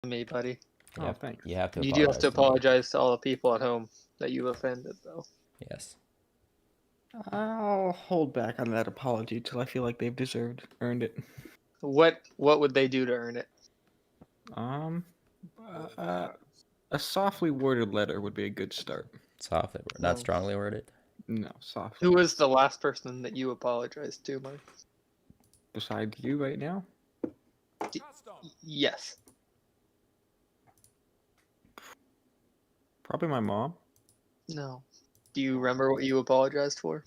Me, buddy. Oh, thanks. You have to You do have to to me. apologize to all the people at home that you offended, though. Yes. I'll hold back on that apology till I feel like they've earned it. What would they do to earn it? A softly worded letter would be a good start. Softly, not strongly worded. No, soft. Who was the last person that you apologized to, Mike? Besides you right now? Yes. Probably my mom. No. Do you remember what you apologized for?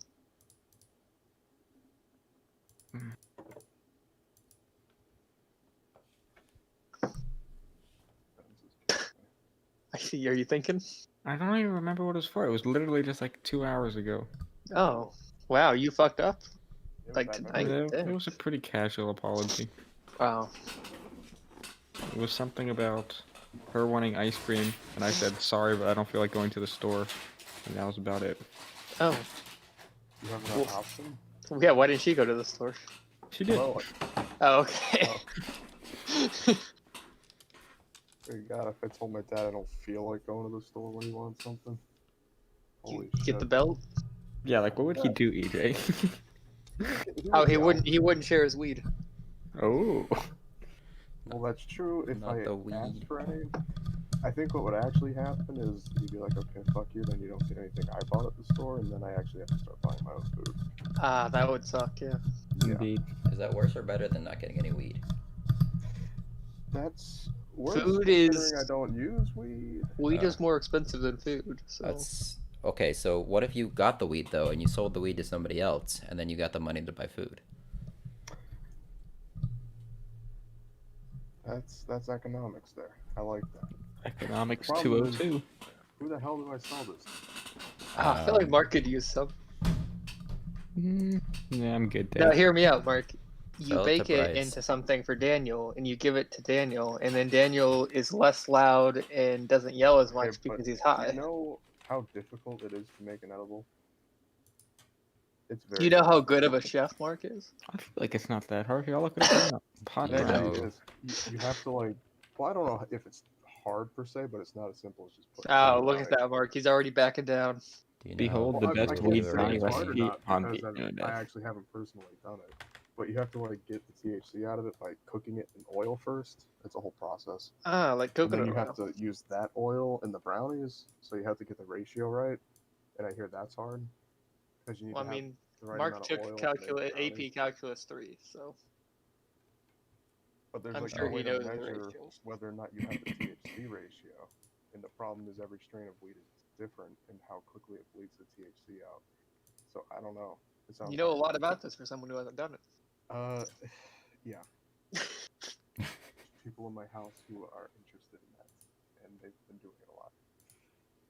I see. Are you thinking? I don't even remember what it was for. It was literally just like 2 hours ago. Oh, wow. You fucked up. Like that tonight. It was a pretty casual apology. Wow. It was something about her wanting ice cream, and I said, sorry, but I don't feel like going to the store. And that was about it. Oh. You have another option? Yeah, why didn't she go to the store? She did. Oh, Oh, okay. dear God, if I told my dad I don't feel like going to the store when he wants something. Holy shit. Get the belt? Yeah, like what would he do, EJ? Oh, he wouldn't share his weed. Oh. Well, that's true. If Not I the weed. asked for any, I think what would actually happen is you'd be like, okay, fuck you, then you don't get anything I bought at the store, and then I actually have to start buying my own food. Ah, that would suck, yeah. Indeed. Is that worse or better than not getting any weed? That's worse. Food considering is- I don't use weed. Weed is more expensive than food, so... That's okay. So what if you got the weed though, and you sold the weed to somebody else, and then you got the money to buy food? That's economics there. I like that. Economics Problem is- 202. Who the hell do I sell this to? I feel like Mark could use some. Yeah, I'm good Now, there. hear me out, Mark. You Sell it to bake it Bryce. into something for Daniel, and you give it to Daniel, and then Daniel is less loud and doesn't yell as much Okay, but because he's do high. you know how difficult it is to make an edible? It's very You know how difficult. good of a chef Mark is? I feel like it's not that hard. Y'all look at it now. Pot Yeah, I Actually, know. it is. You have to like. Well, I don't know if it's hard per se, but it's not as simple as just putting. Oh, it look out. at that, Mark. He's already backing down. Do you know Behold how the Well, best I people weed can't do say it? it's buying hard or recipe not on because the I internet. actually haven't personally done it. But you have to like get the THC out of it by cooking it in oil first. It's a whole process. Ah, like And then coconut you oil. have to use that oil in the brownies, so you have to get the ratio right. And I hear that's hard because you need Well, to I have mean, the right Mark amount of took oil to make the brownies. AP Calculus 3, so But there's I'm like sure no way he to knows the measure ratios. whether or not you have the THC ratio. And the problem is every strain of weed is different in how quickly it bleeds the THC out. So I don't know. It sounds You know a hard. lot about this for someone who hasn't done it. Yeah. People in my house who are interested in that, and they've been doing it a lot.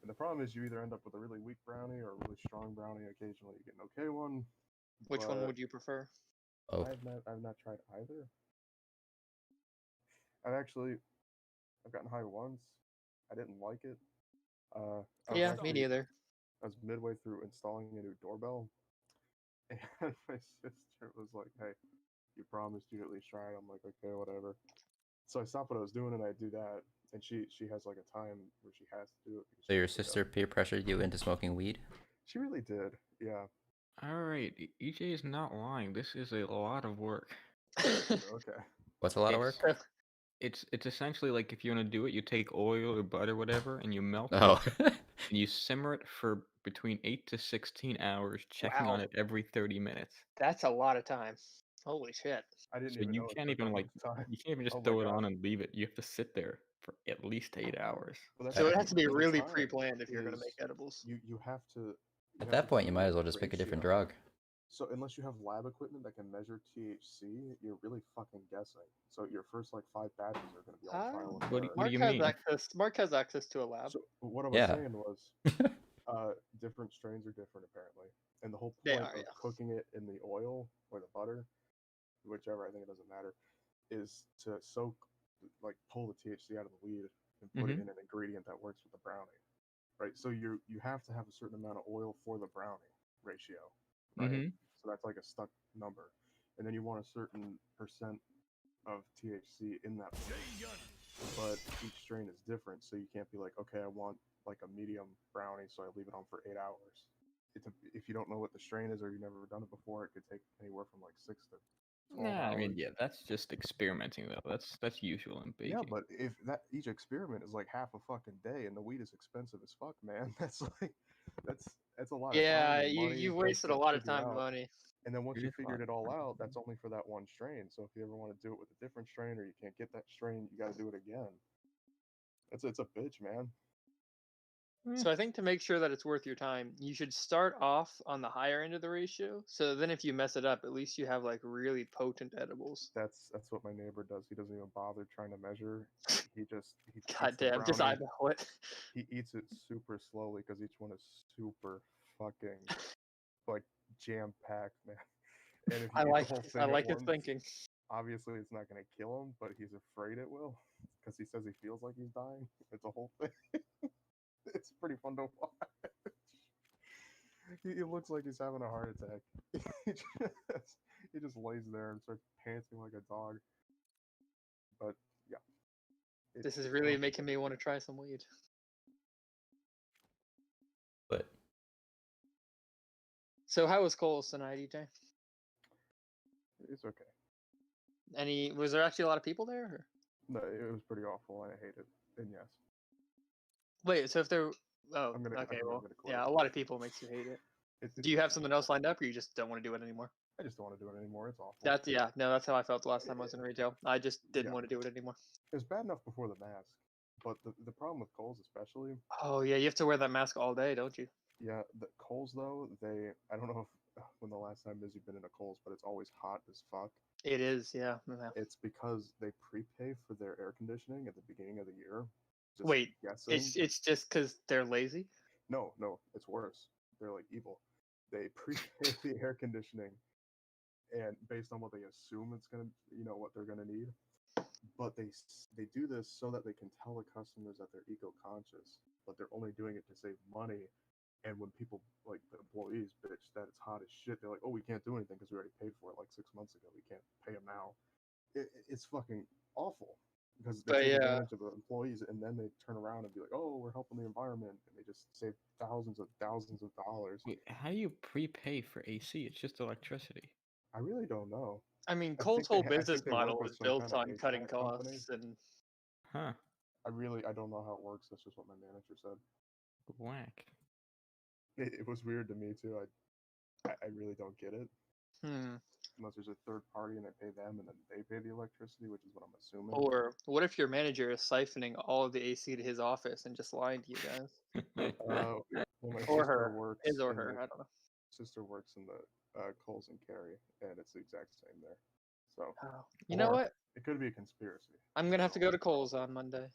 And the problem is you either end up with a really weak brownie or a really strong brownie. Occasionally you get an okay one. Which one but would you prefer? Oh, I've not tried either. I've gotten high once. I didn't like it. I was Yeah, me actually neither. I was midway through installing a new doorbell, and my sister was like, "Hey, you promised you'd at least try it." I'm like, "Okay, whatever." So I stopped what I was doing and I do that, and she has like a time where she has to do it. Because so she your has to go. sister peer pressured you into smoking weed? She really did. Yeah. Alright, EJ is not lying. This is a lot of work. Okay. What's a lot of work? It's essentially like if you want to do it, you take oil or butter, whatever, and you melt Oh, it, and you simmer it for between 8 to 16 hours, checking on Wow. it every 30 minutes. That's a lot of time. Holy shit. I didn't So even you know it can't took even that like much time. you can't even just Oh my throw it God. on and leave it. You have to sit there for at least 8 hours. Well, that's So it the has to be thing, the really time pre-planned if you're going to is make edibles. You have to. at that point, you might as well just pick a different drug. So unless you have lab equipment that can measure THC, you're really fucking guessing. So your first like 5 batches are going to be all trial and What error. do Mark you has mean? access. Mark has access to a lab. So what I was Yeah. saying was, different strains are different apparently, and the whole They point are, of yeah. cooking it in the oil or the butter, whichever, I think it doesn't matter, is to soak, like pull the THC out of the weed and put it in an ingredient that works with the brownie, right? So you have to have a certain amount of oil for the brownie ratio, right? So that's like a stuck number, and then you want a certain percent of THC in that. but each strain is different, so you can't be like, okay, I want like a medium brownie, so I leave it on for 8 hours. If you don't know what the strain is or you've never done it before, it could take anywhere from like 6 to 12 Nah, I mean, hours. yeah, that's just experimenting though. That's usual in Yeah, baking. but if that each experiment is like half a fucking day, and the weed is expensive as fuck, man, that's like that's a lot of time Yeah, and money you just wasted a to lot of figure time and out. money. And then once It you is a lot. figured it all out, that's only for that one strain. So if you ever want to do it with a different strain or you can't get that strain, you got to do it again. It's a bitch, man. So I think to make sure that it's worth your time, you should start off on the higher end of the ratio. So then if you mess it up, at least you have like really potent edibles. That's what my neighbor does. He doesn't even bother trying to measure. He eats God the damn, just brownie. eyeball it. He eats it super slowly because each one is super fucking like jam packed, man. And if you eat the whole I thing at like his once, thinking. obviously it's not going to kill him, but he's afraid it will because he says he feels like he's dying. It's a whole thing. It's pretty fun to watch. He looks like he's having a heart attack. He just lays there and starts panting like a dog. But yeah, This is it's really fun. making me want to try some weed. But So how was Cole's tonight, EJ? It's okay. Was there actually a lot of people there? Or? No, it was pretty awful, and I hate it. And yes, Wait, so if there, oh, I'm gonna. I okay, think I'm well, gonna quit. yeah, a lot of people makes you hate it. Do you have something else lined up, or you just don't want to do it anymore? I just don't want to do it anymore. It's awful. That's how I felt the last time I was in retail. I just didn't want to do it anymore. It was bad enough before the mask, but the problem with Kohl's especially. Oh yeah, you have to wear that mask all day, don't you? Yeah, the Kohl's though, I don't know if when the last time is you've been in a Kohl's, but it's always hot as fuck. It is, yeah. It's because they prepay for their air conditioning at the beginning of the year. Just Wait, guessing. it's just because they're lazy? No, it's worse. They're like evil. They prepay the air conditioning, and based on what they assume it's gonna, what they're gonna need. But they do this so that they can tell the customers that they're eco-conscious, but they're only doing it to save money. And when people, like the employees, bitch that it's hot as shit, they're like, oh, we can't do anything because we already paid for it like 6 months ago. We can't pay them now. It's fucking awful because they But take yeah, advantage of the employees, and then they turn around and be like, oh, we're helping the environment, and they just save thousands of dollars. Wait, how do you prepay for AC? It's just electricity. I really don't know. I mean, I Cole's think whole I think business they work model with was some built kind of on cutting HVAC company. costs, and Huh. I don't know how it works. That's just what my manager said. Whack. It was weird to me too. I really don't get it. Unless there's a third party and I pay them and then they pay the electricity, which is what I'm assuming. Or what if your manager is siphoning all of the AC to his office and just lying to you guys? Well, my Or sister her, works his or in her, the I don't know. sister works in the Coles and Carry, and it's the exact same there. So Oh. You know or what? it could be a conspiracy. I'm gonna have to go to Cole's on Monday.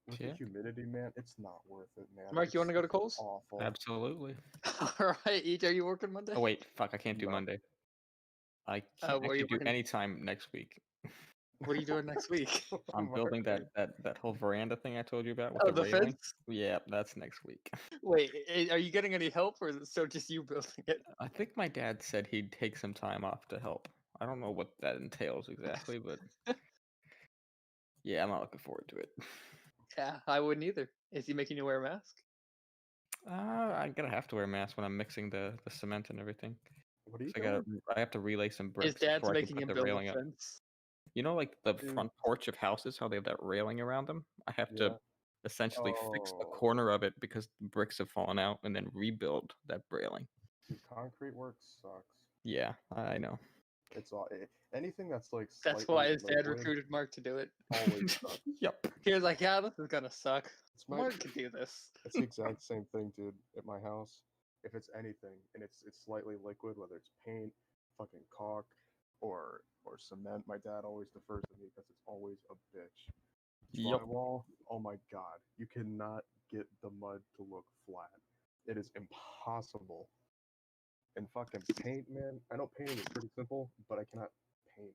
With Yeah. the humidity, man, it's not worth it, man. Mark, you want to go to Cole's? Awful. Absolutely. All right, EJ, are you working Monday? Oh wait, fuck! I can't do No. Monday. I can't what are you actually do working? any time next week. What are you doing next week? I'm building Mark, that whole veranda thing I told you about with Oh, the the railing. fence? Yeah, that's next week. Wait, are you getting any help, or is it so just you building it? I think my dad said he'd take some time off to help. I don't know what that entails exactly, but yeah, I'm not looking forward to it. Yeah, I wouldn't either. Is he making you wear a mask? I'm gonna have to wear a mask when I'm mixing the cement and everything. what are you So doing? I have to relay some His bricks dad's before I can making put him the build a railing up. fence. You know, like the Dude. front porch of houses, how they have that railing around them? I have Yeah. to essentially fix a Oh. corner of it because the bricks have fallen out and then rebuild that railing. Dude, concrete work sucks. Yeah, I know. It's all anything that's like That's slightly why his dad liquid recruited Mark to do it. always sucks. Yep. He was like, "Yeah, this is gonna suck. It's my Mark can do this." It's the exact same thing, dude, at my house. If it's anything and it's slightly liquid, whether it's paint, fucking caulk, or cement, my dad always defers to me because it's always a bitch. Yep. Drywall, oh my god, you cannot get the mud to look flat. It is impossible. And fucking paint, man. I know painting is pretty simple, but I cannot paint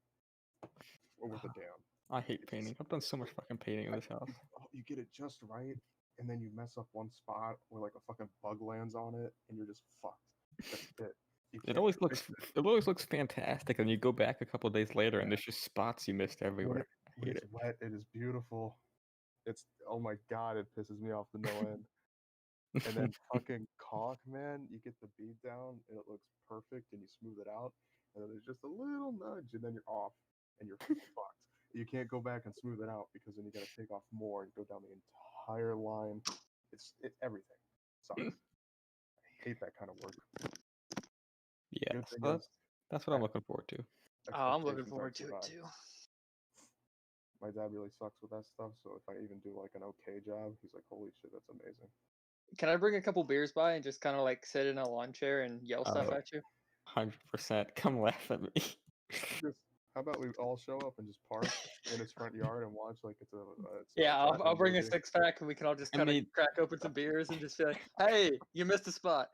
with a damn. I hate painting. I've done so much fucking painting in this house. You get it just right, and then you mess up one spot where like a fucking bug lands on it, and you're just fucked. That's it. It always looks fantastic, and you go back a couple days later, and there's just spots you missed everywhere. when hate it's it. wet, it is beautiful. It's oh my god, it pisses me off to no end. And then fucking caulk, man, you get the bead down and it looks perfect, and you smooth it out, and then there's just a little nudge, and then you're off, and you're fucked. You can't go back and smooth it out because then you got to take off more and go down the entire line. It everything sucks. I hate that kind of work. Yeah, Good so thing is that's what I'm looking forward to. Oh, I'm looking expectations forward aren't to too it high. too. My dad really sucks with that stuff, so if I even do like an okay job, he's like, "Holy shit, that's amazing." Can I bring a couple beers by and just kind of like sit in a lawn chair and yell stuff Oh. at you? 100%. Come laugh at me. Just how about we all show up and just park in his front yard and watch like it's Yeah, a I'll drive-in bring a movie. 6-pack and we can all just I kind of mean- crack open some beers and just be like, "Hey, you missed a spot."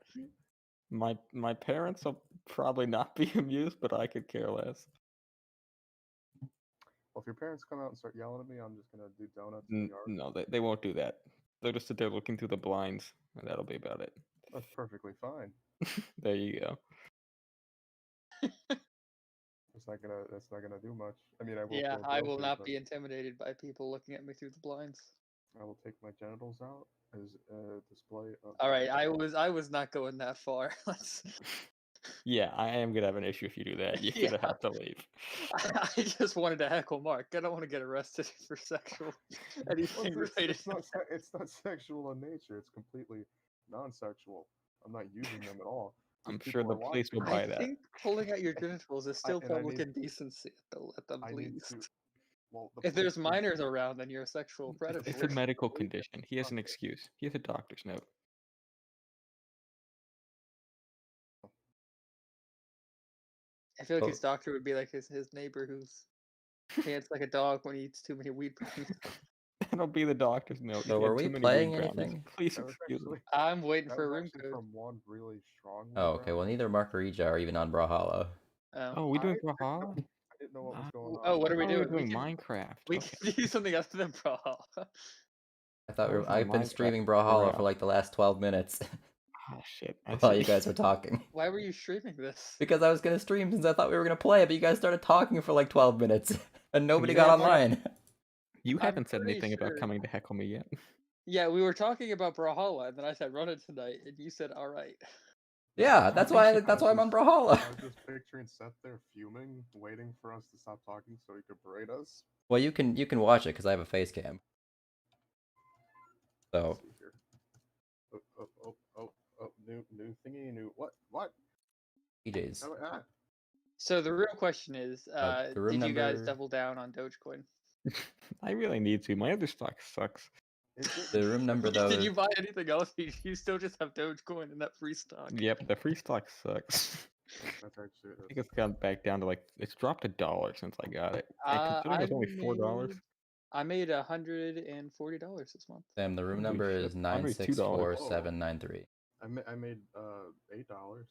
My parents will probably not be amused, but I could care less. Well, if your parents come out and start yelling at me, I'm just gonna do donuts in the yard. No, they won't do that. They'll just sit there looking through the blinds, and that'll be about it. That's perfectly fine. There you go. That's not gonna do much. I mean, I will. Yeah, throw I will groceries, not but be intimidated by people looking at me through the blinds. I will take my genitals out as a display of. All right, I was not going that far. Let's. Yeah, I am gonna have an issue if you do that. You're gonna Yeah. have to leave. I just wanted to heckle Mark. I don't want to get arrested for sexual anything related. It's not sexual in nature. It's completely non-sexual. I'm not using them at all. I'm Just sure people the are police will watching. buy I that. think pulling out your genitals is still and I public need- indecency at the I need least. to. Well, the If there's police need- minors around, then you're a sexual predator. It's a medical Police- condition. He has an Okay. excuse. He has a doctor's note. I feel like Oh. his doctor would be like his neighbor who's pants like a dog when he eats too many weed brownies. That'll be the doctor's note. So He had were we too many playing weed brownies. anything? Please That was excuse me. actually, I'm waiting that for a was room actually code. from one really strong. Oh, okay. Well, neither Mark or Ija are even on Brawlhalla. Oh, we doing I didn't Brawlhalla? know- I didn't know what was going on. Oh, what are we Oh, we're doing? doing We Minecraft. We Okay. can do something other than Brawlhalla. I thought I was on I've been Minecraft streaming for Brawlhalla real. for like the last 12 minutes Oh shit. I while see. you guys were talking. Why were you streaming this? Because I was gonna stream since I thought we were gonna play, but you guys started talking for like 12 minutes and nobody You got haven't- online. You I'm haven't said pretty anything sure- about coming to heckle me yet. Yeah, we were talking about Brawlhalla, and then I said run it tonight, and you said all right. Yeah, that's why I'm on Brawlhalla. I was just picturing Seth there fuming, waiting for us to stop talking so he could berate us. Well, you can watch it because I have a face cam. So Let's see here. New thingy, new what? DJs. Oh, ah. So the real question is, the room did you guys number- double down on Dogecoin? I really need to. My other stock sucks. Is it? The room number though. Did you buy anything else? You still just have Dogecoin in that free stock. Yep, the free stock sucks. That's actually. I think it's gone back down to like it's dropped $1 since I got it. And considering it's only $4. I made $140 this month. Sam, the room Holy number shit, is I made $2. 964-793. I made $8.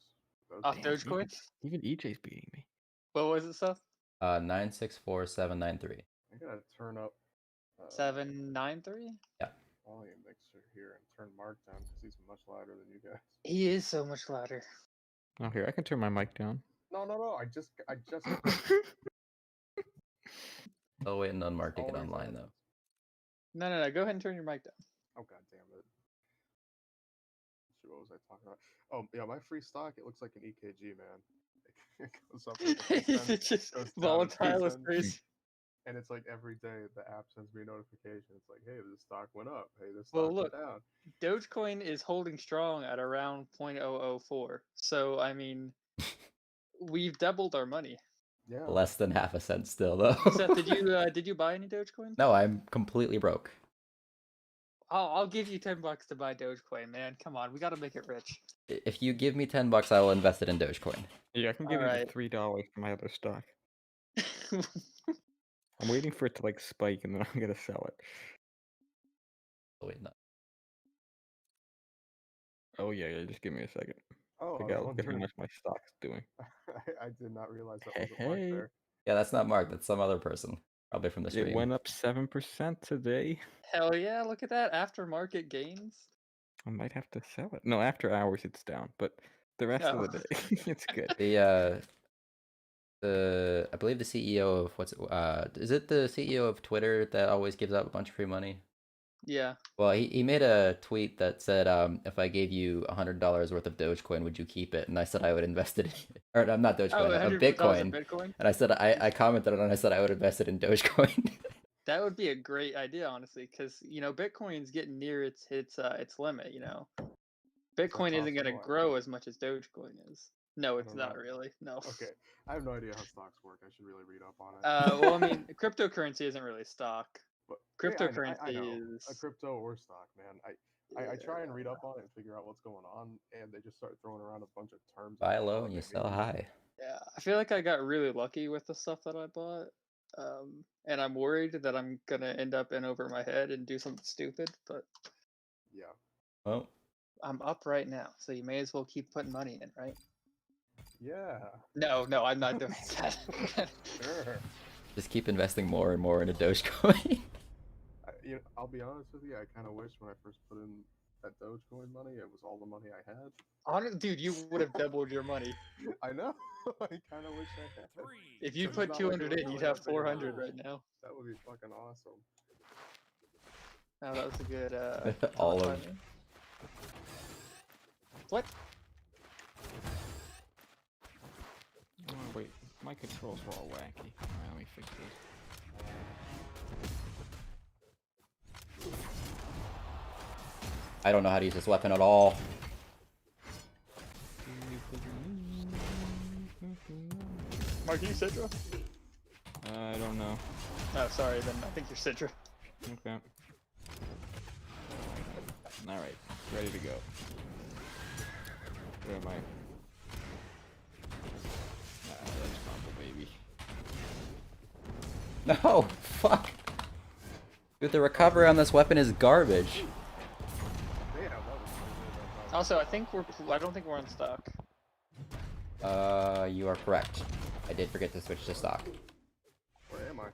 Off Damn, Dogecoin? Even EJ's beating me. What was it, Seth? 964-793. I gotta turn up 793? volume mixer here and turn Mark down because he's much louder than you guys. He is so much louder. Oh, here, I can turn my mic down. No. I just. Still waiting on Mark to get Always online happens. No. though. Go ahead and turn your mic down. Oh god damn it! Shit, what was I talking about? Oh yeah, my free stock. It looks like an EKG, man. It goes up. Like a few cents, It's just goes down a few volatile as cents, crazy. and it's like every day the app sends me a notification. It's like, hey, this stock went up. Hey, this Well, stock look. went down. Dogecoin is holding strong at around 0.004. So I mean, we've doubled our money. Yeah. Less than half a cent still though. Seth, did you buy any Dogecoin? No, I'm completely broke. I'll give you $10 to buy Dogecoin, man. Come on, we gotta make it rich. If you give me $10, I will invest it in Dogecoin. Yeah, I can give Alright. you the $3 for my other stock. I'm waiting for it to like spike and then I'm gonna sell it. Oh, wait, no. Oh yeah, just give me a second. Oh, I I gotta was look at how wondering. much my stock's doing. I did not realize that wasn't Mark Hey. there. Yeah, that's not Mark. That's some other person. Probably from the stream. It went up 7% today. Hell yeah, look at that aftermarket gains. I might have to sell it. No, after hours it's down, but the rest Oh. of the day it's good. The I believe the CEO of is it the CEO of Twitter that always gives out a bunch of free money? Yeah. Well, he made a tweet that said, if I gave you $100 worth of Dogecoin, would you keep it? And I said I would invest it in, or no, not Oh, Dogecoin, a $100 of Bitcoin. Bitcoin. And I said I commented on it and I said I would invest it in Dogecoin. That would be a great idea, honestly, because Bitcoin's getting near its limit. Bitcoin isn't going to possible? grow as much as Dogecoin is. No, I it's don't not know. really. No. Okay, I have no idea how stocks work. I should really read up on it. Well, I mean, cryptocurrency isn't really stock. But yeah, I Cryptocurrency know is. a crypto or stock, man. I try and read Yeah. up on it and figure out what's going on, and they just start throwing around a bunch of terms. Buy I don't know low that and you make sell any sense. high. Yeah, I feel like I got really lucky with the stuff that I bought. And I'm worried that I'm gonna end up in over my head and do something stupid, but Yeah. Well, I'm up right now, so you may as well keep putting money in, right? Yeah. No, I'm not doing that. Sure. just keep investing more and more into Dogecoin. I'll be honest with you. I kind of wish when I first put in that Dogecoin money, it was all the money I had. Dude, you would have doubled your money. I know. I kind of wish I had. If you It's put not like it 200 was in, you'd really have that big of a 400 risk. right now. That would be fucking awesome. Oh, that was a good All thought of- by me. What? Oh, wait, my controls were all wacky. Alright, let me fix this. I don't know how to use this weapon at all. Mark, are you Citra? I don't know. Oh, sorry, then I think you're Citra. Okay. Alright, ready to go. Where am I? That's Crumble, baby. No, fuck. Dude, the recovery on this weapon is garbage. Yeah, that was Also, I don't think we're on stock. You are correct. I did forget to switch to stock. Where am I?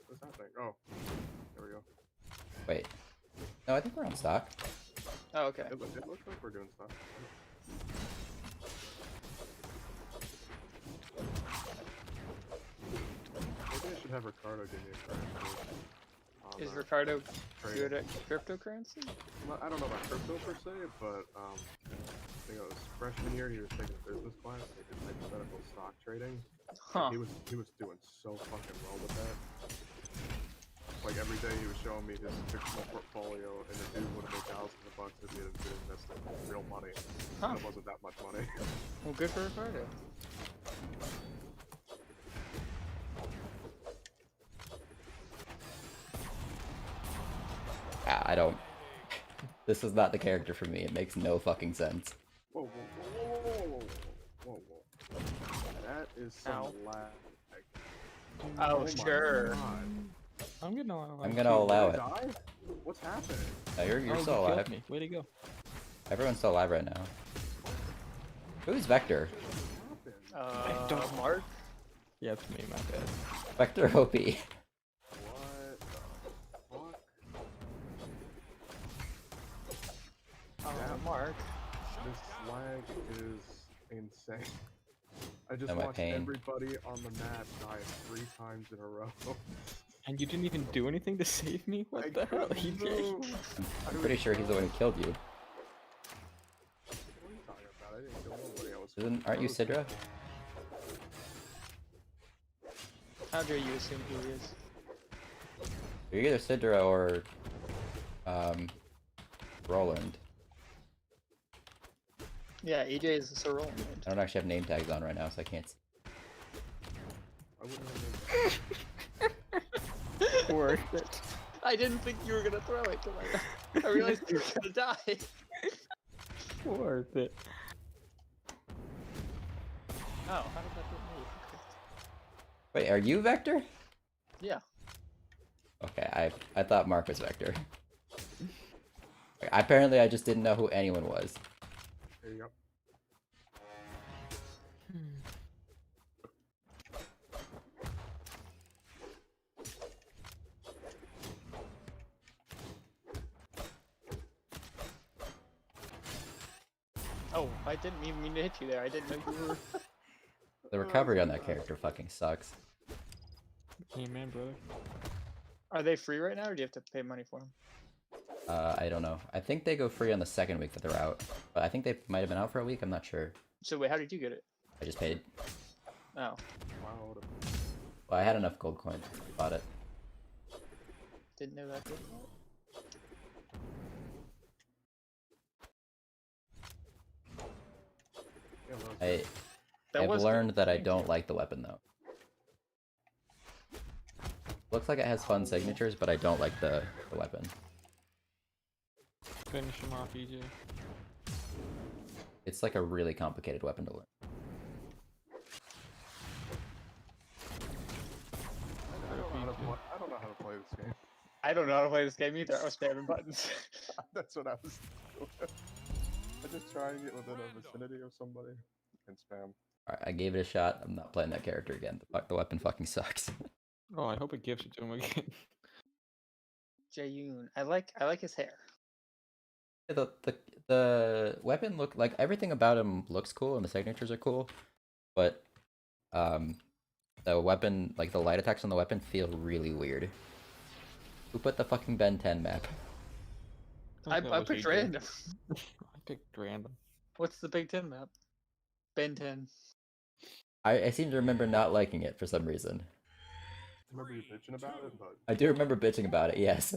What's happening? Oh, there we go. Wait. No, I think we're on stock. Oh, okay. It looks like we're doing stuff. Maybe I should have Ricardo give me a crash course Is on, Ricardo trading. good at cryptocurrency? Well, I don't know about crypto per se, but I think it was freshman year. He was taking a business class, like hypothetical stock trading. Huh. And he was doing so fucking well with that. Like every day he was showing me his fictional portfolio, and the dude would have made thousands of bucks if he had been investing real money. Huh. And it wasn't that much money. Well, good for Ricardo. I don't. This is not the character for me. It makes no fucking sense. Whoa, whoa, whoa, whoa, whoa, whoa, whoa. That is some Ow. lag. Oh, my sure. God. I'm gonna allow I'm gonna allow Did it. I die? What's happening? No, you're Oh, you still killed alive. me. Way to go. Everyone's still alive right now. Who's Vector? What happened? don't- Mark? Yeah, it's me, my bad. Vector OP. What the fuck? Oh, Mark. This lag is insane. I just Am I watched pain? everybody on the map die 3 times in a row. And you didn't even do anything to save me? What I the hell, couldn't EJ? move. I'm pretty sure he's the one who killed you. What are you talking about? I didn't kill nobody. I was Aren't you frozen. Sidra? How dare you assume he is? You're either Sidra or Roland. Yeah, EJ is Sir Roland. I don't actually have name tags on right now, so I can't. I wouldn't have been- Worth it. I didn't think you were gonna throw it till I realized you were gonna die. Worth it. Oh, how did that get me? Wait, are you Vector? Yeah. Okay, I thought Mark was Vector. Apparently, I just didn't know who anyone was. There you go. Oh, I didn't even mean to hit you there. I didn't know you were. The recovery on that character fucking sucks. Amen, brother. Are they free right now, or do you have to pay money for them? I don't know. I think they go free on the second week that they're out. But I think they might have been out for a week, I'm not sure. So wait, how did you get it? I just paid. Oh, Wow. Well, I had enough gold coins. Bought it. didn't know that. Yeah, well, I've was learned that I Thank don't you. like the weapon though. Looks like it has fun signatures, but I don't like the weapon. Finish him off, EJ. It's like a really complicated weapon to learn. I don't know how to play this game. I don't know how to play this game either. I was spamming buttons. That's what I was doing. I just try and get within a vicinity of somebody and spam. Alright, I gave it a shot. I'm not playing that character again. The weapon fucking sucks. Oh, I hope it gives it to him again. Jaeyoon. I like his hair. The weapon look like everything about him looks cool and the signatures are cool, but the weapon, like the light attacks on the weapon, feel really weird. Who put the fucking Ben 10 map? I picked random. I picked random. What's the Big Ten map? Ben 10. I seem to remember not liking it for some reason. I remember you bitching about it, but I do remember bitching about it, yes.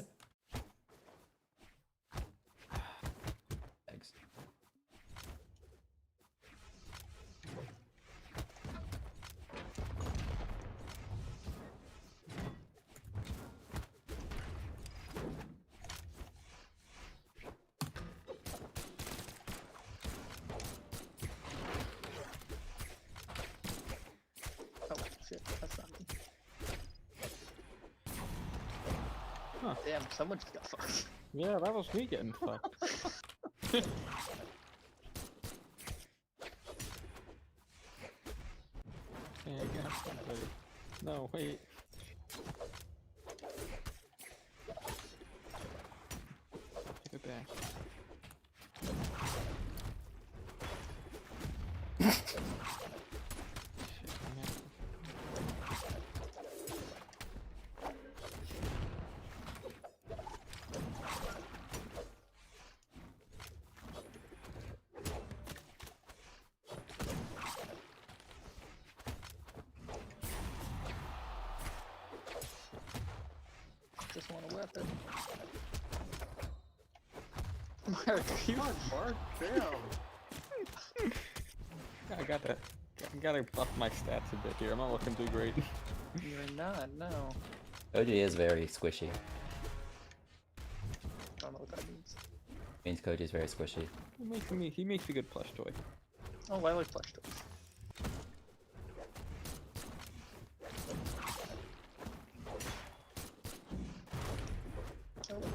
Thanks. Oh shit, that's not me. Huh. Damn, someone just got fucked. Yeah, that was me getting fucked. Yeah, I got somebody. No, wait. Take it back. Shit, man. Just want a weapon. Mark, you Mark, damn. I gotta buff my stats a bit here. I'm not looking too great. You're not, no. Koji is very squishy. Don't know what that means. Means Koji is very squishy. He makes a good plush toy. Oh, I like plush toys. Oh, okay.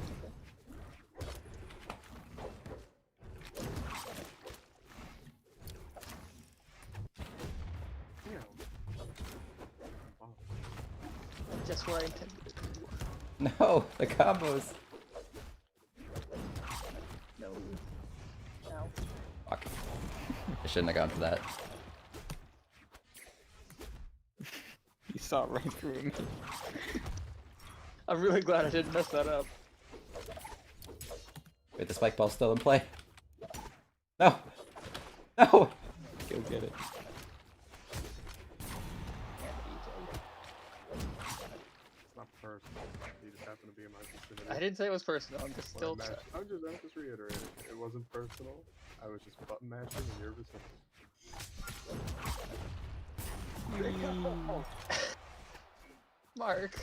Damn. Wow. Just where I intended it to be. No, the combos. No. Ow. Fuck. I shouldn't have gone for that. He saw right through me. I'm really glad I didn't mess that up. Wait, the spike ball's still in play. No! No! Go get it. It's not personal. You just happen to be in my vicinity. I didn't say it was personal. I'm just still Button upset. mash- I'm just reiterating. It wasn't personal. I was just button mashing in your vicinity. Mark.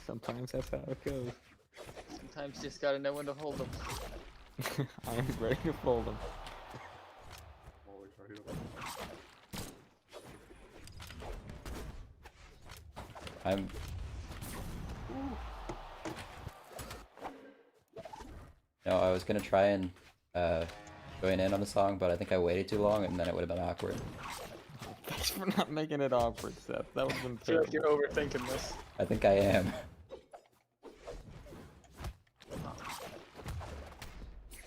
Sometimes that's how it goes. Sometimes you just gotta know when to hold them. I am ready to fold him. I'm always ready to I'm... No, I was gonna try and join in on the song, but I think I waited too long and then it would have been awkward. Thanks for not making it awkward, Seth. That would have been I feel like terrible. you're overthinking this. I think I am.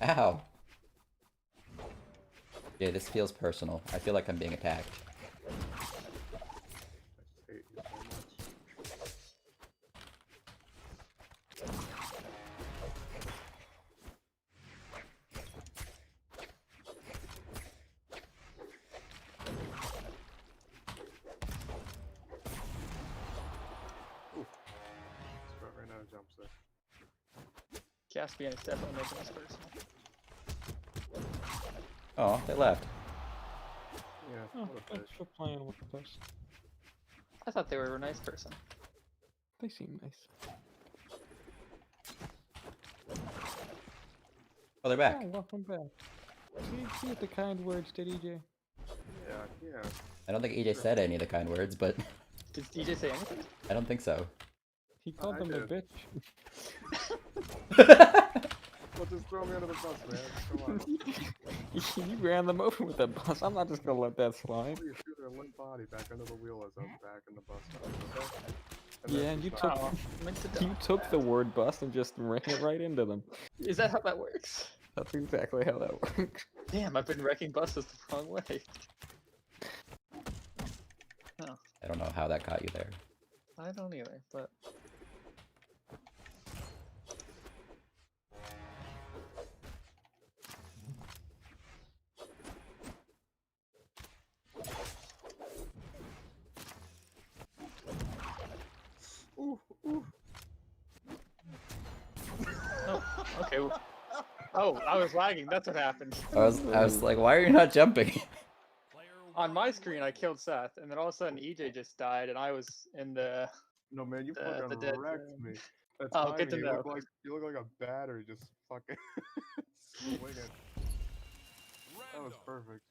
Ow! Yeah, this feels personal. I feel like I'm being attacked. Caspian is definitely making this personal. Oh, they left. Yeah, Oh, what a thanks bitch. for playing with us. I thought they were a nice person. They seem nice. Oh, they're back. Yeah, welcome back. See what the kind words did, EJ? Yeah. I don't think EJ said any of the kind words, but Did DJ say anything? I don't think so. He called I them a did. bitch. Well, just throw me under the bus, man. Come on. You ran them over with that bus. I'm not just gonna let that slide. You threw their limp body back under the wheel as I was back in the bus stop, okay? Yeah, that's and you just took not- Oh, meant to you die. took the word bus and just ran it right into them. Is that how that works? That's exactly how that works. Damn, I've been wrecking buses the wrong way. I don't know how that got you there. I don't either, but Ooh, ooh. oh, okay. Oh, I was lagging. That's what happened. I was like, why are you not jumping? On my screen, I killed Seth, and then all of a sudden EJ just died, and I was in the. No, man, you The fucking dead wrecked zone. me. That's Oh, good to you know. look like a battery just fucking swinging. That was perfect.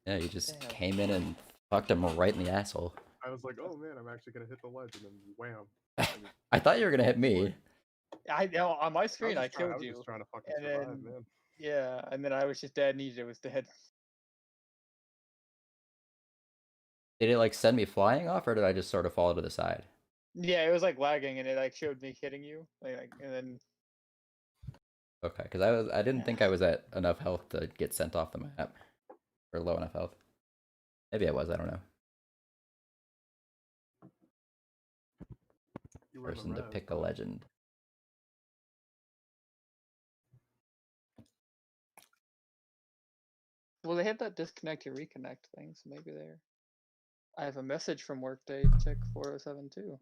Yeah, you just Damn. came in and fucked him right in the asshole. I was like, oh man, I'm actually gonna hit the ledge, and then wham. I thought you were gonna hit me. I know on my screen I I killed was you, just trying to fucking and survive, then man. yeah, and then I was just dead, and EJ was dead. Did it like send me flying off, or did I just sort of fall to the side? Yeah, it was like lagging, and it like showed me hitting you, and then Okay, because I didn't think I was at enough health to get sent off the map, or low enough health. Maybe I was. I don't know. You were in the Person to res, pick a huh? legend. well, they had that disconnect to reconnect thing, so maybe they're. I have a message from Workday. Check 407 too.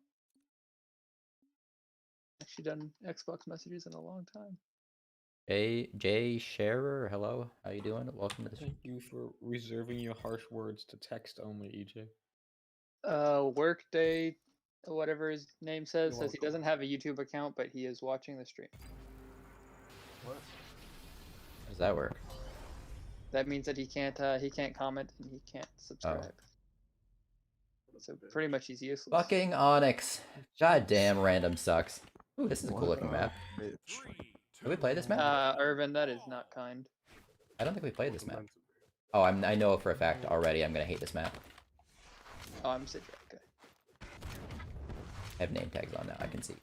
Actually done Xbox messages in a long time. Jay Sharer, hello. How you doing? Welcome to the stream. Thank you for reserving your harsh words to text only, EJ. Workday, whatever his name says he welcome. doesn't have a YouTube account, but he is watching the stream. What? How does that work? That means that he can't comment and he can't subscribe. So pretty much he's useless. Fucking Onyx. God damn, random sucks. Ooh, this is a cool looking map. Bitch. Have we played this map? Irvin, that is not kind. I don't think we played this map. Meant to be. Oh, I know for a fact already I'm gonna hate this map. Oh, I'm Sidra. Okay. I have name tags on now, I can see.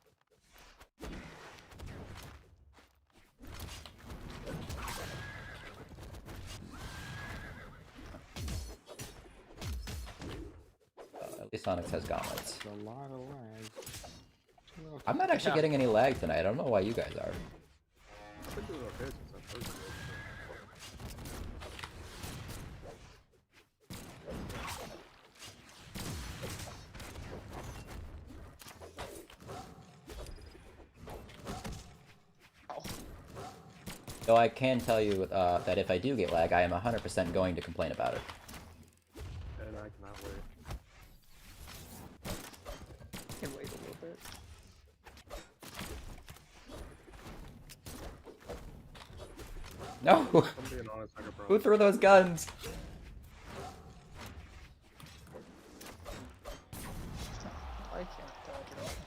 At least Onyx has gauntlets. It's a lot of lag. I'm not actually getting any lag tonight. I don't know why you guys are. I've been doing okay since I first did it. Though I can tell you that if I do get lag, I am 100% going to complain about it. And I cannot wait. Can wait a little bit. No! I'm being honest, I could Who probably. threw those guns? I can't dodge it.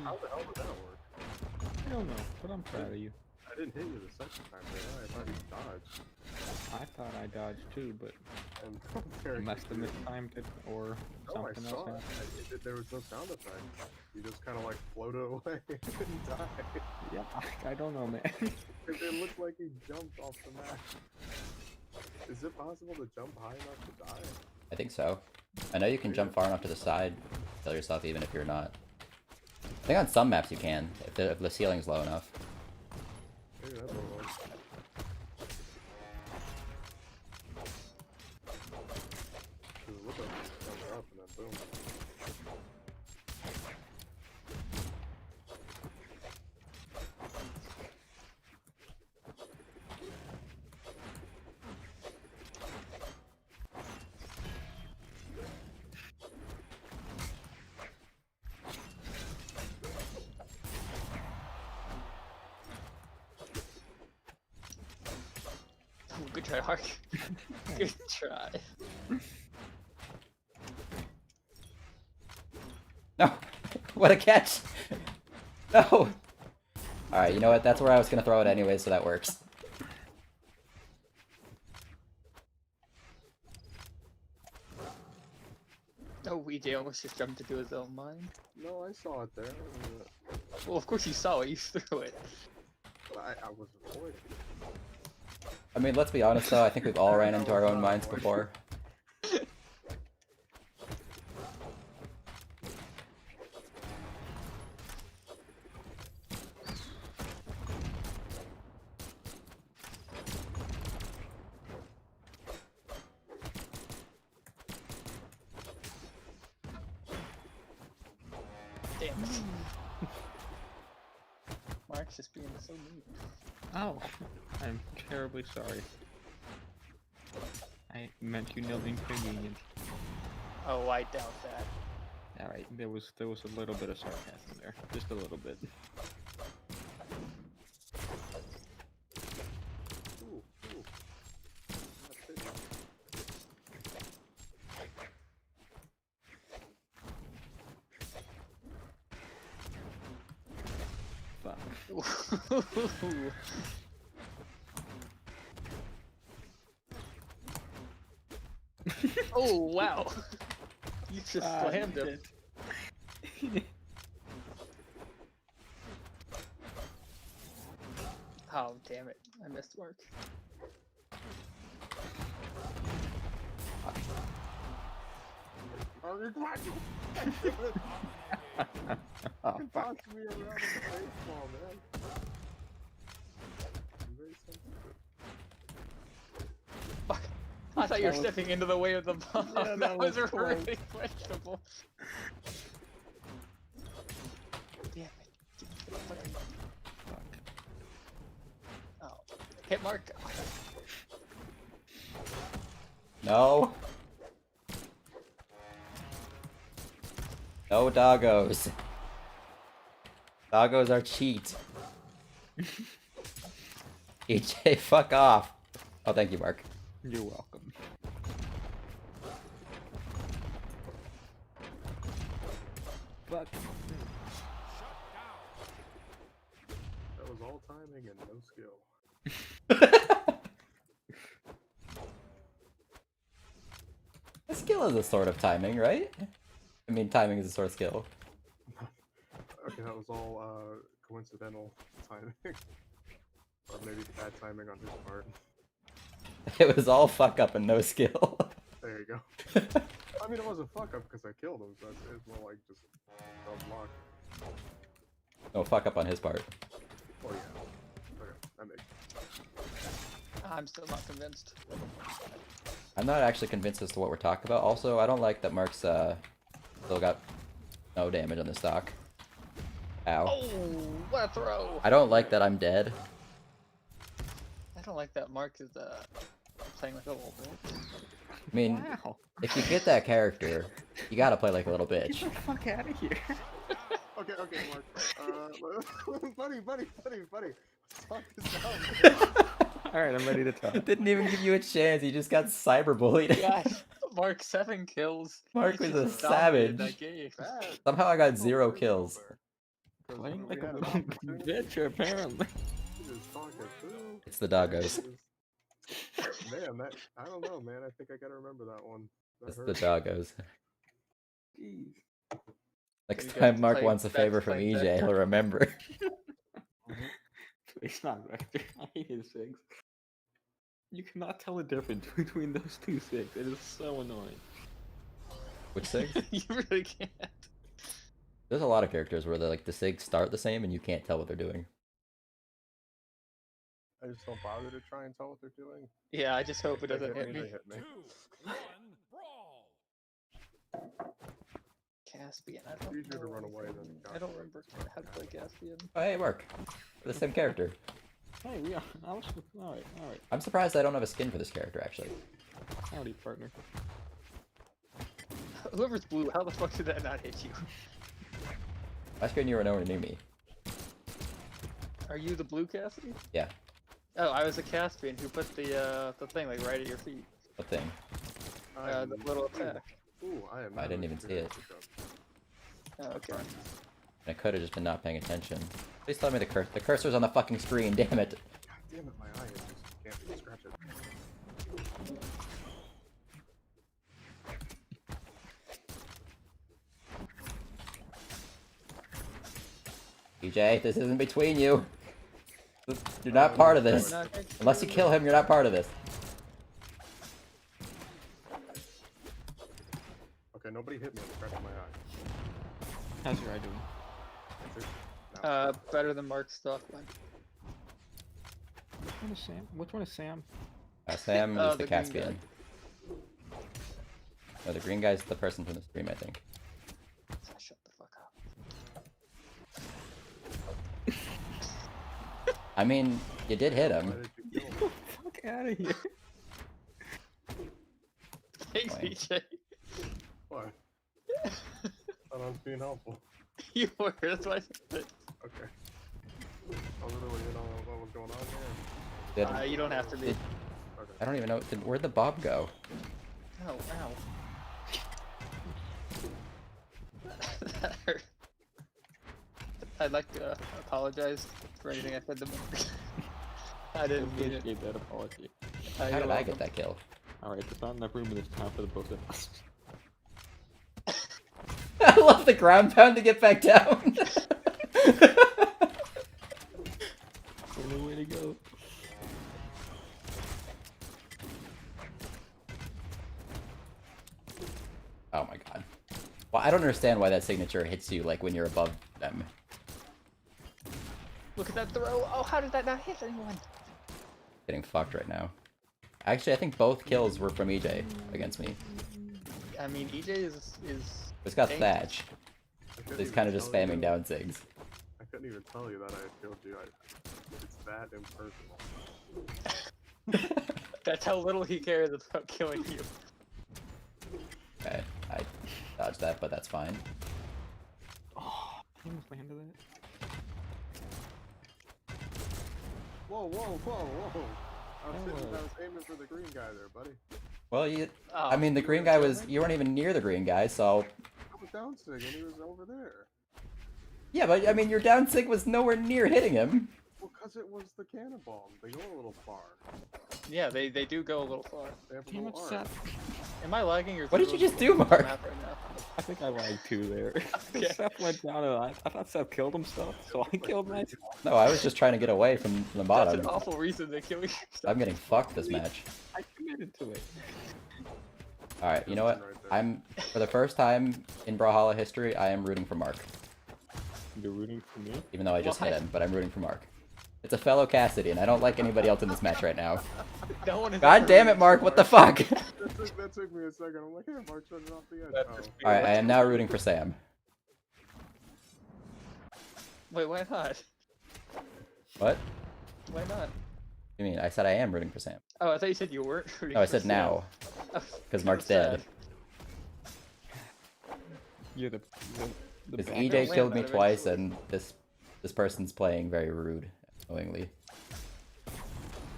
How the hell did that work? I don't know, but I'm proud of you. I didn't hit you the second time, man. I thought you dodged. I thought I dodged too, but And I very must have confused. mistimed it, or No, I something else saw it. happened. There was no sound effect. You just kind of like floated away and died. Yeah, I don't know, man. It looked like he jumped off the map. Is it possible to jump high enough to die? I think so. I know you can jump far enough to the side, kill yourself even if you're not. I think on some maps you can, if the ceiling's low enough. Maybe that's what it was. 'Cause it looked like he jumped up and then boom. Good try, Mark. Good try. No! What a catch! No! Alright, you know what? That's where I was gonna throw it anyway, so that works. Oh, EJ almost just jumped into his own mine. No, I saw it there. Well, of course you saw it. You threw it. I was avoiding. I mean, let's be honest though, I think we've all ran into our own mines before. Damn it. Mark's just being so mean. Oh, I'm terribly sorry. I meant you no inconvenience. Oh, I doubt that. Alright, there was a little bit of sarcasm there. Just a little bit. Ooh, ooh. That's it. Fuck. Oh, wow. You just slammed him. Oh, damn it. I missed Mark. Oh, you're glad you Oh, can fuck. toss me around in the baseball, man. I'm very sensitive. Fuck. I thought you were That was- stepping into the way of the bomb. Yeah, that was was close. really questionable. Damn it. Fuck. Oh. Hit Mark. No! No doggos. Doggos are cheat. EJ, fuck off. Oh, thank you, Mark. You're welcome. Fuck. That was all timing and no skill. Skill is a sort of timing, right? I mean, timing is a sort of skill. Okay, that was all coincidental timing. Or maybe bad timing on his part. It was all fuck up and no skill. There you go. I mean, it wasn't fuck up because I killed him, so it's more like just dumb luck. No fuck up on his part. Oh yeah. Okay, that makes I'm still not convinced. I'm not actually convinced as to what we're talking about. Also, I don't like that Mark's still got no damage on the stock. Ow. Oh, what a throw! I don't like that I'm dead. I don't like that Mark is playing like a little bitch. I mean, Wow. if you get that character, you gotta play like a little Get bitch. the fuck out of here. Okay, Mark. Buddy. Talk this out. Alright, I'm ready to talk. It didn't even give you a chance. You just got cyberbullied. Gosh, Mark 7 kills. Mark He was a just dominated savage. That game. Bad. Somehow I got 0 kills. Playing We like a had an little opportunity. bitch, apparently. He was talking through. It's the doggos. Man, that I don't know, man. I think I gotta remember that one. That It's the hurt. doggos. Jeez. Next You guys time Mark play wants a back favor to from play EJ, Vector. he'll remember. It's not Vector. I hate his SIGs. You cannot tell the difference between those two SIGs. It is so annoying. Which sig? You really can't. There's a lot of characters where the sigs start the same and you can't tell what they're doing. I just don't bother to try and tell what they're doing. Yeah, I just hope it They doesn't hit hit me, me. they hit me. Caspian. I don't Easier to know run away anything. than I don't remember how to play Caspian. Oh, hey, Mark. We're the same character. Hey, we are. Alright. I'm surprised I don't have a skin for this character, actually. Howdy, partner. Whoever's blue, how the fuck did that not hit you? My screen, you were nowhere near me. Are you the blue Cassidy? Yeah. Oh, I was a Caspian who put the thing like right at your feet. What thing? The little attack. Ooh, I am. I didn't even see it. Oh, okay. I could have just been not paying attention. Please tell me the cursor's on the fucking screen. Damn it. God damn it, my eye is just can't even scratch it. EJ, this isn't between you. You're not part of this. Unless you kill him, you're not part of this. Okay, nobody hit me. I'm scratching my eye. How's your eye doing? That's it. Now, Better than Mark's stuff. Then. Which one is Sam? Which one is Sam? Sam Oh, is the the green Caspian. No, the green guy's the person from the stream, I think. Shut the fuck up. I mean, you did hit why him. did you kill me? Fuck out of here. Thanks, Fine. EJ. What? Thought I was being helpful. You were. That's why I said it. Okay. I was really in on what was going on here. Did, You don't have to be. did- Okay. I don't even know. Where'd the bob go? Oh, ow. That hurt. I'd like to apologize for anything I said to Mark. I didn't mean it. Appreciate that apology. How You're did I welcome. get that kill? Alright, there's not enough room in this town for the both of us. I love the ground pound to get back down. Only way to go. Oh my god. Well, I don't understand why that signature hits you like when you're above them. Look at that throw. Oh, how did that not hit anyone? Getting fucked right now. Actually, I think both kills were from EJ against me. I mean, EJ is It's got Dang. Thatch. I couldn't He's even kind of just tell you- spamming down sigs. I couldn't even tell you that I had killed you. It's that impersonal. That's how little he cares about killing you. Okay, I dodged that, but that's fine. Oh, I almost landed that. Whoa, whoa, whoa, whoa! I was That aiming for the green guy there, buddy. Well, you. Oh, I mean, the you green were guy was. killing? You weren't even near the green guy, so. I was down sig and he was over there. Yeah, but I mean, your down sig was nowhere near hitting him. Well, cause it was the cannonball. They go a little far. Yeah, they do go a little far. They have a Damn it, little arm. Seth. Am I lagging or? is What did it you really just do, on the Mark? map right now? I think I lagged too there. Okay. Seth went down and I thought Seth killed himself, so I killed myself. No, I was just trying to get away from the That's bottom. an awful reason to kill you. I'm getting fucked this match. I committed to it. Alright, you know what? Right there. I'm, for the first time in Brawlhalla history, I am rooting for Mark. You're rooting for me? Even though I just hit Why? him, but I'm rooting for Mark. It's a fellow Cassidy, and I don't like anybody else in this match right now. No one is God ever damn it, rooting Mark, for what the fuck? That took me a second. I'm like, hey, Mark's running off the edge. That's Oh. just me. Alright, I am now rooting for Sam. Wait, why not? What? Why not? You mean, I said I am rooting for Sam. Oh, I thought you said you weren't rooting No, I for said Sam. now, Oh, because Mark's sad. dead. You're the Because bad EJ guy. win killed me that twice, eventually. and this person's playing very rude, annoyingly.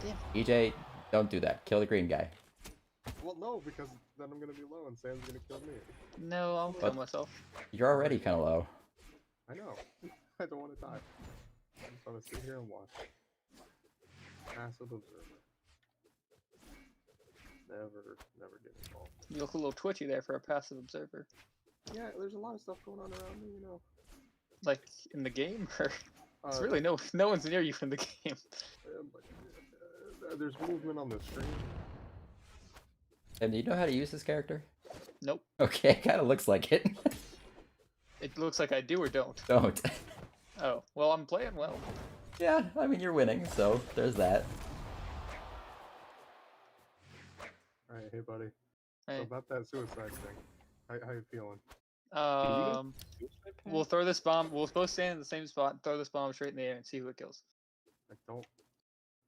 Damn. EJ, don't do that. Kill the green guy. Well, no, because then I'm gonna be low and Sam's gonna kill me. No, I'll kill What? myself. You're already kind of low. I know. I don't want to die. I just want to sit here and watch. Passive observer. Never get involved. You look a little twitchy there for a passive observer. Yeah, there's a lot of stuff going on around me, you know. Like in the game, or it's Uh, really no one's near you in the game. There's movement on the screen. And do you know how to use this character? Nope. Okay, kind of looks like it. It looks like I do or don't. Don't. Oh, well, I'm playing well. Yeah, I mean, you're winning, so there's that. Alright, hey buddy. Hey, So about that suicide thing. How you feeling? we'll throw this bomb. We'll both stand in the same spot and throw this bomb straight in the air and see who it kills. I don't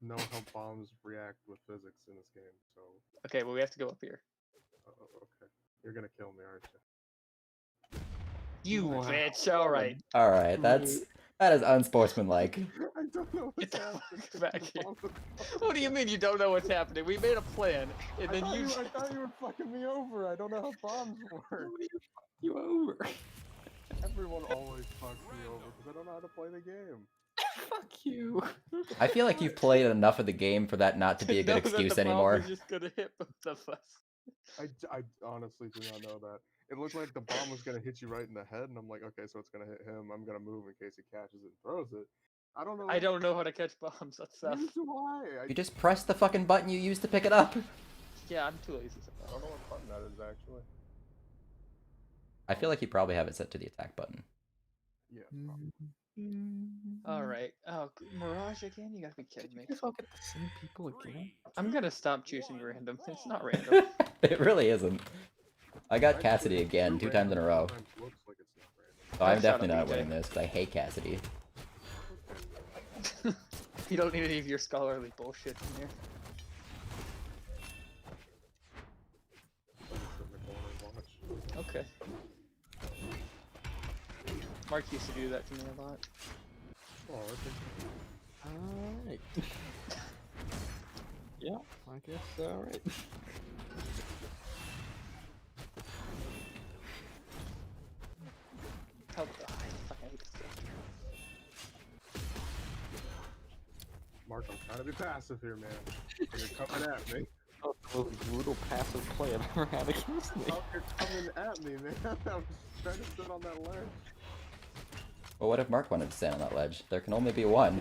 know how bombs react with physics in this game, so Okay, well, we have to go up here. okay. You're gonna kill me, aren't you? You Wow. bitch! All right. Alright, that is unsportsmanlike. I don't know Get what's the happening. fuck back The here. bomb was What do you mean you don't know what's happening? We made a plan, and then you. I thought you were fucking me over. I don't know how bombs work. You over. Everyone always fucks me over because I don't know how to play the game. Fuck you. I feel like you've played enough of the game for that not to be a good know that excuse the bomb anymore. was just gonna hit both of us. I honestly do not know that. It looked like the bomb was gonna hit you right in the head, and I'm like, okay, so it's gonna hit him. I'm gonna move in case he catches it and throws it. I don't know. I don't know how to catch bombs. That's tough. Neither do I. You just press the fucking button you used to pick it up. Yeah, I'm too lazy I sometimes. don't know what button that is actually. I feel like you probably have it set to the attack button. Yeah. All right. Oh, Mirage again? You gotta be kidding me. You fuck at the same people again? I'm gonna stop choosing random. It's not random. It really isn't. I got Actually, Cassidy again, 2 times in a row. sometimes looks like it's not random. So I'm Shut definitely up, not EJ. winning this because I hate Cassidy. You don't need any of your scholarly bullshit in here. I'm just sit in the corner and watch. Okay. Mark used to do that to me a lot. Oh, I think Alright. Yeah, I guess alright. Help the fucking hate this game. Mark, I'm trying to be passive here, man. You're coming at me. Oh, the most brutal passive play I've ever had against me. Oh, you're coming at me, man. I was trying to sit on that ledge. But what if Mark wanted to stand on that ledge? There can only be one.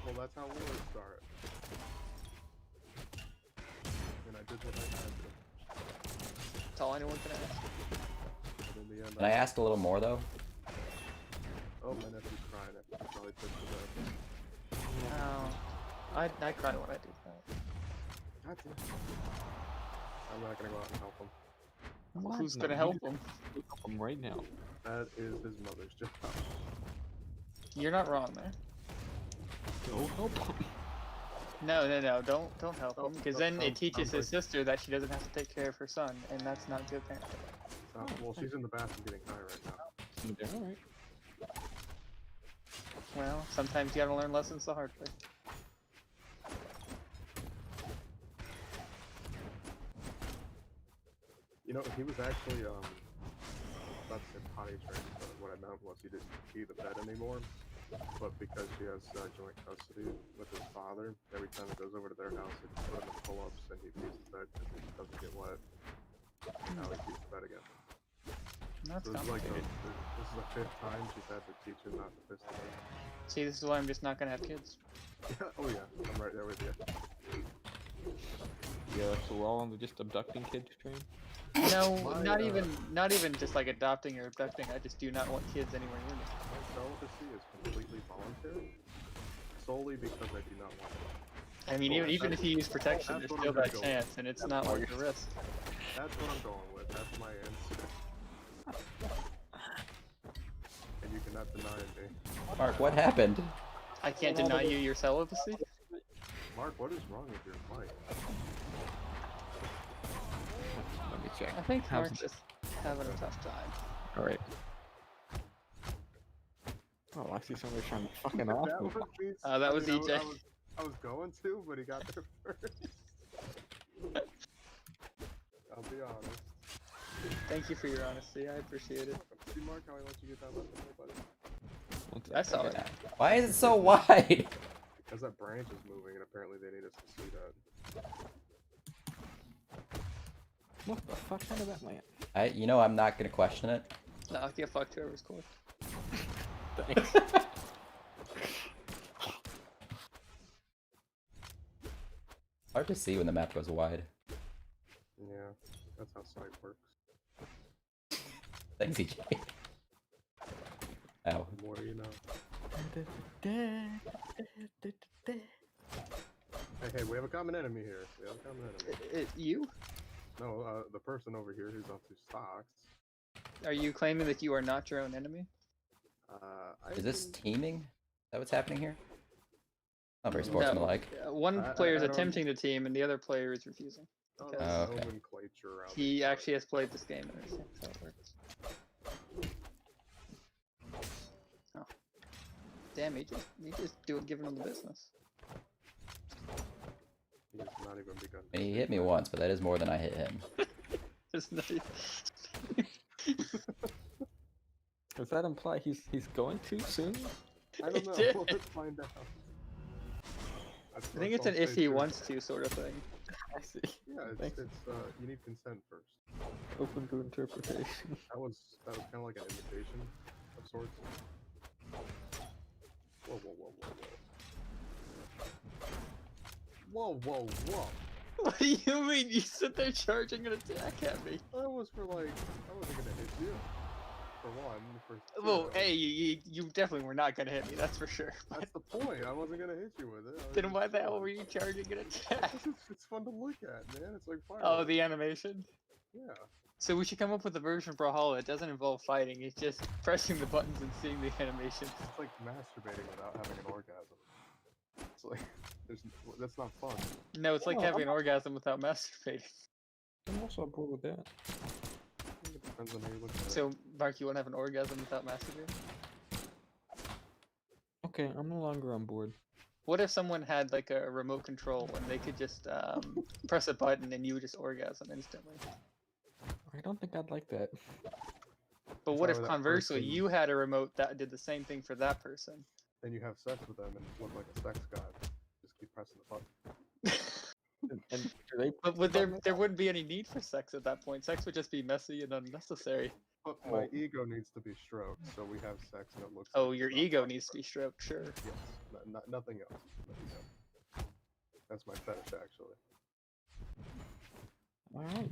Well, that's how wars start. And I did what I had to. That's all anyone can ask. But in the end, Can I ask a little more though? Oh, my nephew's crying. I probably pushed it up. Oh, I cry when I do that. God damn. I'm not gonna go out and help him. Who's gonna help him? Help him right now. That is his mother's job. You're not wrong there. Go help him. No, don't help him, because then it teaches sounds his sister that she doesn't have to take care of her son, and that's not good parenting. Well, she's in the bathroom getting high right now. Alright. Well, sometimes you gotta learn lessons the hard way. You know, he was actually, not to say potty trained, but what I meant was he didn't pee the bed anymore. But because she has joint custody with his father, every time he goes over to their house, they just put him in pull-ups and he pees the bed because it doesn't get wet. Now he pees the bed again. That's So this is like complicated. this is the 5th time she's had to teach him not to piss the bed. See, this is why I'm just not gonna have kids. Oh yeah, I'm right there with you. Yeah, so we're all on the just abducting kids train? No, My, not even just like adopting or abducting. I just do not want kids anywhere near me. My celibacy is completely voluntary, solely because I do not want it. I mean, Well, even if you use protection, that's there's what still I'm gonna that go chance, and it's not worth the risk. That's what I'm going with. That's my answer. And you cannot deny me. Mark, what happened? I can't deny you your celibacy. Mark, what is wrong with your mic? Let me check. I think How's Mark's just having a tough time. Alright. Oh, I see somebody trying to fucking off That me. was me. That was I EJ. I was going to, but he got there first. I'll be honest. Thank you for your honesty. I appreciate it. See, Mark, how I let you get that lesson there, buddy? I saw it. Why is it so wide? Because that branch is moving, and apparently they need us to see that. What the fuck? How did that land? I'm not gonna question it. No, I'll get fucked whoever's cool. Thanks. Hard to see when the map goes wide. Yeah, that's how sight works. Thanks, EJ. Ow. The more you know. Hey, we have a common enemy here. We have a common enemy. You? No, the person over here who's up to stocks. Are you claiming that you are not your own enemy? Is this teaming? Is that what's happening here? Not very No. sportsmanlike. One I- player is I don't- attempting to team, and the other player is refusing. Oh, because- there's Oh, okay. nomenclature around He this actually has played this game and understands how it works. Oh. Damn, he just giving him the business. He's not even begun. And he hit me once, but that is more than I hit him. Just not even- Does that imply he's going too soon? I don't know. did. Let's find out. I think it's an if he wants to sort of thing. I see. Yeah, Thanks. you need consent first. Open to interpretation. That was kind of like an invitation of sorts. Whoa, whoa, whoa, whoa, whoa. Whoa, whoa, whoa. What do you mean? You sit there charging an attack at me? That was for like, I wasn't gonna hit you. For one, for two, Well, hey, you definitely were not gonna hit me. That's for sure. that's the point. I wasn't gonna hit you with it. I was Then just why the hell fun. were you charging an attack? It's fun to look at, man. It's like fire. Oh, the animation. Yeah. So we should come up with a version of Brawlhalla that doesn't involve fighting. It's just pressing the buttons and seeing the animations. It's like masturbating without having an orgasm. It's like, that's not fun. No, it's like Oh, having an orgasm without masturbating. I'm also on board with that. It depends on how you look at it. So, Mark, you want to have an orgasm without masturbating? Okay, I'm no longer on board. What if someone had like a remote control and they could just press a button and you would just orgasm instantly? I don't think I'd like that. But what Or if that conversely person- you had a remote that did the same thing for that person? Then you have sex with them and look like a sex god. Just keep pressing the button. And do they? But would there wouldn't be any need for sex at that point. Sex would just be messy and unnecessary. But my ego needs to be stroked, so we have sex and it looks. Oh, like your it's not ego fun. needs to be stroked, sure. Yes, nothing else. Nothing else. That's my fetish, actually. All right.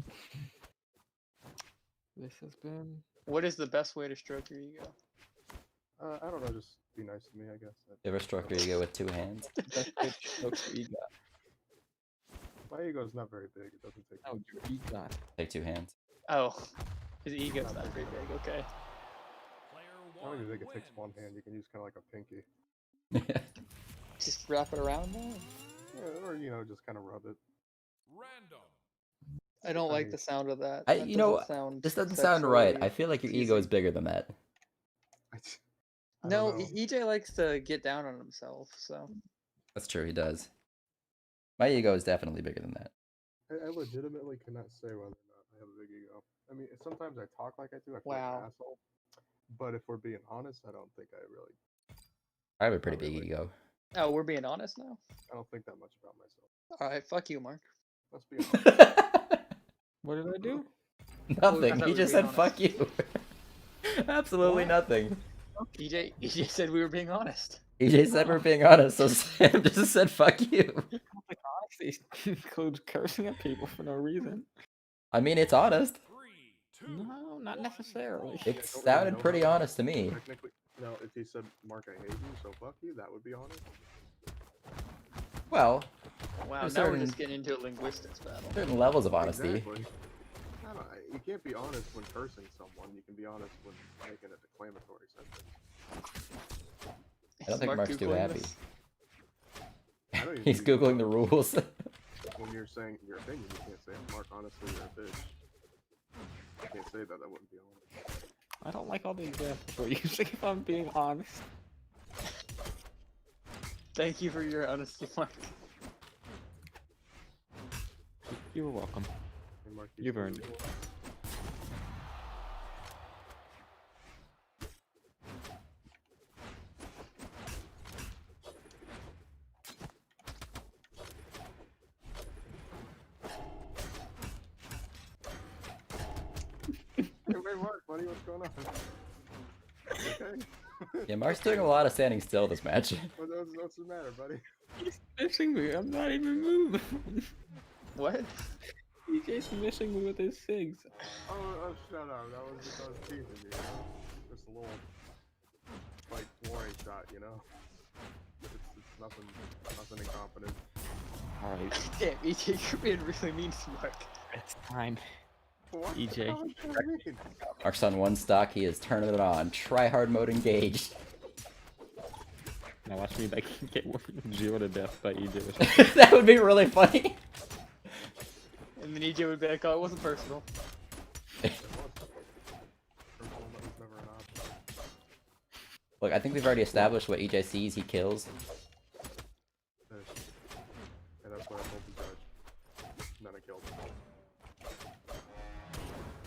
This has been. What is the best way to stroke your ego? I don't know. Just be nice to me, I guess. You ever struck your ego with 2 hands? That's good. Strokes your ego. My ego is not very big. It doesn't take. Oh, your ego. Take 2 hands. Oh, his ego's not very big, okay. I don't even think it takes one hand. You can use kind of like a pinky. Just wrap it around there? Yeah, or just kind of rub it. I don't like mean- the sound of that. I- That you know, doesn't sound This doesn't sound right. sexually I feel like your ego is teasing. bigger than that. I No, don't know. EJ likes to get down on himself, so. That's true, he does. My ego is definitely bigger than that. I legitimately cannot say whether or not I have a big ego. I mean, sometimes I talk like I do. I feel Wow. like an asshole. But if we're being honest, I don't think I really. I have a pretty Not big really. ego. Oh, we're being honest now? I don't think that much about myself. Alright, fuck you, Mark. Let's be honest. What did I do? Nothing. thought He we just were said being fuck you. Absolutely What? nothing. EJ said we were being honest. EJ said we're being honest, so Sam just said fuck you. Like honesty includes cursing at people for no reason. I mean, it's honest. No, not necessarily. It don't really sounded know pretty how- honest to me. Technically, no. If he said, "Mark, I hate you," so fuck you, that would be honest. Well, Wow, There's now we're certain- just getting into a linguistics battle. certain levels of honesty. Exactly. I don't, you can't be honest when cursing someone. You can be honest when making a declamatory sentence. I don't think Mark Mark's too Googling happy. this? I don't even He's think googling the rules. When you're saying your opinion, you can't say, "Mark, honestly, you're a bitch." You can't say that. That wouldn't be honest. I don't like all the examples we're using if I'm being honest. Thank you for your honesty, Mark. You're welcome. Hey, Mark, You've earned it. Hey, Mark, buddy, what's going on? Okay. Yeah, Mark's doing a lot of standing still this match. What's the matter, buddy? He's missing me. I'm not even moving. What? EJ's missing me with his SIGs. Oh, shut up. That was teasing you, Just a little, like, warning shot, It's nothing incompetent. Alright, Damn, EJ, you're being really mean to Mark. it's time. What? EJ. What does that mean? Mark's on 1 stock. He is turning it on. Try hard mode engaged. Now watch me like get 0 to death by EJ. That would be really funny. And then EJ would be like, oh, it wasn't personal. It was. Personal, that was never an option. Look, I think we've already established what EJ sees, he kills. And that's what I told the judge. And then I killed him.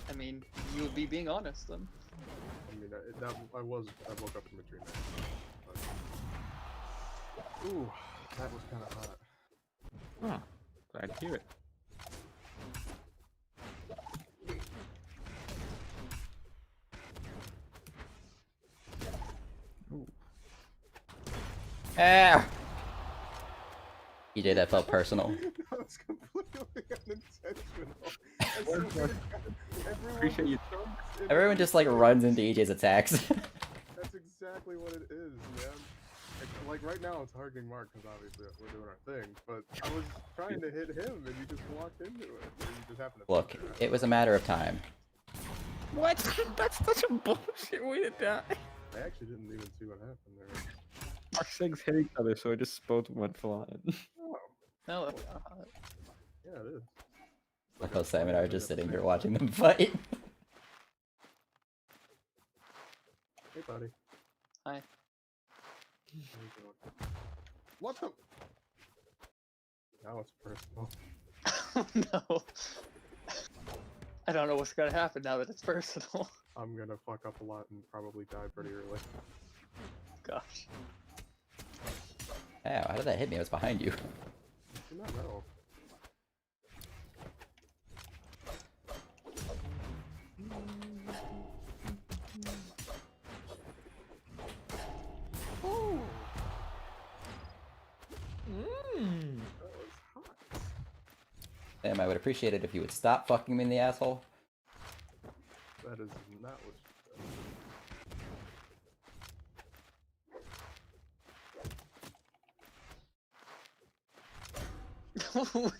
I mean, you would be being honest then. I mean, I woke up from a dream. But... Ooh, that was kind of hot. Huh. Glad to hear it. Ah! EJ, that felt personal. That was completely unintentional. Appreciate you. Everyone just like runs into EJ's attacks. That's exactly what it is, man. Like right now it's targeting Mark because obviously we're doing our thing, but I was trying to hit him and you just walked into it. And you just happened to Look, it was a matter of time. What? That's such a bullshit way to die. I actually didn't even see what happened there. Our things hit each other, so it just both went flying. Oh, No, that's not hot. yeah, it is. Like how Sam and I are just sitting there watching them fight. Hey, buddy. Hi. How you doing? What the? Now it's personal. Oh no. I don't know what's gonna happen now that it's personal. I'm gonna fuck up a lot and probably die pretty early. Gosh. Ow, how did that hit me? I was behind you. I do not know. Ooh. That was hot. Sam, I would appreciate it if you would stop fucking me in the asshole. That is not what she Holy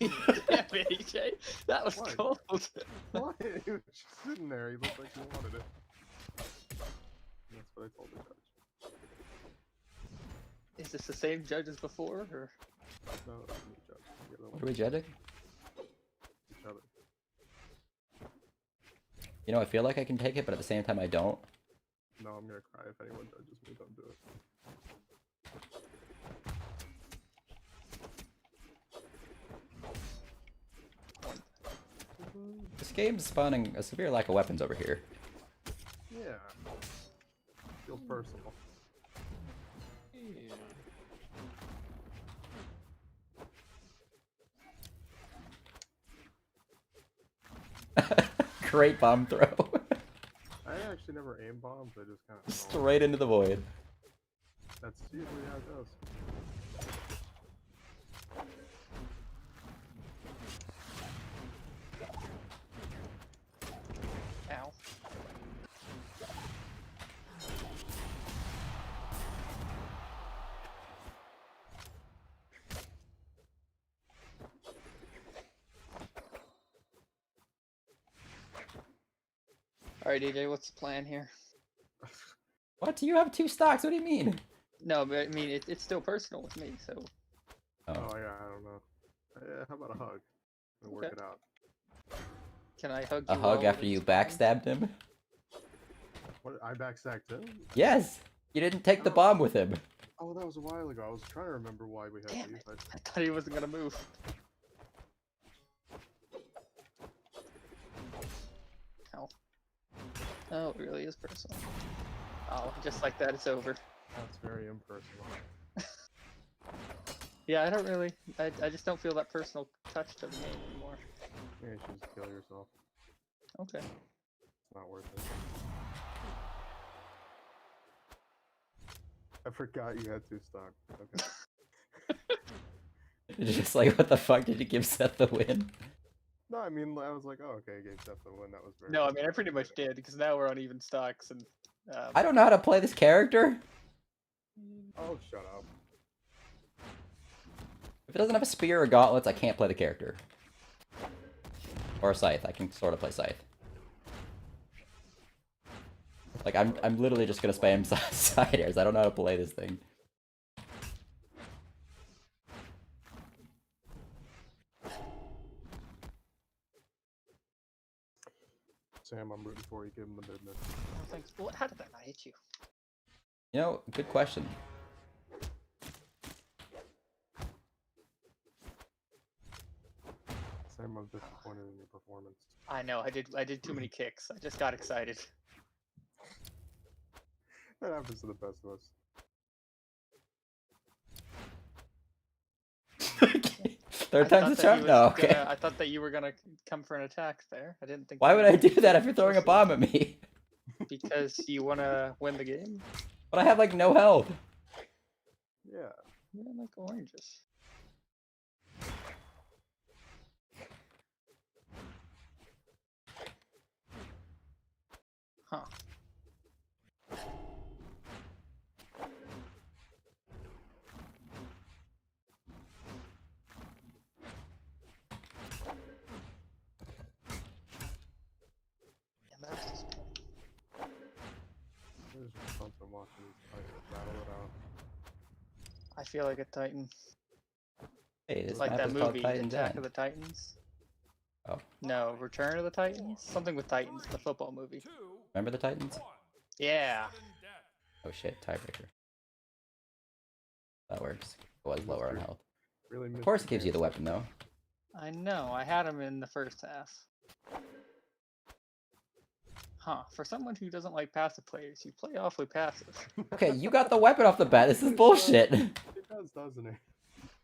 damn it, EJ. That was What? cold. said. Why? He was just sitting there. He looked like he wanted it. And that's what I told the judge. Is this the same judge as before, or? No, that's me, judge. The other What one. are we judging? Each other. You know, I feel like I can take it, but at the same time I don't. No, I'm gonna cry if anyone judges me. Don't do it. This game's spawning a severe lack of weapons over here. Yeah. Feels personal. Great bomb throw. I actually never aim bombs. I just kind of. Straight into the void. That's usually how it goes. Ow. Alright, EJ, what's the plan here? What? Do you have 2 stocks? What do you mean? No, but I mean, it's still personal with me, so. Oh yeah, I don't know. Yeah, how about a hug? And work Okay. it out. Can I hug A you hug while after it's you fine? backstabbed him? What? I backstacked him? Yes! You didn't take the Oh. bomb with him. Oh, that was a while ago. I was trying to remember why we had Damn beef. I thought he wasn't gonna move. Ow. Oh, it really is personal. Oh, just like that, it's over. That's very impersonal. Yeah, I don't really. I just don't feel that personal touch to the game anymore. Maybe you should just kill yourself. Okay. It's not worth it. I forgot you had 2 stock. Okay. Just like, what the fuck, did you give Seth the win? No, I mean, I was like, oh, okay, I gave Seth the win. That was very. No, I mean, I pretty much did, because now we're on even stocks, and. I don't know how to play this character. Oh, shut up. If it doesn't have a spear or gauntlets, I can't play the character. Or a scythe, I can sort of play scythe. Like, I'm literally just gonna spam side airs. I don't know how to play this thing. Sam, I'm rooting for you. Give him the business. Oh, thanks. How did that not hit you? You know, good question. Sam, I'm disappointed in your performance. I know. I did too many kicks. I just got excited. That happens to the best of us. Third I time's thought a that charm? he No, was okay. gonna. I thought that you were gonna come for an attack there. I didn't think. Why you would were I do gonna that if you're throwing a proceed. bomb at me? Because you wanna win the game. But I have like no health. Yeah. Yeah, like oranges. Huh. Yeah, that's disappointing. It was just fun watching these fighters battle it out. I feel like a Titan. Hey, this Like map that is called movie, Titan's Attack of End. the Titans. Oh, No, Return of the Titans? Something with Titans, the football movie. remember the Titans? Yeah. Oh shit, tiebreaker. That works. It was lower on health. Really Of missed course the it gives you the chance. weapon though. I know, I had him in the first half. Huh, for someone who doesn't like passive players, you play awfully passive. Okay, you got the weapon off the bat. This is bullshit. He does, doesn't he?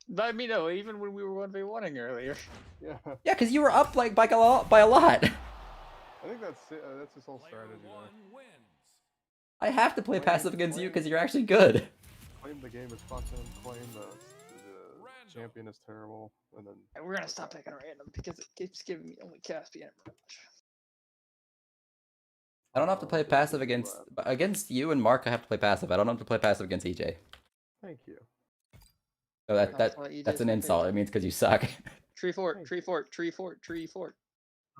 But I mean, no, even when we were 1v1ing earlier. Yeah. Yeah, because you were up like by a lot. I think that's his whole strategy there. I have to play passive against you because you're actually good. Claim the game is fucking, claim the champion is terrible, and then... And we're gonna stop picking random because it keeps giving me only Caspian and Mirage. I don't have to play passive against you and Mark. I have to play passive. I don't have to play passive against EJ. Thank you. So That's why EJ's that's an my insult. favorite. It means because you suck. Tree fort, tree fort, tree fort, tree fort.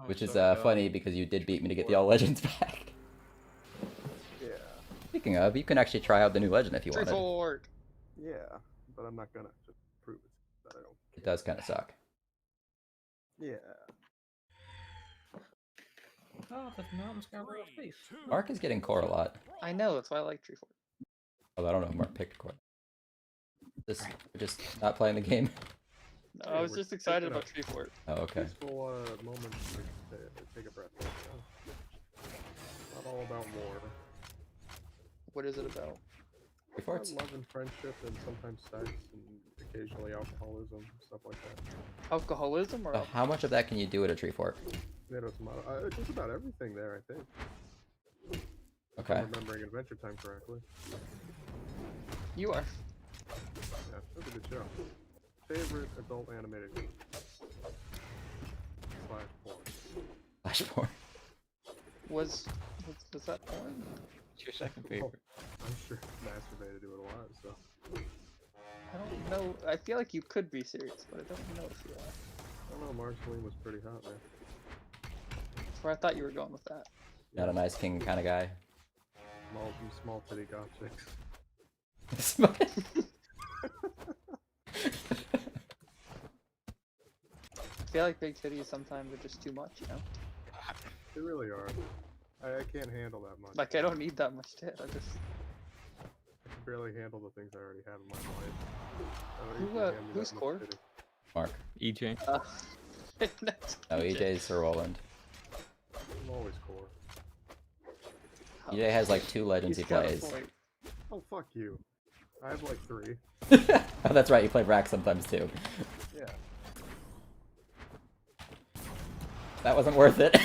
Which is funny because you did beat me to get the all legends back. Yeah. Speaking of, you can actually try out the new legend if you Tree wanted. fort. Yeah, but I'm not gonna just prove it that I don't. It does kind of suck. Yeah. Oh, the mountain's got real face. Mark is getting core a lot. I know, that's why I like tree fort. Although I don't know if Mark picked core. We're just not playing the game. No, I was we're just excited taking about tree fort. Oh, okay. Peaceful moment to take a breath. You know? Not all about war. What is it about? Tree forts? Love and friendship, and sometimes sex, and occasionally alcoholism, stuff like that. Alcoholism or So how much of that can you do at a tree fort? Just about everything there, I think. If Okay. I'm remembering Adventure Time correctly. You are. Yeah, that's a good show. Favorite adult animated movie? Slash porn. Flash porn. Was that porn? What's your second favorite? I'm sure masturbated to it a lot, so. I don't know. I feel like you could be serious, but I don't know if you are. I don't know, Marceline was pretty hot there. That's where I thought you were going with that. Not a nice king kind of guy. Small titty goth chicks. I feel like big titties sometimes are just too much, you know? They really are. I can't handle that much. Like, I don't need that much tit. I just... I can barely handle the things I already have in my life. Who's core? Mark. EJ. That's No, EJ. EJ is Sir Roland. I'm always core. EJ has like 2 legends He's he got a plays. point. Oh, fuck you. I have like 3. Oh, that's right. You play Rack sometimes too. Yeah. That wasn't worth it.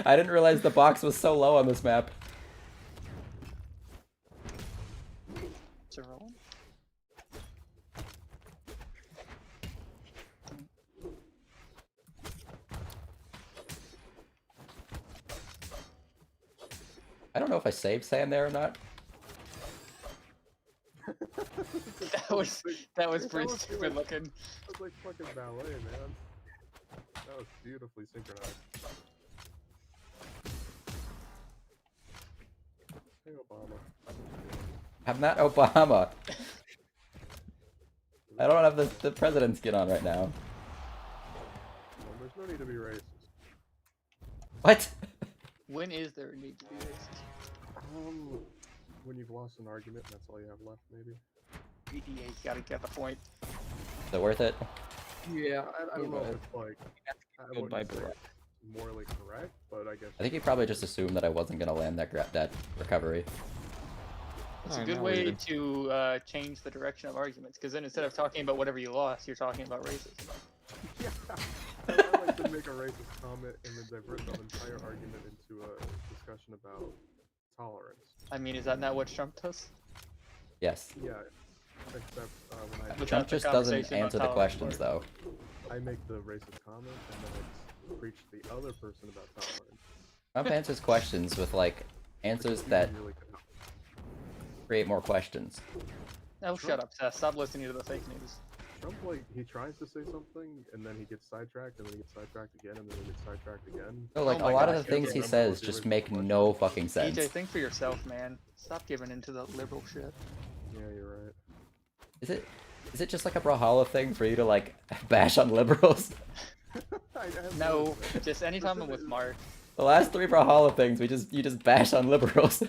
I didn't realize the box was so low on this map. Sir Roland? I don't know if I saved Sam there or not. That was pretty stupid looking. That was like fucking ballet, man. That was beautifully synchronized. Hey, Obama. I'm not Obama. I don't have the president's skin on right now. Well, there's no need to be racist. What? When is there a need to be racist? when you've lost an argument, and that's all you have left, maybe. Yeah, you gotta get the point. Is it worth it? Yeah, I don't know if it's like I Goodbye, wouldn't say bro. it's morally correct, but I guess I think he probably just assumed that I wasn't gonna land that recovery. It's a Alright, good now we're way even. to change the direction of arguments, because then instead of talking about whatever you lost, you're talking about racism. Yeah, I like to make a racist comment and then divert the entire argument into a discussion about tolerance. I mean, is that not what Trump does? Yes. Yeah, except when Without Trump the just doesn't conversation about answer the tolerance questions, part. though. I make the racist comment and then it's preach to the other person about tolerance. Trump answers questions with, like, answers Because that he really could help. create more questions. Oh, Trump- shut up, Seth. Stop listening to the fake news. Trump, like, he tries to say something and then he gets sidetracked and then he gets sidetracked again and then he gets sidetracked again. No, like, Oh a my lot gosh, of the yeah, things he remember says what the just original make question no was? fucking sense. DJ, think for yourself, man. Stop giving into the liberal shit. Yeah, you're right. Is it just like a Brawlhalla thing for you to, like, bash on liberals? I have No, noticed that. just anytime I'm Listen, with Mark. The last 3 Brawlhalla things, you just bash on liberals.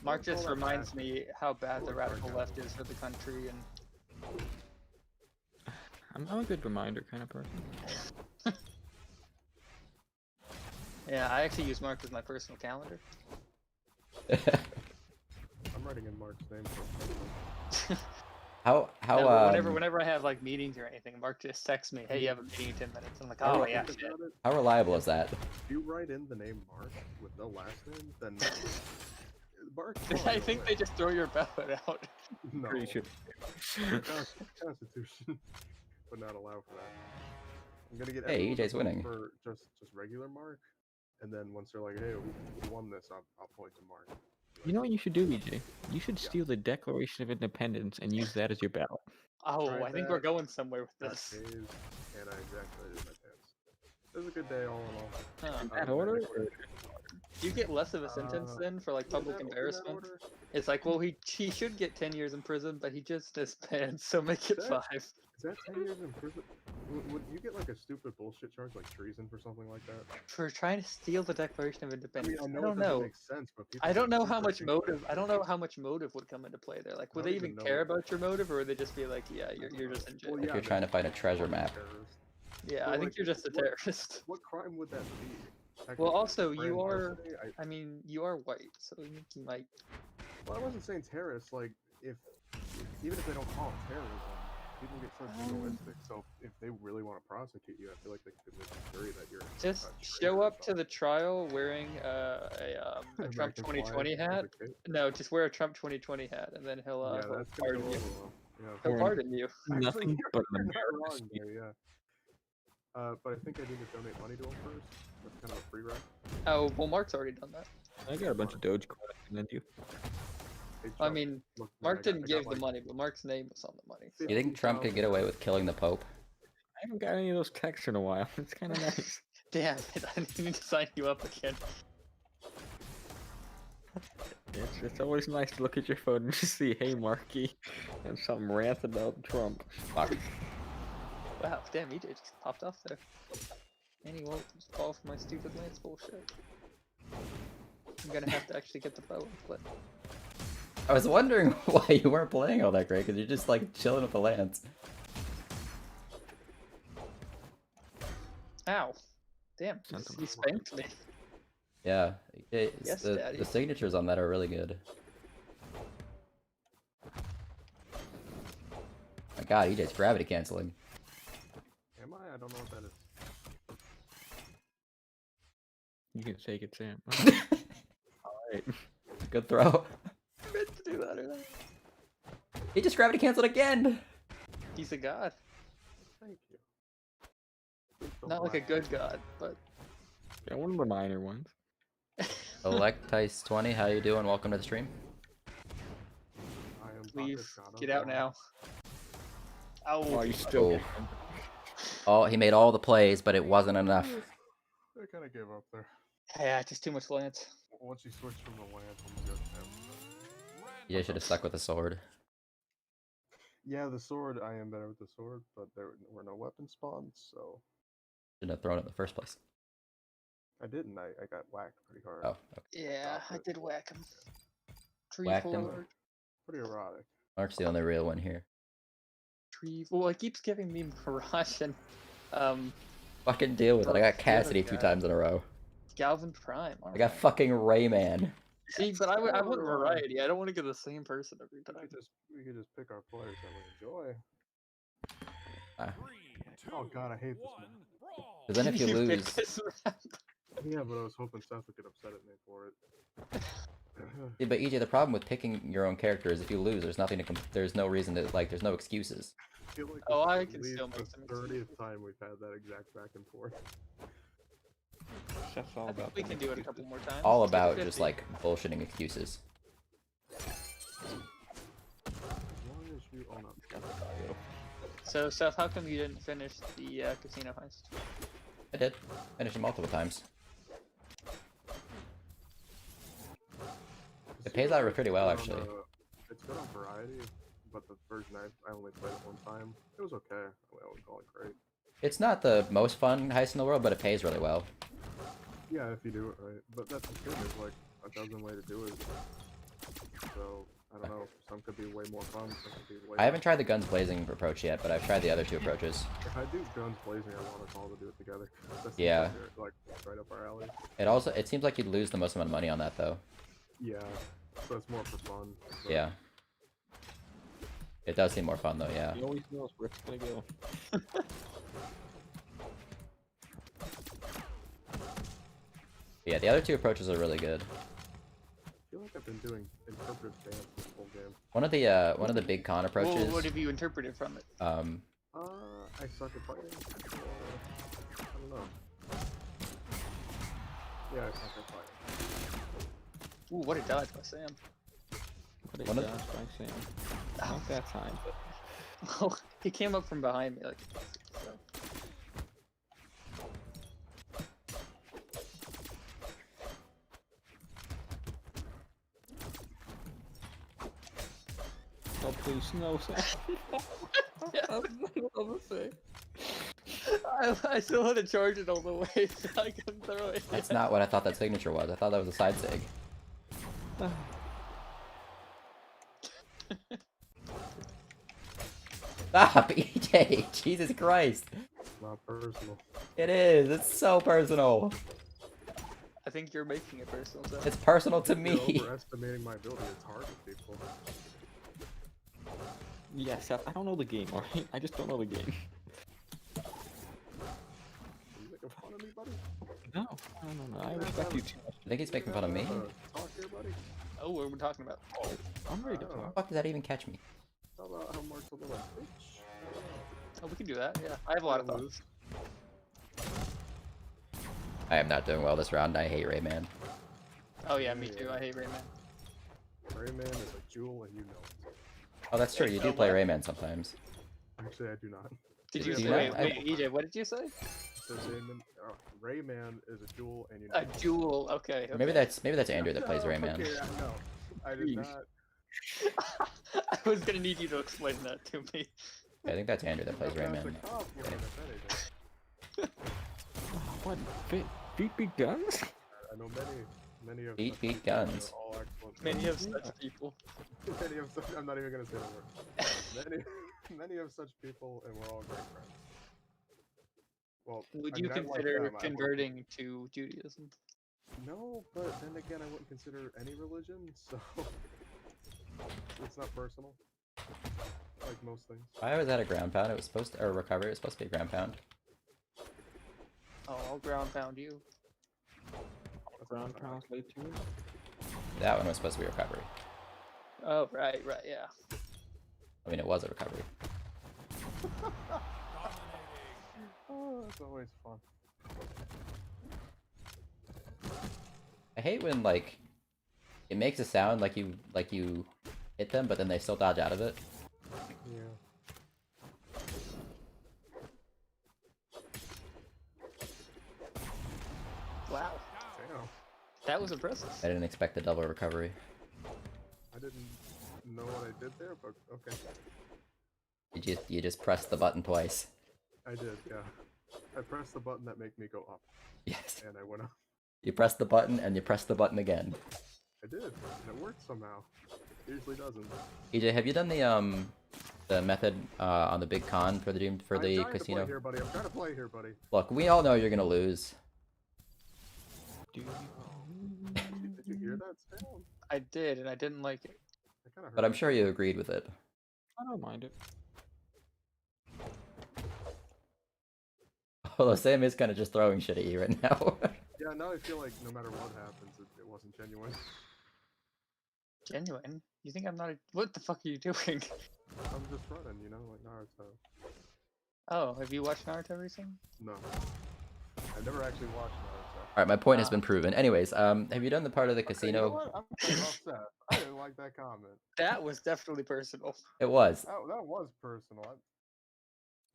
Mark Don't just call that reminds bashing. me how bad Call the it radical sarcasm. left is for the country, and I'm a good reminder kind of person. yeah, I actually use Mark as my personal calendar. I'm writing in Mark's name for how No, whenever I have like meetings or anything, Mark just texts me, "Hey, you have a meeting in 10 minutes." I'm like, Now "Oh that I yeah, think shit." about it, how reliable is that? if you write in the name Mark with no last name, then Mark's I fine, think no they way. just throw your ballot out. No, Pretty sure. the Constitution would not allow for that. I'm gonna get Hey, everyone to EJ's vote winning. for just regular Mark, and then once they're like, "Hey, who won this?" I'll point to Mark. You know what you should do, EJ? You should Yeah. steal the Declaration of Independence and use that as your ballot. Oh, Tried I think we're that, going somewhere with got this. tased, and I ejaculated my pants. It was a good day all in all. Huh. In that order? Technically. Do you get less of a sentence then for like In that- public in that embarrassment? order, It's like, well, he should get 10 years in prison, but he just missed pants, so make it That- 5. Is that 10 years in prison? Would you get like a stupid bullshit charge like treason for something like that? For trying to steal the Declaration of I Independence. mean, I know don't it doesn't know. make sense, but people I don't know think how for much things like motive. I don't that. know how much motive would come into play there. Like, would I they don't even even care know. about your motive, or would they just be like, "Yeah, I don't you're know. just in jail"? Well, Like yeah, you're trying to find a treasure fucking map. terrorist. Yeah, But, I think like, you're just a what- terrorist. What crime would that be? Well, Technically, also you grand are. larceny? I mean, you are white, so you might. Well, I wasn't saying terrorists. Like, even if they don't call it terrorism, people get so jingoistic. So if they really want to prosecute you, I feel like they could convince the jury that you're Just a show traitor or up to the trial wearing a Trump American 2020 flag as hat. a kid. No, just wear a Trump 2020 hat, and then he'll Yeah, he'll that's gonna go pardon you. over well. Yeah. He'll Or pardon you. Actually, nothing but an you're not American wrong speech. there, yeah. But I think I need to donate money to him first. That's kind of a free ride. Oh, well, Mark's already done that. I got a bunch of Dogecoin I can lend you. Hey, I Chuck, mean, look, man, Mark I didn't got give the like money, but Mark's name was on the money. So. You think Trump could get away with killing the Pope? I haven't got any of those texts in a while. It's kind of nice. Damn it, I need to sign you up again. It's always nice to look at your phone and just see, hey, Marky, and some rant about Trump. Fuck. Wow, damn, he just popped off there. And he won't fall for my stupid Lance bullshit. I'm gonna have to actually get the bow and flip. I was wondering why you weren't playing all that great, because you're just like chilling with the lance. Ow. Damn, Sent he spanked me. Yeah, Yes, Daddy. the signatures on that are really good. My god, EJ's gravity canceling. Am I? I don't know what that is. You can take it, Sam. Alright. Good throw. I meant to do that or that. He just gravity canceled again! He's a god. Thank you. Please don't Not like a laugh. good god, but Yeah, one of the minor ones. Electice20, how you doing? Welcome to the stream. I am please Pakistani. get out now. Oh, Ow. you still. Oh, he made all the plays, but it wasn't enough. I kind of gave up there. Yeah, just too much Lance. Once you switch from the lance, I'm good. You should have stuck with the sword. Yeah, the sword. I am better with the sword, but there were no weapon spawns, so Shouldn't have thrown it in the first place. I didn't. I got whacked pretty hard. Oh, okay. Yeah, I it. did whack him. Tree Whacked him? forward. Pretty erotic. Mark's the only real one here. Tree. Well, it keeps giving me Mirage and Fucking deal with it. I got Cassidy 2 guy. times in a row. Galvin Prime. I got fucking Rayman. See, but I want variety. I don't want to get the same person every time. We could just pick our players that we enjoy. Ah. Oh god, I hate this man. Because then if you pick lose, this map. Yeah, but I was hoping Seth would get upset at me for it. yeah, but EJ, the problem with picking your own character is if you lose, there's nothing to there's no reason to like. There's no excuses. I feel like Oh, this I is can at still least make the some 30th time we've had that exact back and forth. That's all I think about. we the can do it a excuses. couple more times. All Let's keep it about just 50. like bullshitting excuses. As long as you own up. So, Seth, how come you didn't finish the casino heist? I did. Finished it multiple times. It pays out pretty well, actually. It's good on variety, but the version I only played it one time. It was okay. I wouldn't call it great. It's not the most fun heist in the world, but it pays really well. Yeah, if you do it right. But that's the thing, there's like a dozen ways to do it. So, I don't know. Some could be way more fun, some could be way I haven't tried the guns blazing approach yet, but I've tried the other 2 approaches. If I do guns blazing, I want us all to do it together. That seems Yeah. Like right up our alley. It seems like you'd lose the most amount of money on that though. Yeah. So it's more for fun. So. Yeah. It does seem more fun though, yeah. You always knows where it's gonna go. Yeah, the other 2 approaches are really good. I feel like I've been doing interpretive dance this whole game. One of the big con approaches. Well, what have you interpreted from it? I suck at fighting. I don't know. Yeah, I suck at fighting. Ooh, what a dodge by Sam. What One a of- dodge by Sam. Not that time, but Oh, he came up from behind me like. So. oh please no, Sam. I was gonna say. I still had to charge it all the way, so I couldn't throw it. That's not what I thought that signature was. I thought that was a side sig. Stop, EJ! Jesus Christ! It's not personal. It is. It's so personal. I think you're making it personal. So. It's personal to You're me. overestimating my ability. It's hard with people. Yeah, Seth, I don't know the game, alright? I just don't know the game. Are you making fun of me, buddy? No, no. I respect you too much. I think he's making fun of me. Talk here, buddy. Oh, what are we talking about? I'm ready to Oh. How the talk. fuck did that even catch me? How about how Mark's a little bitch? Oh, we can do that. Yeah, I have a lot of I'll thoughts. I am not doing well this round. I hate Rayman. Oh yeah, me too. I hate Rayman. Rayman is a jewel, and you know it. Oh, that's true. You do play Rayman sometimes. Actually, I do not. Did you Do say? you Wait, not? wait, EJ, what did you say? So Rayman is a jewel, and you know A it. jewel. Okay. Or maybe that's Andrew that plays No, Rayman. Okay, no, I did Jeez. not. I was gonna need you to explain that to me. I think that's Andrew that plays That's a Rayman. compliment, if anything. What? Beat guns? I know many of Beat such beat people, and guns. they're all excellent. Many of such people. Many of such. I'm not even gonna say the word. Many of such people, and we're all great friends. Well, Would I you mean, I like consider them, I wouldn't- converting to Judaism? No, but then again, I wouldn't consider any religion, so it's not personal. Like most things. Why was that a ground pound? It was supposed to, or recovery. It was supposed to be a ground pound. Oh, I'll ground pound you. Ground translate to it. That one was supposed to be recovery. Oh, right, yeah. I mean, it was a recovery. Oh, that's always fun. I hate when like it makes a sound like you hit them, but then they still dodge out of it. Yeah. Wow, Damn. that was impressive. I didn't expect the double recovery. I didn't know what I did there, but okay. You just pressed the button twice. I did, yeah. I pressed the button that made me go up, Yes. and I went up. You press the button and you press the button again. I did, and it worked somehow. It usually doesn't. EJ, have you done the method on the big con for the I'm casino? trying to play here, buddy. I'm trying to play here, buddy. Look, we all know you're gonna lose. Did you hear that sound? I did, and I didn't like it. That kind of hurt. But I'm sure you agreed with it. I don't mind it. Although Sam is kind of just throwing shit at you right now. Yeah, now I feel like no matter what happens, it wasn't genuine. Genuine? You think I'm not? What the fuck are you doing? I'm just running, you know, like Naruto. Oh, have you watched Naruto recently? No. I never actually watched Naruto. Alright, my point has been proven. Anyways, have you done the part of the Okay, you know casino? what? I'm kind of upset. I didn't like that comment. That was definitely personal. It was. That was personal.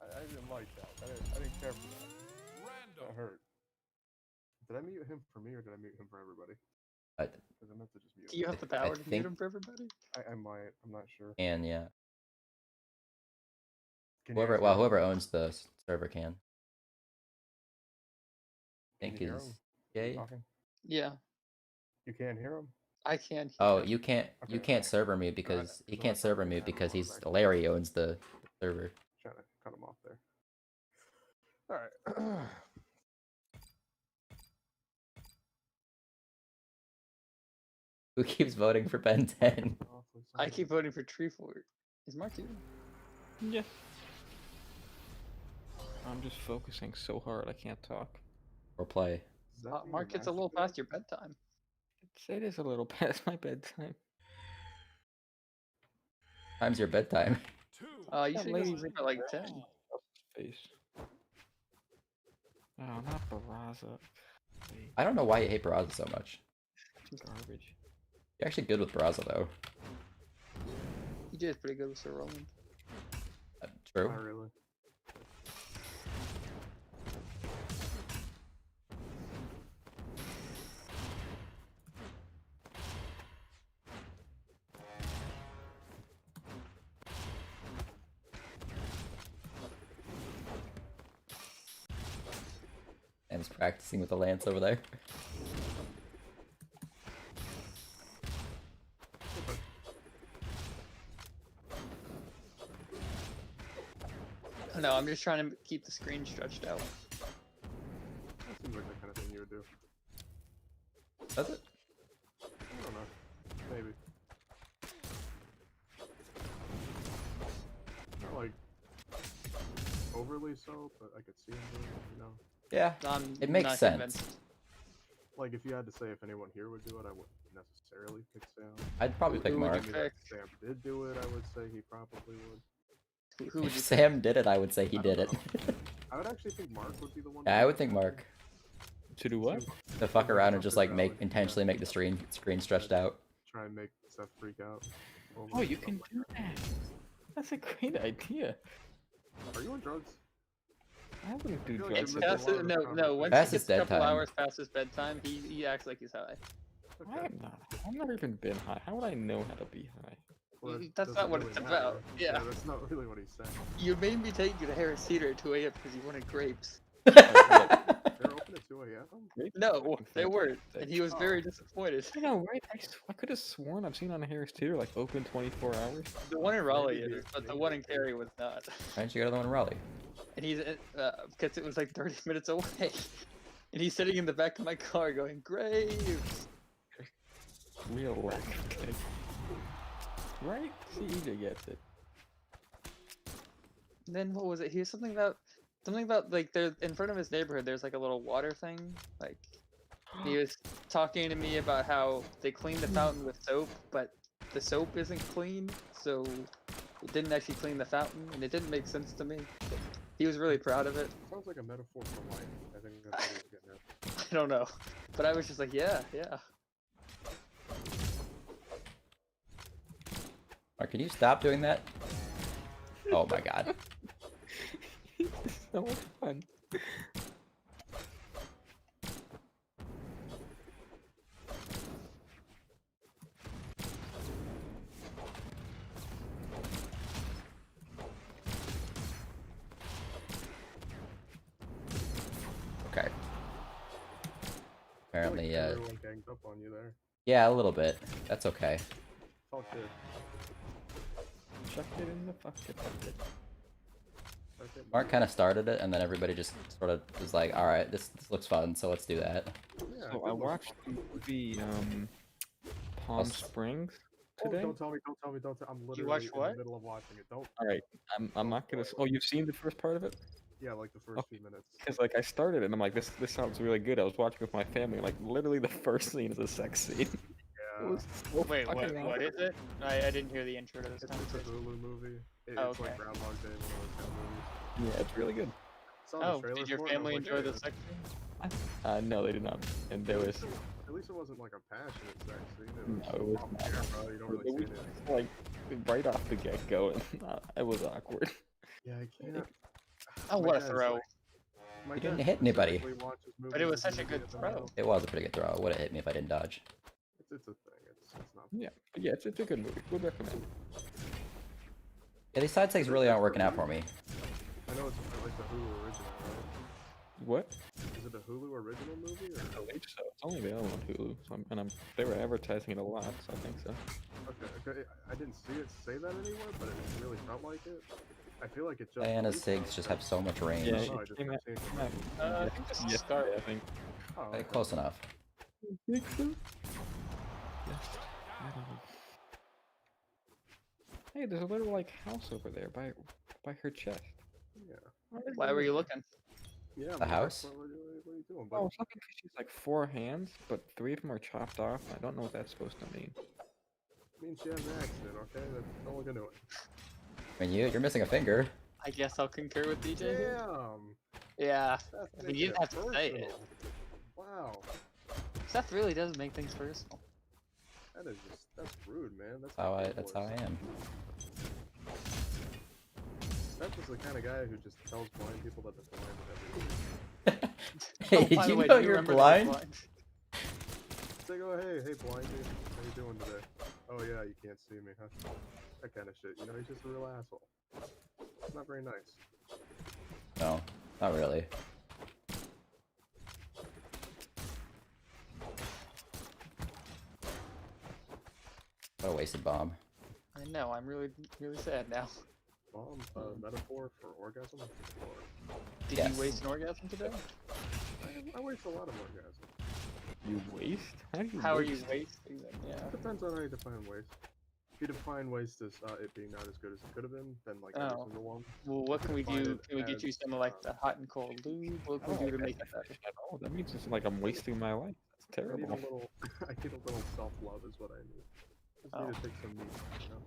I didn't like that. I didn't care for that. That hurt. Did I mute him for me or did I mute him for everybody? Because I meant to just mute Do you him. have the power to think- mute him for everybody? I might. I'm not sure. And yeah. Can you guys hear him? Whoever owns the server can. I Can think you hear is him Jay. talking? Yeah, You can't hear him? I can. Oh, you can't Okay. server mute because he so can't that's server not mute gonna because happen. he's Larry owns the server. Trying to cut him off there. Alright. Who keeps voting for Ben 10? I keep voting for Treefort. Is Mark here? Yeah. I'm just focusing so hard I can't talk. Or play? Mark, it's a little past your bedtime. It is a little past my bedtime. Time's your bedtime. You That should go to lady- sleep at like 10. Face. Oh, not Barraza. I don't know why you hate Barraza so much. Garbage. You're actually good with Barraza though. He did pretty good with Sir Roland. True. Not really. And is practicing with the lance over there. No, I'm just trying to keep the screen stretched out. That seems like the kind of thing you would do. Does it? I don't know. Maybe. Not like overly so, but I could see him doing it, you know. Yeah. I'm It makes not sense. convinced. Like if you had to say if anyone here would do it, I wouldn't necessarily pick Sam. I'd probably pick Who would Mark. you I mean, if pick? Sam did do it, I would say he probably would. Who would If you Sam did it, I would say he I did don't it. I would actually think Mark would be the one. Yeah, I would think Mark. To do what? To fuck around and just like intentionally make the screen stretched out. Try and make Seth freak out. over Oh, you stuff can like do that. That's a great idea. that. Are you on drugs? I wouldn't do feel like drugs. It's you're like past missing a that. his, lot of no, the no. Once Past he his gets a couple bedtime. hours past his bedtime, he acts like he's high. I am not. I've never even been high. How would I know how to be high? Well, That's doesn't not what really it's matter. about. Yeah. That's not really what he said. You made me take you to Harris Theater at 2 a.m. because you wanted grapes. They're open at 2 a.m. No, they weren't, and he was Oh. very disappointed. I know, right? I could have sworn I've seen on the Harris Theater like open 24 hours. The one in Raleigh Maybe is, he- but the maybe one he in did. Cary was not. Why didn't you go to the one in Raleigh? And he's because it was like 30 minutes away, and he's sitting in the back of my car going grapes. Real lack of taste. Right? See, EJ gets it. And then what was it? He was something about like there in front of his neighborhood. There's like a little water thing. Like he was talking to me about how they clean the fountain with soap, but the soap isn't clean, so it didn't actually clean the fountain, and it didn't make sense to me. He was really proud of it. Sounds like a metaphor for life. I think that's what he was getting at. I don't know, but I was just like, yeah, yeah. Mark, can you stop doing that? Oh my god. It's so much fun. Okay. apparently, everyone ganged up on you there. yeah, a little bit. That's okay. It's all good. Chuck it in the bucket. Okay, Mark kind of started it, and then everybody just sort of was like, "All right, this looks fun, so let's do that." yeah, So good I luck. watched the movie Palm Us- Springs Oh, today. don't tell me, don't tell me, don't tell I'm literally watched in what? the middle of watching it. Don't. All right, I'm not gonna. Oh, you've seen the first part of it? Yeah, like the first few minutes. Because like I started it and I'm like, this sounds really good. I was watching with my family. Like literally the first scene is a sex scene. It Yeah. was so Wait, what fucking what is it? I didn't hear the intro to this It's a conversation. Hulu movie. Oh, It's like okay. Groundhog Day, one of those kind of movies. Yeah, it's really good. Saw the Oh, trailer did your for it, and I was family like, enjoy hey, the sex scene? No, they did not. And there was At least it wasn't like a passionate sex scene. It was, No, it was off not. camera, you don't really it see was anything. like right off the get go, and it was awkward. Yeah, I can't. Oh, my what a dad's throw! like- my You didn't dad hit anybody. specifically watches But it movies was with such a me good in the throw. middle. It was a pretty good throw. It would have hit me if I didn't dodge. It's a thing. It's not. Yeah, but yeah, it's a good movie. Would recommend. Yeah, these side takes really aren't working out for me. I know it's like the Hulu original, right? What? Is it a Hulu original movie or? I believe so. It's only available on Hulu, so they were advertising it a lot, so I think so. Okay. I didn't see it say that anywhere, but it really felt like it. I feel like it just. Diana's released, SIGs though. just have so much range. Yeah, I don't know, I it just came kept out. seeing Came it. out I think this is yesterday, Star. I think. Oh, Okay, okay. close enough. Think so? Hey, there's a little like house over there by her chest. Yeah. Why were you looking? Yeah. The Mark, house? What are you doing, Oh, I buddy? was looking because she's like 4 hands, but 3 of them are chopped off. I don't know what that's supposed to mean. Means she had an accident, okay? That's all we're gonna do. I mean, you're missing a finger. I guess I'll concur with DJ here. Damn. Yeah, That's I mean, you making didn't it have to say it. personal. Wow. Seth really does make things personal. That is just, that's rude, man. That's That's how I am. Seth is the kind of guy who just tells blind people that they're blind and everything. Hey, Oh, by did the you way, know do you're remember that you're blind? They go, hey, blindy, how you doing today? Oh yeah, you can't see me, huh? That kind of shit. You know, he's just a real asshole. It's not very nice. No, not really. What a wasted bomb. I know, I'm really sad now. Bomb, metaphor for orgasm? Or, Did Yes. you waste an orgasm today? I waste a lot of orgasms. You waste? How are you wasting them? Yeah. Depends on how you define waste. If you define waste as it being not as good as it could have been, then like every Oh. single one. Well, what can we Define do? it Can we get you as, some of like the hot and cold lube? What can we do to make it better? At all? That means it's like I'm wasting my life. That's I need a terrible. little, I need a little self-love is what I need. Just Oh. need to take some meat, you know?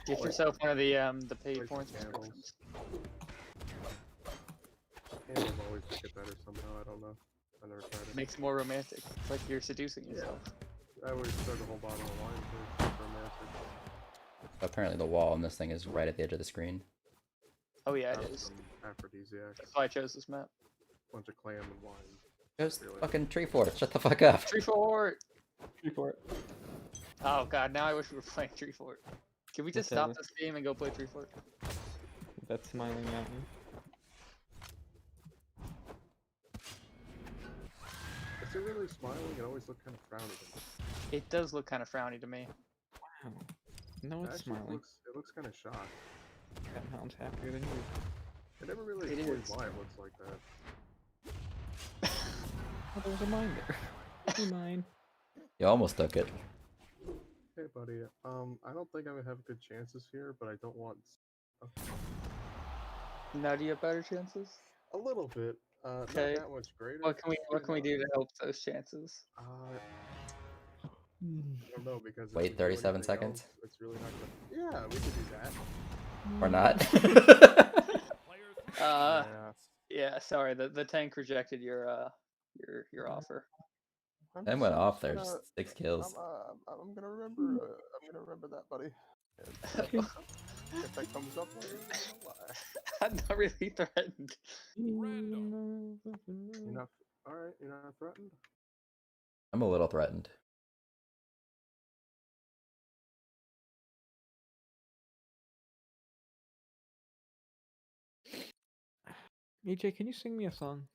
Get yourself one of the paid Light porn some candles. subscriptions. Candles always make it better somehow, I don't know. I never tried it. Makes it more romantic. It's like you're seducing yourself. I always start a whole bottle of wine first, it's romantic. Apparently the wall on this thing is right at the edge of the screen. Oh yeah, it Have is. some aphrodisiacs, That's why I chose this map. bunch of clam and wine. Just Really? fucking tree fort. Shut the fuck up. Tree Fort! Tree fort. Oh god, now I wish we were playing Tree Fort. Can we just Whatever. stop this game and go play Tree Fort? That smiling mountain. Is it really smiling? It always looked kind of frowny to me. It does look kind of frowny to me. Wow. No, It it's actually smiling. it looks kind of shocked. That mountain's happier than you. I never really It explained is. why it looks like that. Oh, there was a mine there. There's a mine. You almost took it. Hey buddy, I don't think I would have good chances here, but I don't want Now do you have better chances? a little bit. Okay. Not that much greater. What can we do to help those chances? I don't know because if Wait we do 37 anything seconds? else, it's really not gonna... Yeah, we could do that. Or not. Yeah, sorry, the tank rejected your offer. I'm Then just- went I'm off just there. gonna- 6 kills. I'm gonna remember. I'm gonna remember that, buddy. If that comes up later, I don't know why. I'm not really threatened. You're not. All right, you're not threatened. I'm a little threatened. EJ, can you sing me a song?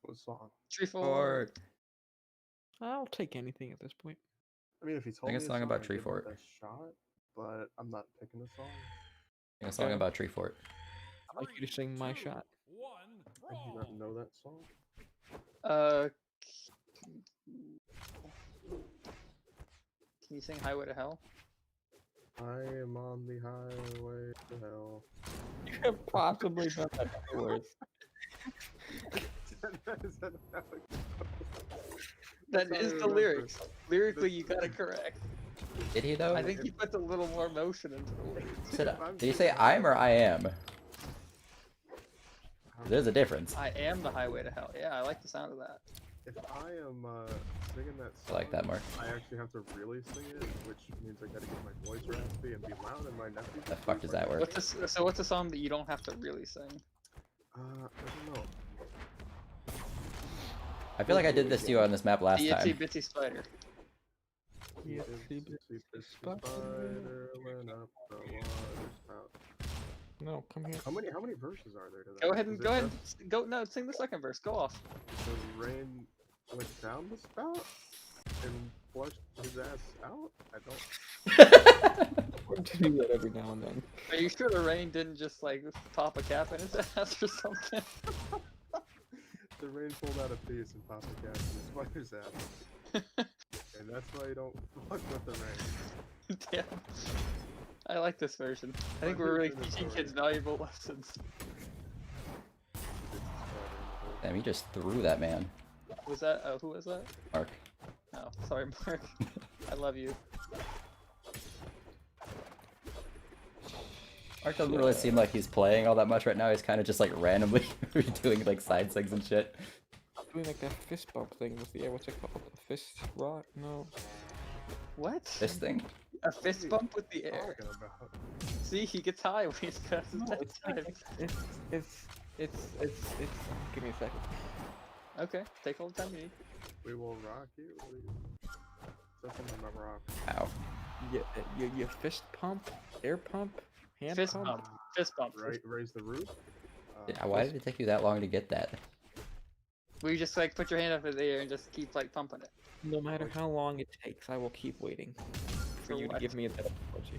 What song? Tree Fort. I'll take anything at this point. I mean, if he told Sing me a song about Tree I'd give Fort. it a shot, but I'm not picking a song. Sing a song Okay. about Tree Fort. I'd like you to sing My Shot. I do not know that song. Can you sing Highway to Hell? I am on the highway to hell. You have possibly done that before. That That's is how I the remember. lyrics. Lyrically, you got it correct. Did he though? I think he put a little more motion into the words. Did he say I'm or I am? There's a difference. I am the highway to hell. Yeah, I like the sound of that. If I am singing that I song, like that, Mark. I actually have to really sing it, which means I gotta get my voice raspy and be loud, and my nephew. The fuck does that work? What's a song that you don't have to really sing? I don't know. I feel like I did this to you on this map last The Itsy time. Bitsy Spider. Yeah, Itsy bitsy spider went up the water spout. No, come here. How many verses are there to that? Go ahead and Is it go ahead. just And, go no, sing the second verse. Go off. The rain went down the spout and flushed his ass out. I don't. We're to do that every now and then. Are you sure the rain didn't just like pop a cap in his ass or something? The rain pulled out a piece and popped the gas in the spider's ass. And that's why you don't fuck with the rain. Damn. I like this version. I think we're really teaching kids valuable lessons. Damn, he just threw that man. Was that? Oh, who was that? Mark. Oh, sorry, Mark. I love you. Mark doesn't really seem like he's playing all that much right now. He's kind of just like randomly doing like side sings and shit. Doing like that fist bump thing with the what's it called? A fist rock? No. What? This thing. A fist bump with the air. Talking about. See, he gets high when he's past his No, bedtime. it's. Give me a second. Okay, take all the time you need. We will rock you. That's something about rock. Ow. You fist pump, air pump, hand Fist pump. bump. Fist bump. Right, raise the roof. Yeah, why did it take you that long to get that? Where you just like put your hand up in the air and just keep like pumping it. No matter how long it takes, I will keep waiting for For you to what? give me a better apology.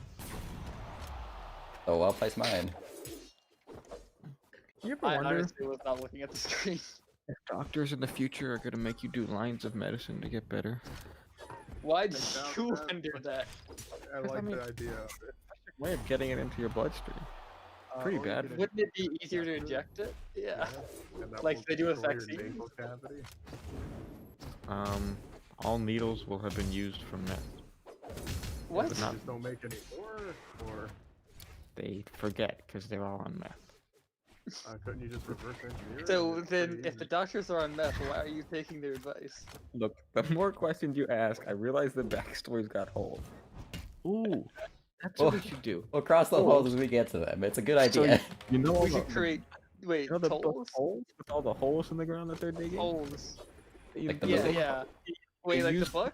Oh, I'll place mine. You ever I wonder honestly was not looking at the screen. if doctors in the future are gonna make you do lines of medicine to get better? Why did Take you out that. wonder that? I Because, I like mean- the idea of it. Way of getting it into your bloodstream. Pretty or you bad. can Wouldn't it be easier to inject inject it? Yeah. and that Like will they do with destroy your vaccines? nasal cavity. All needles will have been used from meth. What? But not- Just don't make any more, or They forget because they're all on meth. couldn't you just reverse engineer it? So It's then, pretty if the easy. doctors are on meth, why are you taking their advice? Look, the more questions you ask, I realize the backstory's got holes. Ooh, that's what we should do. We'll cross the Oh. holes as we get to them. It's a good So idea. you know all We the, should create. Wait, you know the tolls? holes with all the holes in the ground that they're digging. Holes. Like the Yeah, movie? yeah. Wait, like use- the book?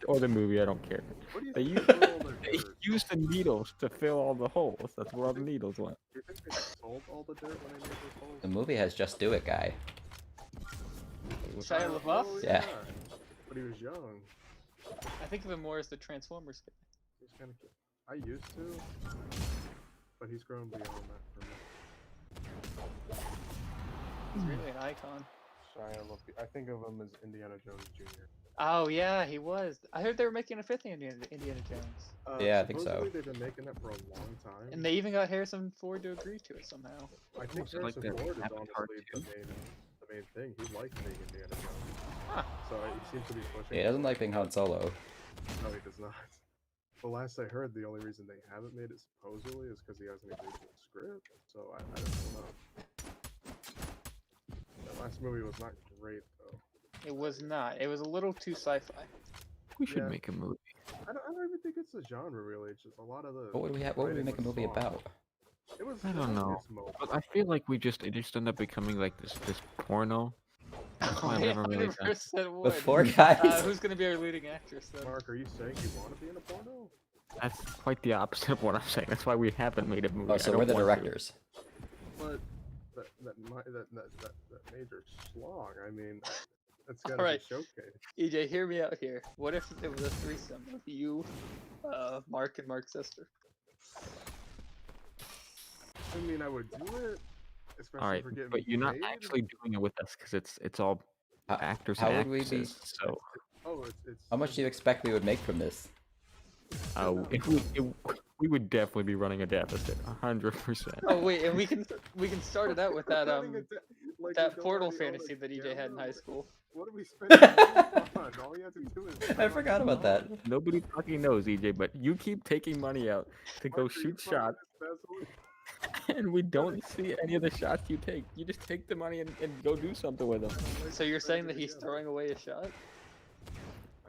Or the movie, I don't care. What do you They think use- they stole their They dirt? use the needles to fill all the holes. That's where all the needles went. Do you think they sold all the dirt when they made those holes? The movie has Just Do It guy. Shia LaBeouf? Oh, Yeah. But he was young. I think of him more as the Transformers guy. He's kind of. I used to, but he's grown beyond that for me. He's really an icon. Shia LaBeouf. I think of him as Indiana Jones Jr. Oh yeah, he was. I heard they were making a fifth Indiana Jones, Yeah, I think so. Supposedly they've been making that for a long time. and they even got Harrison Ford to agree to it somehow. I think Almost like Harrison that Ford is Avatar honestly the 2. main thing. He likes being Indiana Jones. Huh. So he seems to be pushing. Yeah, he doesn't like being Han Solo. No, he does not. The last I heard, the only reason they haven't made it supposedly is because he hasn't agreed to the script. So I don't know. That last movie was not great though. It was not. It was a little too sci-fi. We should Yeah. make a movie. I don't even think it's a genre really. It's just a lot of the. What would we have? What would we writing make a was movie soft. about? It was. I it don't was know. Gizmo. But I feel like it just ended up becoming like this porno. That's why I never really got. 100% would. With four guys? Who's gonna be our leading actress then? Mark, are you saying you want to be in a porno? That's quite the opposite of what I'm saying. That's why we haven't made a movie. Oh, I so don't we're the want to. directors. But that major schlong. I mean, that's gotta Alright. be showcased. EJ, hear me out here. What if it was a threesome of you, Mark, and Mark's sister? I mean, I would do it, especially All right, if we're getting but you're not paid. actually doing it with us because it's all How- actors how and would we be- actresses. So Oh, it's. How much do you expect we would make from this? if we would definitely be running a deficit, 100%. Oh wait, and we can start it out with that Running a de- like, we that don't portal already own a fantasy that EJ had in camera? high school. What are we spending money on? All you have to do is. I turn on forgot the about that. phone. Nobody fucking knows, EJ, but you keep taking money out to go Mark, are you shoot fucking shots, embezzling? and we don't see any of the shots you take. You just take the money and go do something with them. So you're saying that he's throwing away a shot?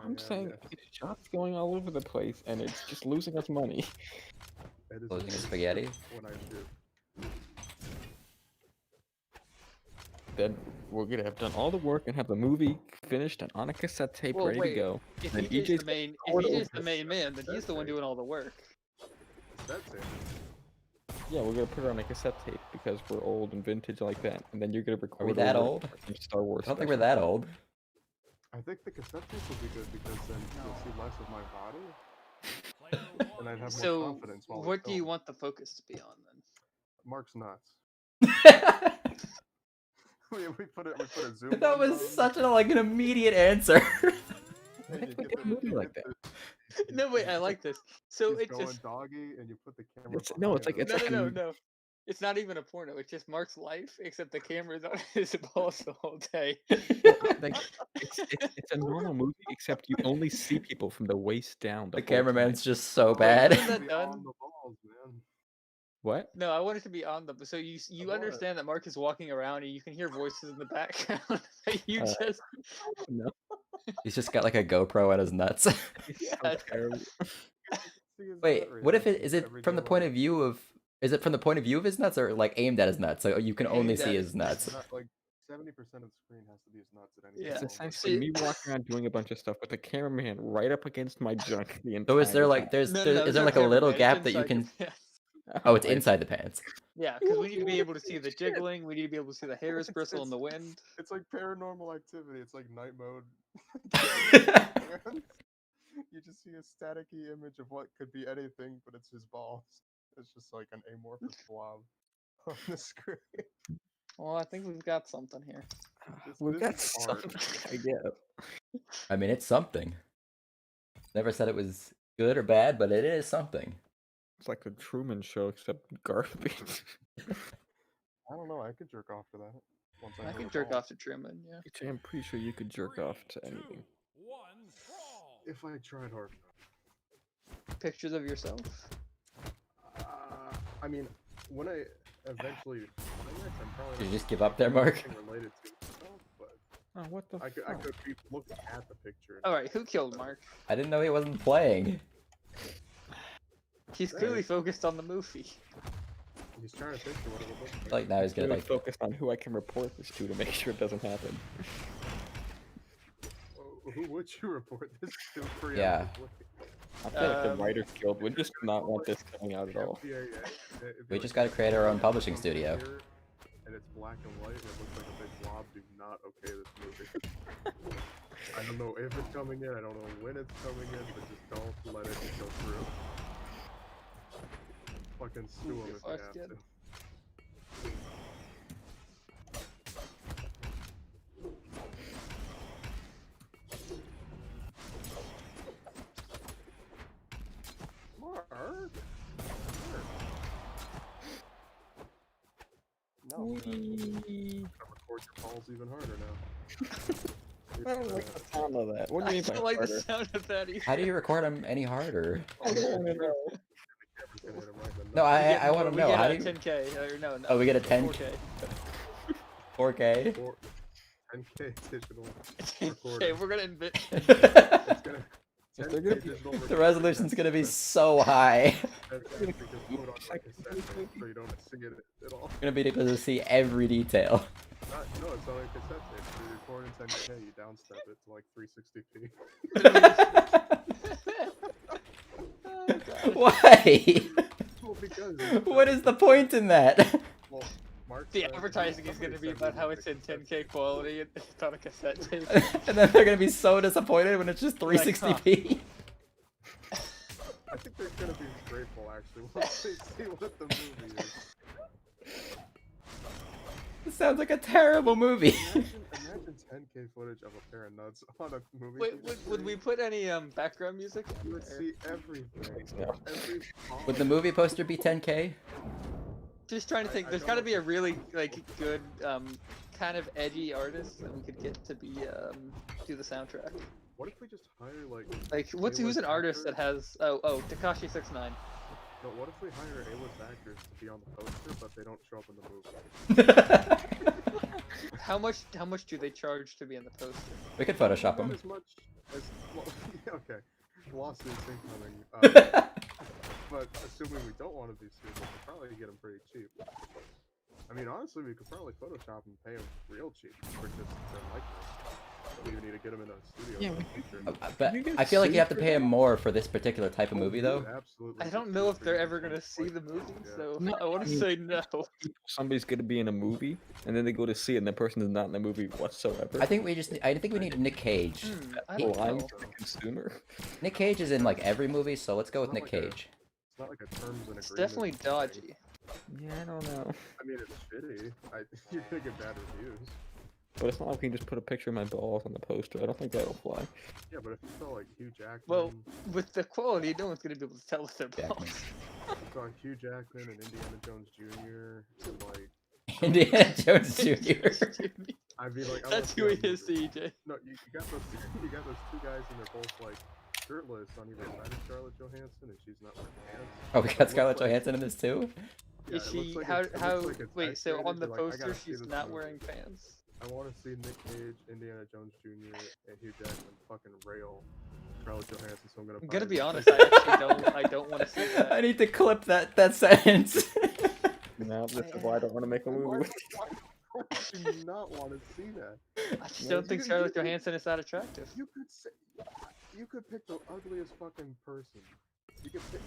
I'm Yeah, saying yes. his shots going all over the place, and it's just losing us money. That is Closing a what spaghetti? I shoot. Then we're gonna have done all the work and have the movie finished and on a cassette tape Well, ready wait. to go. If Then EJ's EJ's the main, record if EJ's over. the main man, then he's the one doing all the work. That's it. Yeah, we're gonna put it on a cassette tape because we're old and vintage like that, and then you're gonna record. Are we that over old? some Star Wars. I don't think we're special. that old. I think the cassette tape will be good because then you'll see less of my body, and I'd have more So, confidence while we what do you film. want the focus to be on then? Mark's nuts. we put a zoom. That lens was on, such an immediate answer. and you We get did a movie like that. No, wait, I like this. So He's it's going just doggy, and you put the camera. It's- no, it's behind like- him. it's no, like no. It's not even a porno. It's just Mark's life, except the camera's on his balls the whole day. Like, it's a normal movie, except you only see people from the waist down. The whole cameraman's time. just so Wait, bad. isn't that Be done? on the balls, man. What? No, I want it to be on them. So you want it. understand that Mark is walking around and you can hear voices in the background. You Uh, just No. He's just got like a GoPro at his nuts. It's so Yeah. terrible. See his Wait, nut what if reaction is it every from the day point long. of view of his nuts or like aimed at his nuts? So you can only Aimed see at his nuts. Not like 70% of the screen has to be his nuts at any Yeah. It's moment. essentially See- me walking around doing a bunch of stuff with the cameraman right up against my junk the entire So is there like time. there's no, there, no, is there's there no like a little cameraman, it's gap that you inside your can? pants. Oh, it's Wait, inside the pants. Yeah, because we need to be able to see the Shit. jiggling. We need to be able to see the hairs It's- bristle in the it's- wind. It's like paranormal activity. It's like night mode. You just see a staticky image of what could be anything, but it's his balls. It's just like an amorphous blob on the screen. Well, I think we've got something here. We've got is art. something, I guess. I mean, it's something. Never said it was good or bad, but it is something. It's like the Truman Show, except garbage. I don't know. I could jerk off to that. Once I know can the jerk balls. off to Truman, yeah. Actually, I'm pretty sure you could jerk off to anything. If I tried hard Pictures of yourself. enough. I mean, when I eventually climax, I'm probably Did you not just give up there, Mark? anything related to myself, but Oh, what the I fuck? could be looking at the picture. All right, who killed Mark? I didn't know he wasn't playing. He's clearly focused on the movie. He's trying to picture what it would look like. Like now he's gonna Really like. focused on who I can report this to make sure it doesn't happen. Who would you report this to? Yeah. preemptively? I feel like the Um, Writers Guild would just not want this coming out at all. FPAA, it'd be We like, just gotta create our own publishing studio. here, And it's black and white, and it looks like a big blob. Do not okay this movie. I don't know if it's coming in. I don't know when it's coming in, but just don't let it go through. Fucking sue him if you fuck, have kid. to. Mark? No, I'm gonna record your balls even harder now. I don't like the sound of that. What do I you mean by don't like the harder? sound of that either. How do you record him any harder? I don't wanna know. Camera's gonna hit him right in the No, nuts. We get I want more- to know. We How get do a you? 10K, or no, no. Oh, we get a 10 4K. 4K. 10K digital 10K, recording. we're gonna invent. It's gonna. If 10K they're gonna be- digital The recording, resolution's gonna be so high. that's actually just put on like a set tape so you don't see it at all. Gonna be able to see every detail. No, it's not like a cassette tape. So you record in 10K, you downstep it to like 360p. Oh, God. Why? Well, because What is the point in that? well, Mark The advertising is going to be about how it's in 10K quality and it's on a cassette tape. And then they're gonna be so disappointed when it's just Like, 360p. I think they're gonna be grateful actually once they see what the movie is. It sounds like a terrible movie. Imagine 10K footage of a pair of nuts on a movie. Wait, would we put any background music? You would Or- see everything. No. Every Would the movie poster be 10K? Just trying to think. I There's don't got to know. be a really like good, kind of edgy artist that we could get to be do the soundtrack. What if we just hire like Like, who's A-list an artist that actors? has? Oh, Takashi 69. No, what if we hire A-list actors to be on the poster, but they don't show up in the movie? How much do they charge to be in the poster? We could Photoshop Not them. as much as well, okay. Lawsuits incoming. But assuming we don't want to be sued, we could probably get them pretty cheap. I mean, honestly, we could probably Photoshop and pay them real cheap for just their likeness. But we need to get them in a studio. Yeah, in the we future. But you get I feel like you sued have to for pay him that? more for this particular type of Oh, movie, we though. would absolutely I get don't sued know if for they're using ever gonna see like- the movie, yeah. so No, I want I to mean, say no. Somebody's gonna be in a movie, and then they go to see it, and the person is not in the movie whatsoever. I think we just. I think we need Nick Cage. I He- don't lying know. to the consumer. Nick Cage is in like every movie, so let's go with Not Nick like a- Cage. It's not like a terms and It's agreement definitely thing. dodgy. Yeah, I don't know. I mean, it's shitty. You're gonna get bad reviews. But it's not like we can just put a picture of my balls on the poster. I don't think that'll fly. Yeah, but if you saw like Hugh Jackman, Well, with the quality, no one's gonna be able to tell if they're Jackman. balls. you saw Hugh Jackman and Indiana Jones Jr. and like, Indiana Jones Jr. I'd be like, I That's who wanna he see is, that movie. CJ. No, you got those you got those two guys and they're both like shirtless on either side of Scarlett Johansson and she's not wearing pants. Oh, we It got looks Scarlett like- Johansson in this too. Yeah, Is it she? looks like How? it looks How? like it's Wait. So X-rated, on the you're like, I poster, gotta see she's this not movie. wearing pants. I want to see Nick Cage, Indiana Jones Jr. and Hugh Jackman fucking rail Scarlett Johansson. So I'm gonna. I'm gonna buy be it. honest. I actually don't. I don't want to see I that. need to clip that sentence. No, this is why I don't want to make a Why- movie. why do you not want to see that? I just No, don't think you- Scarlett you- Johansson is that attractive. You could say, you could pick the ugliest fucking person. You could pick.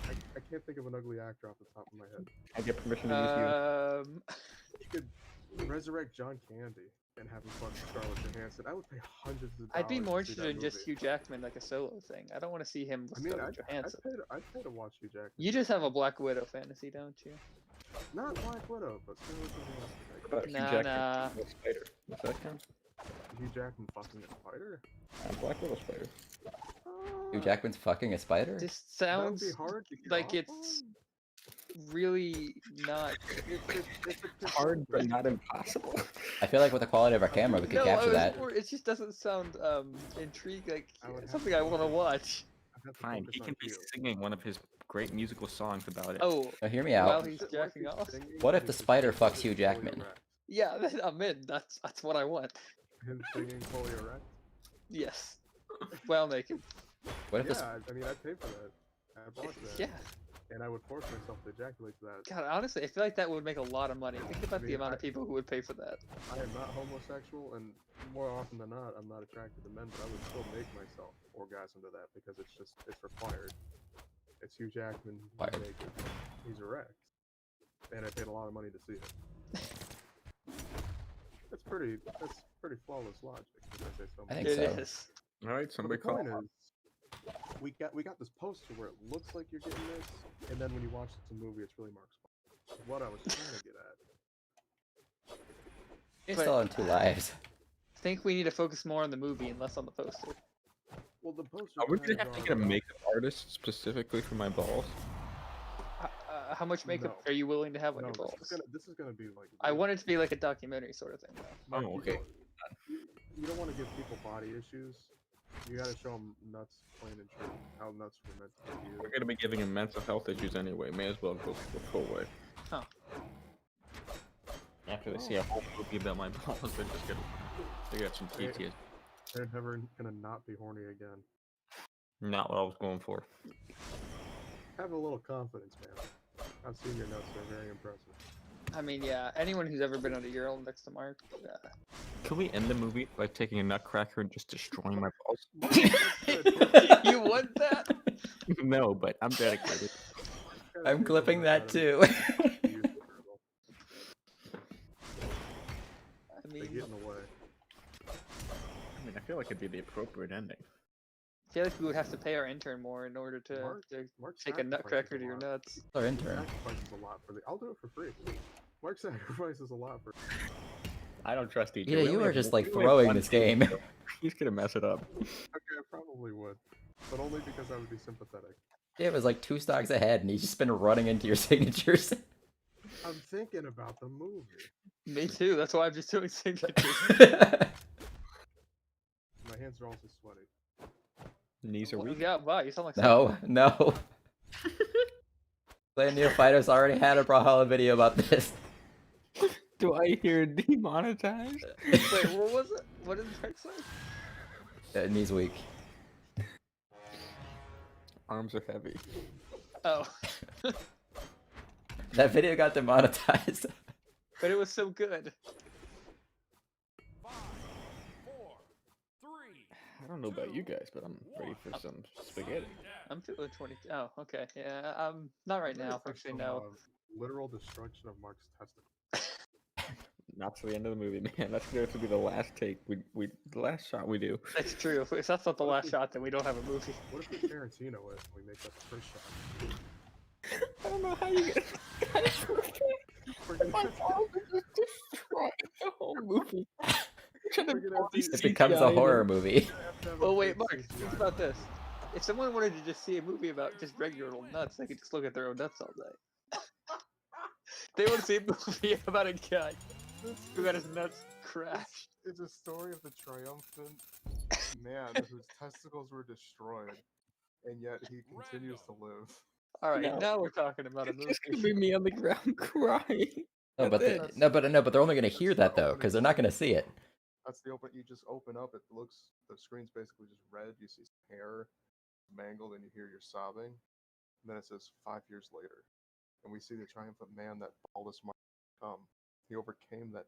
I can't think of an ugly actor off the top of my head. I get permission to use you. You could resurrect John Candy and have him fuck Scarlett Johansson. I would pay hundreds of dollars. I'd be more to see interested that in just movie. Hugh Jackman, like a solo thing. I don't want to see him with I mean, Scarlett Johansson. I'd pay to watch Hugh Jackman. You just have a Black Widow fantasy, don't you? Not Black Widow, but Scarlett Johansson. What about Hugh Nah, Jackman nah. fucking a spider? Does that count? Hugh Jackman fucking a spider. Black Widow spider. Hugh Jackman's fucking a spider. This That would sounds be hard to get like off it's on. really not. It's a Hard, but not impossible. I feel like with the quality of our camera, we could No, I capture was that. more, it just doesn't sound intrigued like I would have something I want to watch. I'd have to Fine, focus he on can be Hugh. singing one of his great musical songs about it. Oh, So hear me Well, out. he's What if jacking he's off. singing What if and the he's spider just fucks Hugh fully Jackman? erect? yeah, I'm in. That's what I want. Him singing fully erect? Yes, well naked. What if Yeah, this? I mean, I'd pay for that. I'd watch that. Yeah, And I would force myself to ejaculate to that. God, honestly, I feel like that would make a lot of money. Think about the mean, amount I- of people who would pay for that. I am not homosexual, and more often than not, I'm not attracted to men, but I would still make myself orgasm to that because it's required. It's Hugh Jackman Required. naked. He's erect. And I paid a lot of money to see it. That's pretty flawless logic, if I say so I think It so. is. All right, But somebody the call. point is, we got this poster where it looks like you're getting this, and then when you watch the movie, it's really Mark's fault. What I was trying to get at. You're But- still on two lives. I think we need to focus more on the movie and less on the poster. Well, the poster. Are we kinda gonna have to draws get a out- makeup artist specifically for my balls? How much makeup No. are you willing to have on No, your this balls? is gonna be like. I want it to be like a documentary sort of thing, though. Mark, Oh, you okay. You don't want to give people body issues. You gotta show them nuts, plain and true. How nuts were meant to be We're used. gonna be giving him mental health issues anyway. May as well go the full way. Huh. After they see a whole movie about my balls, they're just gonna they got some Hey. PTSD. They're never gonna not be horny again. Not what I was going for. Have a little confidence, man. I've seen your nuts; they're very impressive. I mean, yeah, anyone who's ever been on a urinal next to Mark, Can we end the movie by taking a nutcracker and just destroying my balls? you want that? No, but I'm dedicated. I'm clipping that too. They meme. get in the way. I mean, I feel like it'd be the appropriate ending. I feel like we would have to pay our intern more in order to, Mark- to Mark take a sacrifices nutcracker to a your lot. nuts. Our He intern. sacrifices a lot for the. I'll do it for free. Mark sacrifices a lot for. I don't trust EJ. Yeah, We you only are have just one- like we only have throwing one this team, game. so He's gonna mess it up. Okay, I probably would, but only because I would be sympathetic. Yeah, it was like 2 stocks ahead, and he's just been running into your signatures. I'm thinking about the movie. Me too. That's why I'm just doing signatures. My hands are also sweaty. Knees are weak. Yeah, wow, you sound like No, no. Play Neophytos already had a Brawlhalla video about this. Do I hear demonetized? Wait, what was it? What did Mark say? Knees weak. Arms are heavy. Oh, That video got demonetized. but it was so good. I don't know about you guys, but I'm ready for some spaghetti. I'm feeling 20. Oh, okay. Yeah, not right now. Actually, no. Literal destruction of Mark's testicles. Not to the end of the movie, man. That's gonna have to be the last take. The last shot we do. That's true. If that's not the last shot, then we don't have a movie. What if we Tarantino it and we make that the first shot? I don't know how you get. We're gonna, My arms are just destroyed the whole movie. we're gonna have It becomes a horror movie. have Oh a wait, big Mark. CGI. Think about this. If someone wanted to just see a movie about just regular old nuts, they could just look at their own nuts all day. They want to see a movie about a guy who got his nuts crashed. It's a story of the triumphant man whose testicles were destroyed, and yet he continues to live. All right, No. now we're talking about a It's just gonna movie. be me on the ground crying. No, but That's it. no, but they're only gonna hear That's that the though, opening because they're not gonna see it. That's the open. You just open up. It looks. The screen's basically just red. You see some hair mangled, and you hear you're sobbing. And then it says 5 years later, and we see the triumphant man that Baldus might become. He overcame that.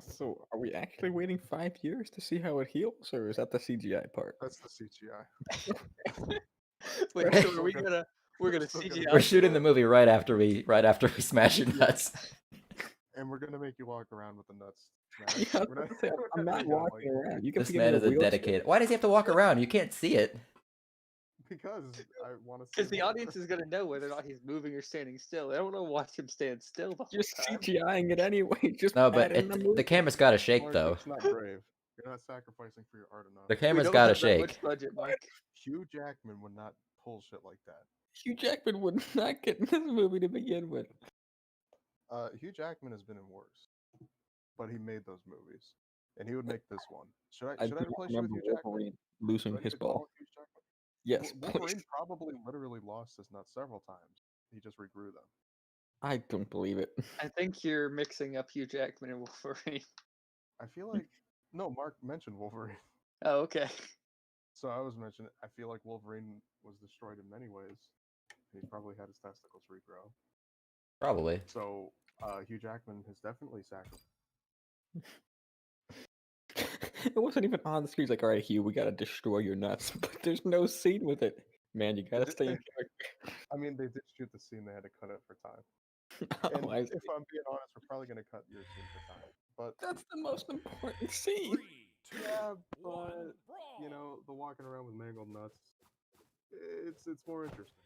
So, are we actually waiting 5 years to see how it heals, or is that the CGI part? That's the CGI. Wait, Right. so are we gonna we're gonna Still gonna- CGI? We're shooting the movie right after we smash your nuts. And we're gonna make you walk around with the nuts. Yeah, smashed. I was gonna say, I'm not Yeah, walking around. You can This see me man in is a a wheelchair. dedicated. Why does he have to walk around? You can't see it. Because I want to. Because the audience is gonna know whether or not he's moving or standing still. They don't want to watch him stand still the whole Just time. CGIing it anyway. Just No, but add in the the movie. camera's gotta shake though. It's not brave. You're not sacrificing for your art enough. The We camera's don't gotta have that shake. much budget, Mike. Hugh Jackman would not pull shit like that. Hugh Jackman would not get in this movie to begin with. Hugh Jackman has been in worse, but he made those movies, and he would make this one. Should I do replace not you with remember Hugh Jackman? Wolverine losing Do I need his to call ball. Hugh Jackman? Yes, Wolverine please. probably literally lost his nuts several times. He just regrew them. I don't believe it. I think you're mixing up Hugh Jackman and Wolverine. I feel like no. Mark mentioned Wolverine, Oh, okay. so I was mentioning. I feel like Wolverine was destroyed in many ways. He probably had his testicles regrow. Probably. So Hugh Jackman has definitely sacrificed. It wasn't even on the screen. He's like, all right, Hugh, we gotta destroy your nuts. But there's no scene with it. Man, you gotta stay in I mean, they did shoot the scene. They had to cut it for time. character. And Oh, I see. if I'm being honest, we're probably gonna cut your scene for time. But That's the most important scene. yeah, but you know, the walking around with mangled nuts, it's more interesting.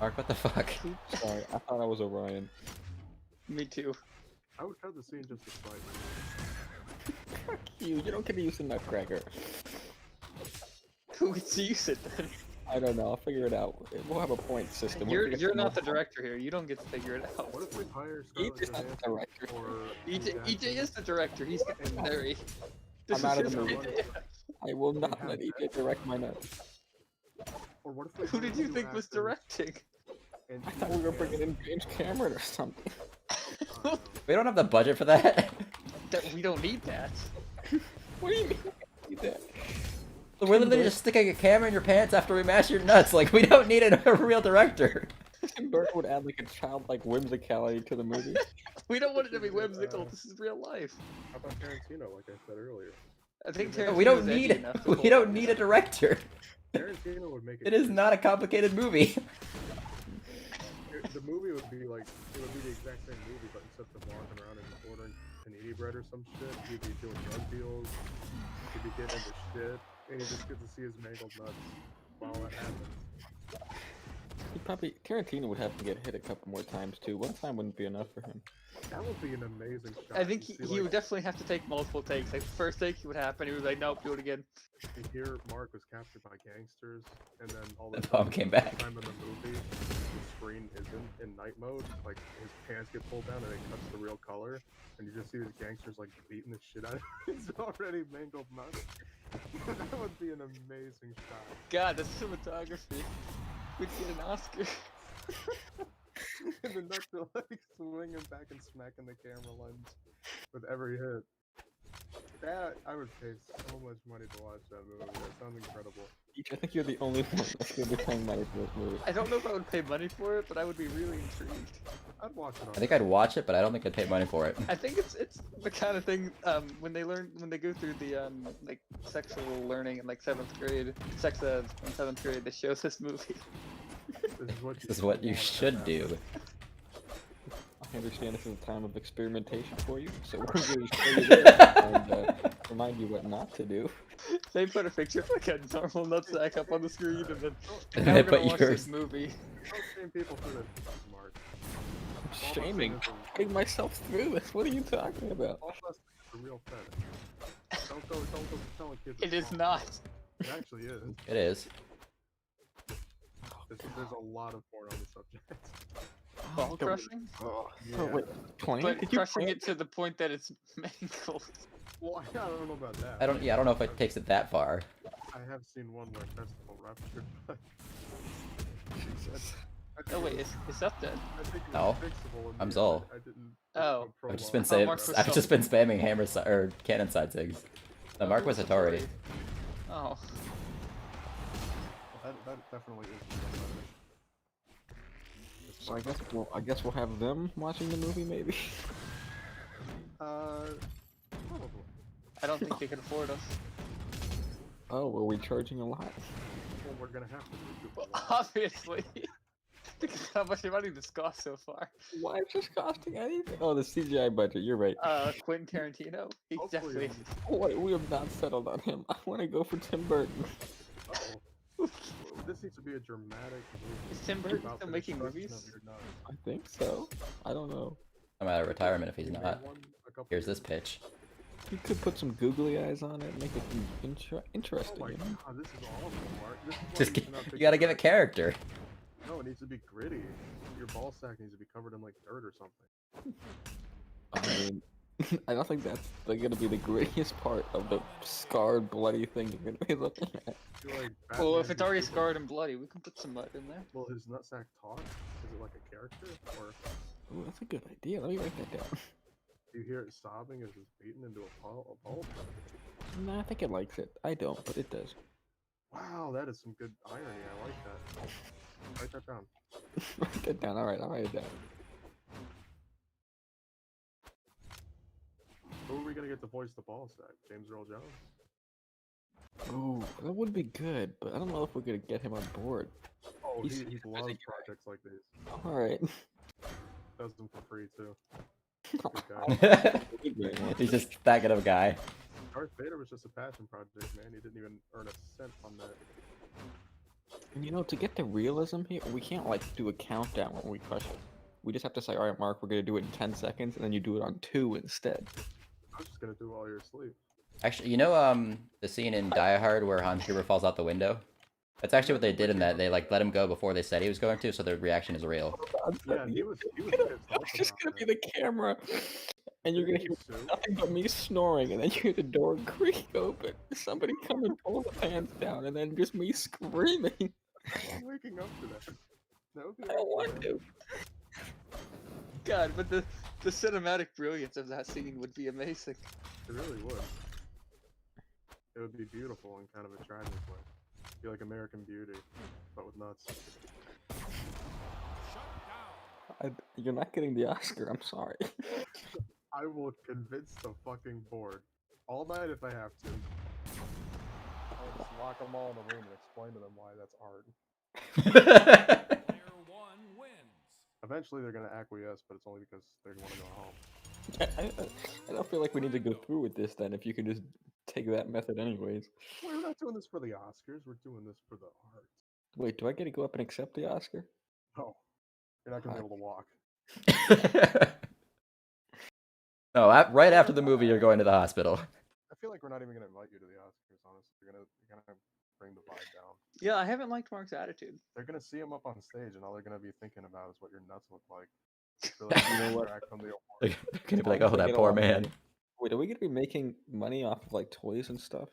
Mark, what the fuck? Sorry, I thought I was Orion. Me too. I would cut the scene just to spite Fuck you, you don't get to use the nutcracker. Who gets to use it then? I don't know, I'll figure it out. We'll have a point system. We'll figure You're something not the out. director here. You don't get to figure it out. What if we hire He Scarlett just has the Johansson director. or EJ is the director. He's secondary. I'm out of his the movie. idea. I will not let EJ direct my nuts. Or what if we Who hire did you two think was actors directing? and I two thought we were cast, bringing in James Cameron or something. We don't have the budget for that. That we don't need that. What do you mean? We need that? We're literally just sticking a camera in your pants after we mash your nuts. Like, we don't need a real director. Tim Burton would add like a childlike whimsicality to the movie. We don't want it to be whimsical. This is real life. How about Tarantino, like I said earlier? I think We Tarantino's don't edgy need enough to we pull don't off need a this. director. Tarantino would make it. It is not a complicated movie. The movie would be like it would be the exact same movie, but instead of walking around and just ordering panini bread or some shit. He'd be doing drug deals. He'd be getting into shit, and you just get to see his mangled nuts while that happens. Tarantino would have to get hit a couple more times too. One time wouldn't be enough for him. That would be an amazing shot. I think You see, he like, would definitely have to take multiple takes. Like first take he would happen, he was like, nope, do it again. you hear Mark was captured by gangsters, and then all of a The bomb sudden, came back. Time in the movie, the screen isn't in night mode. Like his pants get pulled down, and it cuts the real color, and you just see these gangsters like beating the shit out of his already mangled nuts. That would be an amazing shot. God, the cinematography. We'd get an Oscar. And the nuts are like swinging back and smacking the camera lens with every hit. That I would pay so much money to watch that movie. That sounds incredible. I think you're the only one that's gonna be paying money for this movie. I don't know if I would pay money for it, but I would be really intrigued. I'd watch it. On I think I'd watch it, but I don't think I'd pay money for it. I think it's the kind of thing when they go through the like sexual learning in like 7th grade, sex ed in 7th grade, they show this movie. This is what you should do. I understand this is a time of experimentation for you, so we're going to show you this and remind you what not to do. They put a picture of like a normal nutsack up on the screen, and then And now they we're gonna put watch yours. this movie. Don't shame people for their Mark. I'm shaming. Putting myself through this. What are you talking about? All us is a real fetish. Don't go telling kids. It it's is wrong. not. It actually is. It is. There's a lot of porn on the subject. Ball crushing, Oh, Yeah. wait, 20? but Did you crushing play it to the point that it's mangled. Well, I don't know about that. I don't know if it takes it that far. I have seen one where testicle ruptured, but Jesus. Oh wait, is that dead? I think it No. was fixable. in I'm the Zol. end. I didn't. Oh. I've just been Oh, Mark was I've just so- been spamming hammer or cannon side zigs. No, Mark was Hattori. Oh, That definitely is. So I guess we'll have them watching the movie, maybe. Probably. I don't think they can afford us. Oh, were we charging a lot? Well, we're gonna have to do Well, people. obviously, because how much money this cost so far. Why is this costing anything? Oh, the CGI budget. You're right. Quentin Tarantino, he Hopefully, definitely. Oh, wait, we have not settled on him. I want to go for Tim Burton. Uh-oh. This needs to be a dramatic movie. Is Tim Burton about still the making destruction movies? of your nuts. I think so. I don't know. I'm out of retirement if he's He made not. one a couple Here's years this pitch. You could put some googly eyes on it, make it Oh interesting. my You know? god, this is awful, Mark. This is why Just you cannot you pick gotta your give it nuts. character. No, it needs to be gritty. Your ball sack needs to be covered in like dirt or something. I mean, I don't think that's gonna be the grittiest part of the scarred, bloody thing you're gonna be looking at. You're like Well, Batman if it's who's already super- scarred and bloody, we can put some mud in there. Will his nutsack talk? Is it like a character? Or Ooh, that's a good idea. Let me write that down. do you hear it sobbing as it's beaten into a pulp? No, I think it likes it. I don't, but it does. Wow, that is some good irony. I like that. Write that down. Write that down. All right, I'll write it down. Who are we gonna get to voice the ball sack? James Earl Jones? Ooh, that would be good, but I don't know if we're gonna get him on board. Oh, He's- he he's a loves busy guy. projects like these. All right. Does them for free too. Good guy. He's just that good of a guy. Darth Vader was just a passion project, man. He didn't even earn a cent on that. And you know, to get the realism here, we can't like do a countdown when we crush it. We just have to say, all right, Mark, we're gonna do it in 10 seconds, and then you do it on 2 instead. I'm just gonna do it while you're asleep. Actually, you know the scene in Die Hard where Hans Gruber falls out the window? That's actually what they did in that. They like let him go before they said he was going to, so the reaction is real. Yeah, he was pissed It's off just about gonna be the camera, and you're gonna hear nothing but me snoring, and then you hear the door creak open. Somebody come and pull the pants down, and then just me screaming. I'm waking up to that. That would be I don't want to. God, but the cinematic brilliance of that scene would be amazing. It really would. It would be beautiful in kind of a tragic way. Be like American Beauty, but with nuts. You're not getting the Oscar. I'm sorry. I will convince the fucking board all night if I have to. I'll just lock them all in a room and explain to them why that's art. Eventually, they're gonna acquiesce, but it's only because they want to go home. I don't feel like we need to go through with this then. If you can just take that method anyways. We're not doing this for the Oscars. We're doing this for the art. Wait, do I get to go up and accept the Oscar? No, you're not gonna be able to walk. No, right after the movie, you're going to the hospital. I feel like we're not even gonna invite you to the Oscars. Honestly, you're gonna bring the vibe down. Yeah, I haven't liked Mark's attitude. They're gonna see him up on stage, and all they're gonna be thinking about is what your nuts look like. So, like, You know what? distract from the award. They're gonna be like, I'm "Oh, gonna that get a poor lot of man." money. Wait, are we gonna be making money off of like toys and stuff?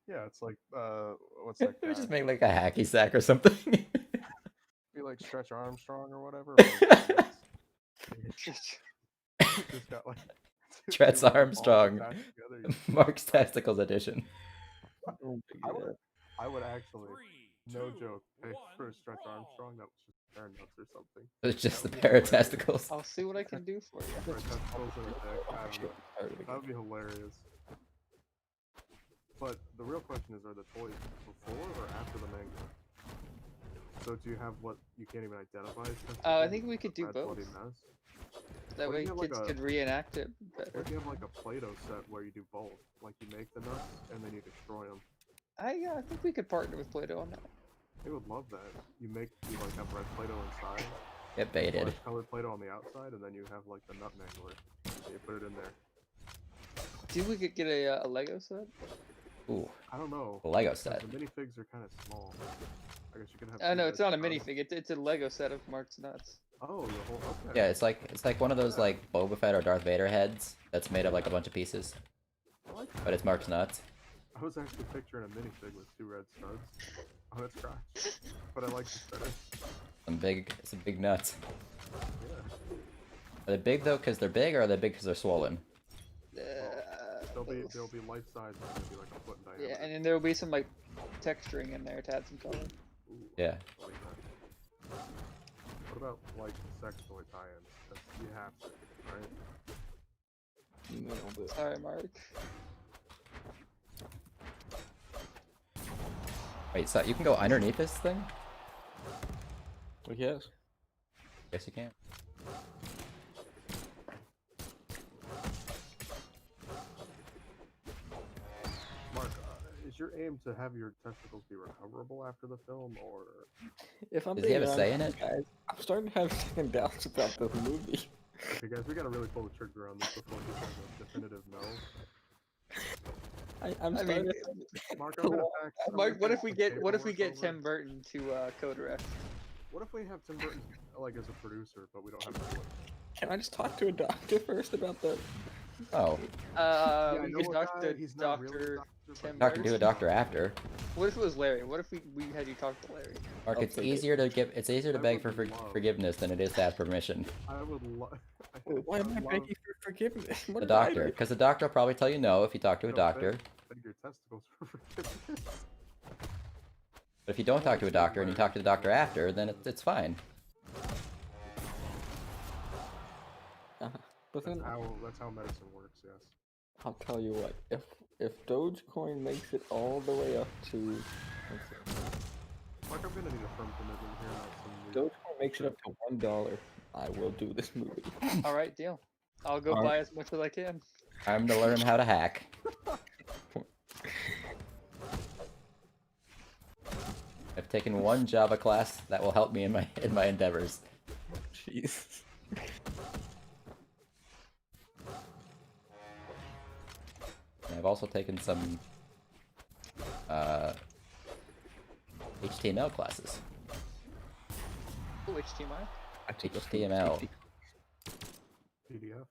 Yeah, it's like what's that We guy? just make like a hacky sack or something. Be like Stretch Armstrong or whatever. Just got like Stretch two rubber balls Armstrong. attached together, you just Mark's testicles edition. Oh I my would, God. I would actually, no joke, pay for a Stretch Armstrong that was just bare nuts or something. It's just the That would be pair of hilarious. testicles. I'll see what I can do for you. Or testicles in a dick, I don't know. Tired of it. That would be hilarious. But the real question is, are the toys before or after the manga? So do you have what you can't even identify as testicles? I think we could do Brad's both. bloody mess? That What way if you have, like, kids a- could reenact it Or better. if you have like a Play-Doh set where you do both, like you make the nuts and then you destroy them. I think we could partner with Play-Doh on that. They would love that. You like have red Play-Doh inside, Get baited. orange colored Play-Doh on the outside, and then you have like the nut mangler. And you put it in there. Do you think we could get a Lego set? Ooh, I don't know. a Lego 'cause set. The minifigs are kind of small. I guess you could have. Oh two no, red it's not a studs. minifig. It's a Lego set of Mark's nuts. Oh, the whole. Okay. Yeah, it's like one of those like Boba Fett or Darth Vader heads that's made of like a bunch of pieces, I like that. but it's Mark's nuts. I was actually picturing a minifig with two red studs on its crotch, but I like this better. Some big nuts. Yeah. Are they big though because they're big, or are they big because they're swollen? They'll be Both. life size and they'll be like a foot in diameter. Yeah, and then there will be some like texturing in there to add some color. Ooh, Yeah. I like that. What about like sex toy tie-ins? You have to, right? Nailed it. Sorry, Mark. Wait, so you can go underneath this thing? Well, yes. Yes, you can. Mark, is your aim to have your testicles be recoverable after the film, or If I'm Does he have a being say in honest, it? guys, I'm starting to have second doubts about this movie. okay, guys, we gotta really pull the trigger on this before we have a definitive no. I'm I starting mean, to Mark, I'm gonna fax. I'm Mark, gonna what if fax we the get paperwork over. Tim Burton to co-direct? What if we have Tim Burton like as a producer, but we don't have him? Can I just talk to a doctor first about that? Oh, I We know could a talk guy, to he's not really a Doctor. doctor, but Tim talk to a doctor after. What if it was Larry? What if we had you talk to Larry? Mark, I'll it's take it. easier to I beg for would love- forgiveness than it is to ask permission. I would love. Why am I begging for forgiveness? What The did I doctor, do? because the doctor will probably tell you no if you talk to a No, doctor. Beg your testicles for forgiveness. But if you don't talk to a doctor and you talk to the doctor after, then it's fine. But then That's how medicine works. Yes. I'll tell you what. If Dogecoin makes it all the way up to, let's see, Mark, I'm gonna need a firm commitment here, not some. Dogecoin makes it up to $1, I will do this movie. All right, deal. I'll go Alright. buy as much as I can. Time to learn how to hack. I've taken one Java class that will help me in my endeavors. Jeez. And I've also taken some HTML classes. Oh, HTML. HTML. PDF.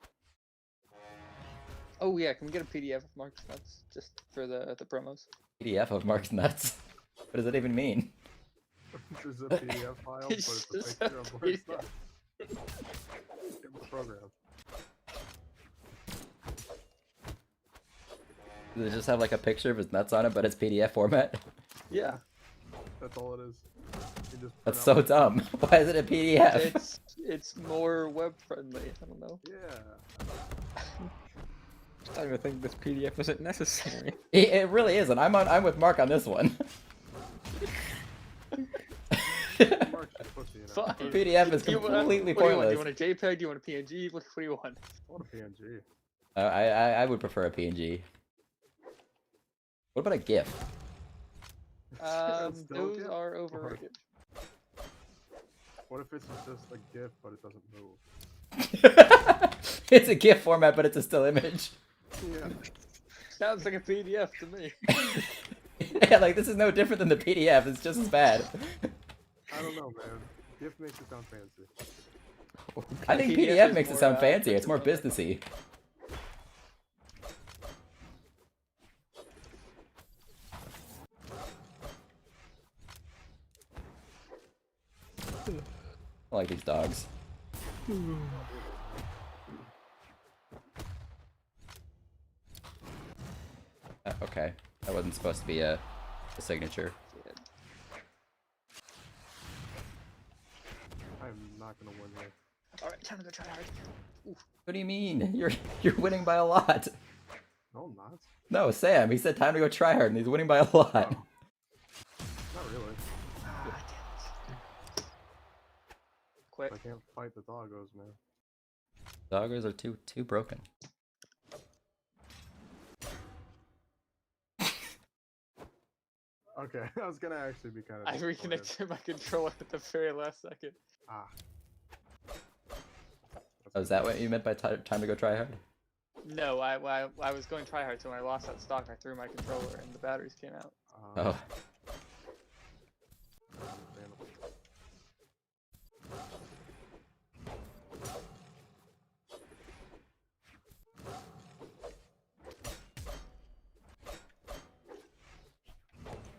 Oh yeah, can we get a PDF of Mark's nuts just for the promos? PDF of Mark's nuts. What does that even mean? This is a PDF file, but It's it's a just a picture of Mark's PDF. nuts. Give him a program. Does it just have like a picture of his nuts on it, but it's PDF format? Yeah, That's all it is. You just That's print so out- dumb. Why is it a PDF? it's more web friendly. I don't know. Yeah. I'm starting to think this PDF isn't necessary. It really isn't. I'm with Mark on this one. Mark's just pussy, you Fine. PDF is Do you want- completely what do you want? pointless. Do you want a JPEG? Do you want a PNG? What do you want? I want a PNG. I would prefer a PNG. What about a GIF? Still Those GIF? are overrated. What if it's just a GIF but it doesn't move? It's a GIF format, but it's a still image. Yeah. Sounds like a PDF to me. Yeah, like this is no different than the PDF. It's just as bad. I don't know, man. GIF makes it sound fancy. I think PDF PDF is makes it more, sound fancy. It's more flexible. businessy. I like these dogs. Okay, that wasn't supposed to be a signature. I'm not gonna win here. Alright, time to go try hard. What do you mean? You're winning by a lot. No, I'm not. No, Sam. He said time to go try hard, and he's winning by a lot. Not really. Ah, damn it. Quick. I can't fight the doggos, man. Doggers are too broken. Okay, I was gonna actually be kind of. I reconnected my controller at the very last second. Ah. Oh, is that what you meant by time to go try hard? No, I was going try hard, so when I lost that stock, I threw my controller and the batteries came out. Oh. Understandable.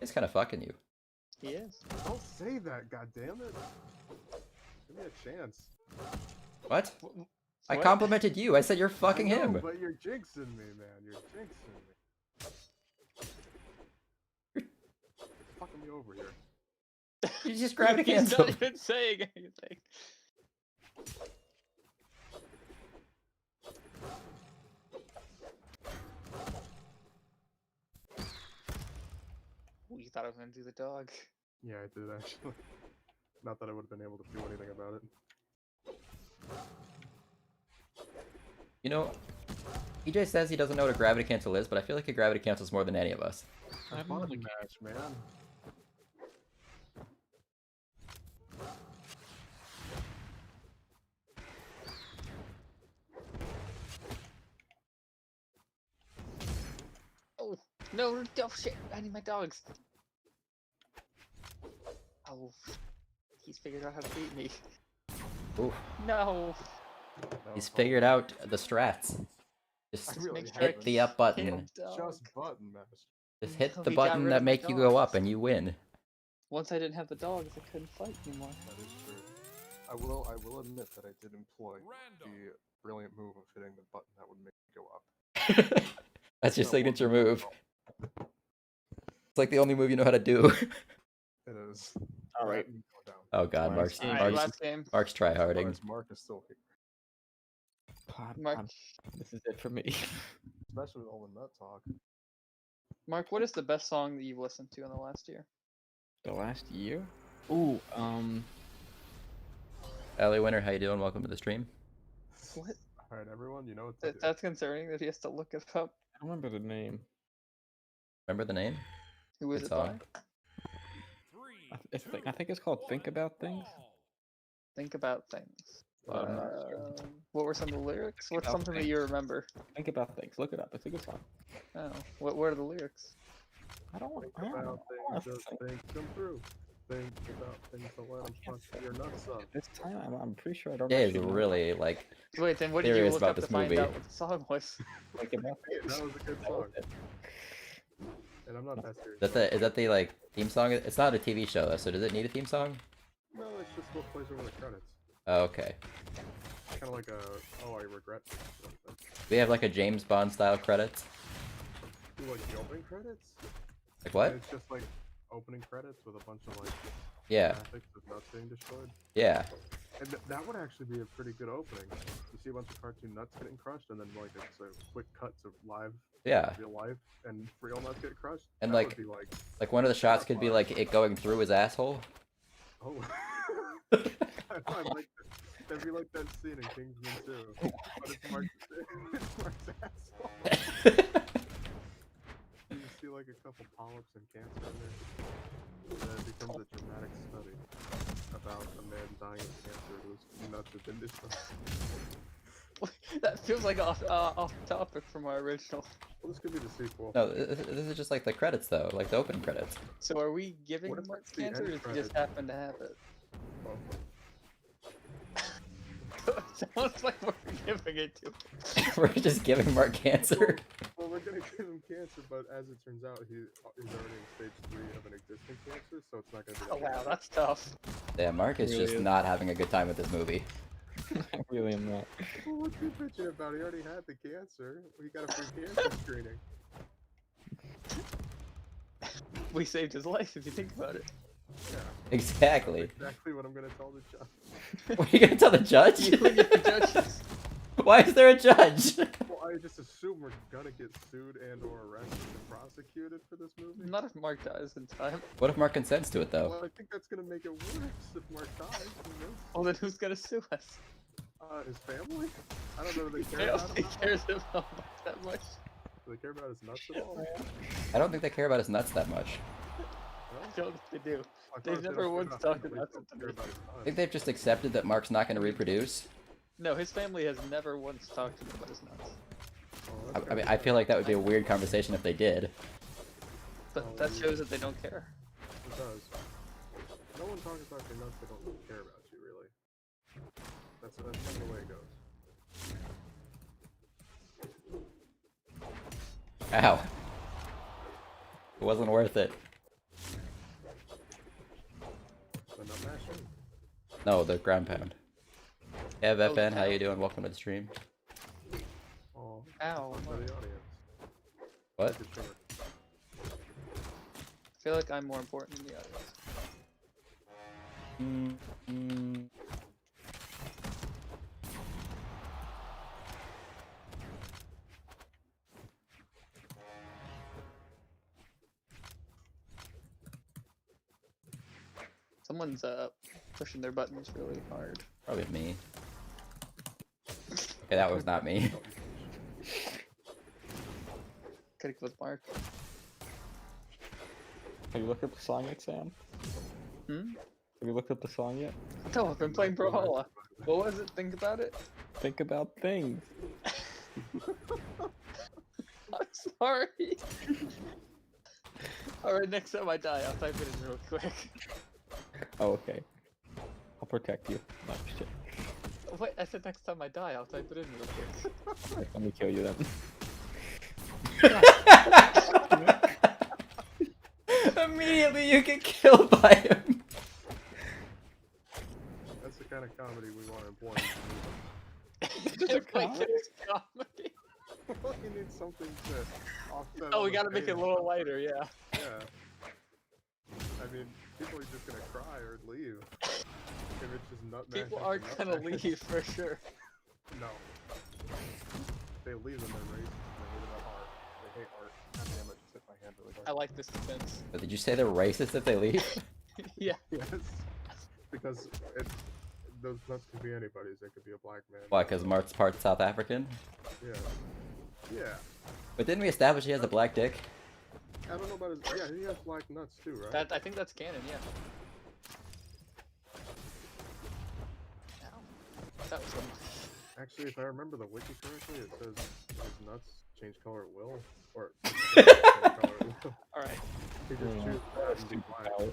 He's kind of fucking you. He is. Don't say that, goddammit. Give me a chance. What? I What? complimented you. I said you're fucking I know, him. But you're jinxing me, man. You're jinxing me. Fucking me over here. You just grabbed a He's cancel. not even saying anything. Ooh, you thought I was gonna do the dog. Yeah, I did actually. Not that I would have been able to do anything about it. You know, EJ says he doesn't know what a gravity cancel is, but I feel like he gravity cancels more than any of us. A button match, man. Oh no! Oh shit! I need my dogs. Oh, he's figured out how to beat me. Ooh, No. he's figured out the strats. Just I really make hit the up button. Hit dog. Just button mash. Just hit No, the he got button rid that of my make you go up dogs. and you win. Once I didn't have the dogs, I couldn't fight anymore. That is true. I will admit that I did employ the brilliant move of hitting the button that would make it go up. That's your That signature wasn't move. wrong. It's like the only move you know how to do. It is. All right. That and go down. Oh god, Last Mark's, game. Alright, Mark's, last game. Mark's tryharding. Whereas Mark is still here. Mark, This is it for me. Especially with all the nut talk. Mark, what is the best song that you've listened to in the last year? The last year? Ooh, Ellie Winter, how you doing? Welcome to the stream. What? Alright, everyone, you know what to do. That's concerning that he has to look it up. I don't remember the name. Remember the name? Who is Good it by? song. I think it's called Think About Things. Think about things. I'm not sure. What were some of the lyrics? What's About something that Things. you remember? Think About Things. Look it up. It's a good song. Oh, what are the lyrics? I don't want Think about to things, just think them through. Think about things to let them can't punch your nuts up. This time, I'm pretty sure I don't. Yeah, he's actually know. really like. Wait, then what did you Serious look about up to this find movie. out what the song was? Think About Things. That was a good That was song. it. And I'm not that serious. Is that the like theme song? It's not a TV show though, so does it need a theme song? No, it's just what plays over the credits. Oh, okay. Kind of like a, oh, I regret something. We have like a James Bond style credits. Do like the opening credits? Like what? And it's just like opening credits with a bunch of like Yeah, graphics of nuts being destroyed. yeah. And that would actually be a pretty good opening. You see a bunch of cartoon nuts getting crushed, and then like it's a quick cut to Yeah. real life, and real nuts get crushed. And, That like- would be like, Like one of the shots could be like it going through his asshole. oh, I like that. That'd be like that scene in Kingsman 2. But it's Mark's, it's Mark's asshole. You see like a couple polyps and cancer in there. And then it becomes a dramatic study about a man dying of cancer whose nuts have been destroyed. That feels like off topic from our original. Well, this could be the sequel. No, this is just like the credits though, like the open credits. So are we giving What if Mark that's the cancer, or end does he just credit? happen to have it? Well, Sounds like we're giving it to him. We're just giving Mark cancer. well, we're gonna give him cancer, but as it turns out, he is already in stage 3 of an existing cancer, so it's not gonna be. Oh that wow, bad. that's tough. Yeah, Mark is Really just is. not having a good time with this movie. I really am not. Well, what's he bitching about? He already had the cancer. He got a free cancer screening. We saved his life if you think about it. Yeah, Exactly. exactly what I'm gonna tell the judge. What are you gonna tell the judge? You and your judges. Why is there a judge? Well, I just assume we're gonna get sued and/or arrested and prosecuted for this movie. Not if Mark dies in time. What if Mark consents to it though? Well, I think that's gonna make it worse if Mark dies. You know? Well, then who's gonna sue us? His family? I don't know if they I care don't about him. think he cares about Mark that much. Do they care about his nuts at all? I don't think they care about his nuts that much. I don't think they do. I thought They've if they never don't care once about talked him, they about don't it to care me. about his I think nuts. they've just accepted that Mark's not gonna reproduce. No, his family has never once talked to him about his nuts. Oh, I that's mean, kinda I feel like that would be a weird conversation if they did. But that shows that they don't care. It does. No one talks about your nuts, they don't care about you, really. That's kind of the way it goes. Ow. It wasn't worth it. The nut mashing? No, the ground pound. Ev Oh, FN, how cow. you doing? Welcome to the stream. Oh, Ow. for the audience. What? Good trimmer. I feel like I'm more important than the others. Someone's pushing their buttons really hard. Probably me. Okay, that was not me. Could with Mark. Have you looked up the song yet, Sam? Hmm? Have you looked up the song yet? No, I've been playing Brawlhalla. What was it? Think about it. Think about things. I'm sorry. Alright, next time I die, I'll type it in real quick. Oh, okay. I'll protect you. No, shit. Wait, I said next time I die, I'll type it in real quick. Alright, let me kill you then. Immediately you get killed by him. That's the kind of comedy we want to employ. It's like it's comedy. You need something to offset. Oh, all we the gotta make it a pain. little lighter, yeah. Yeah. I mean, people are just gonna cry or leave. If it's just nut People mashing aren't for gonna nut mashing. leave for sure. No. If they leave, then they're racist. They hate it at art. They hate art. God damn it, just hit my hand really I hard. like this defense. But did you say they're racist if they leave? Yeah. Yes. Because those nuts could be anybody's. They could be a black man. Why? Because Mark's part South African? Yeah. Yeah. But didn't we establish he has a black dick? I don't know about his. Yeah, he has black nuts too, right? That I think that's canon, yeah. Ow. That was one. Actually, if I remember the wiki correctly, it says his nuts change color at will, or change color at will. Alright, He just chooses that and be black. Superpower.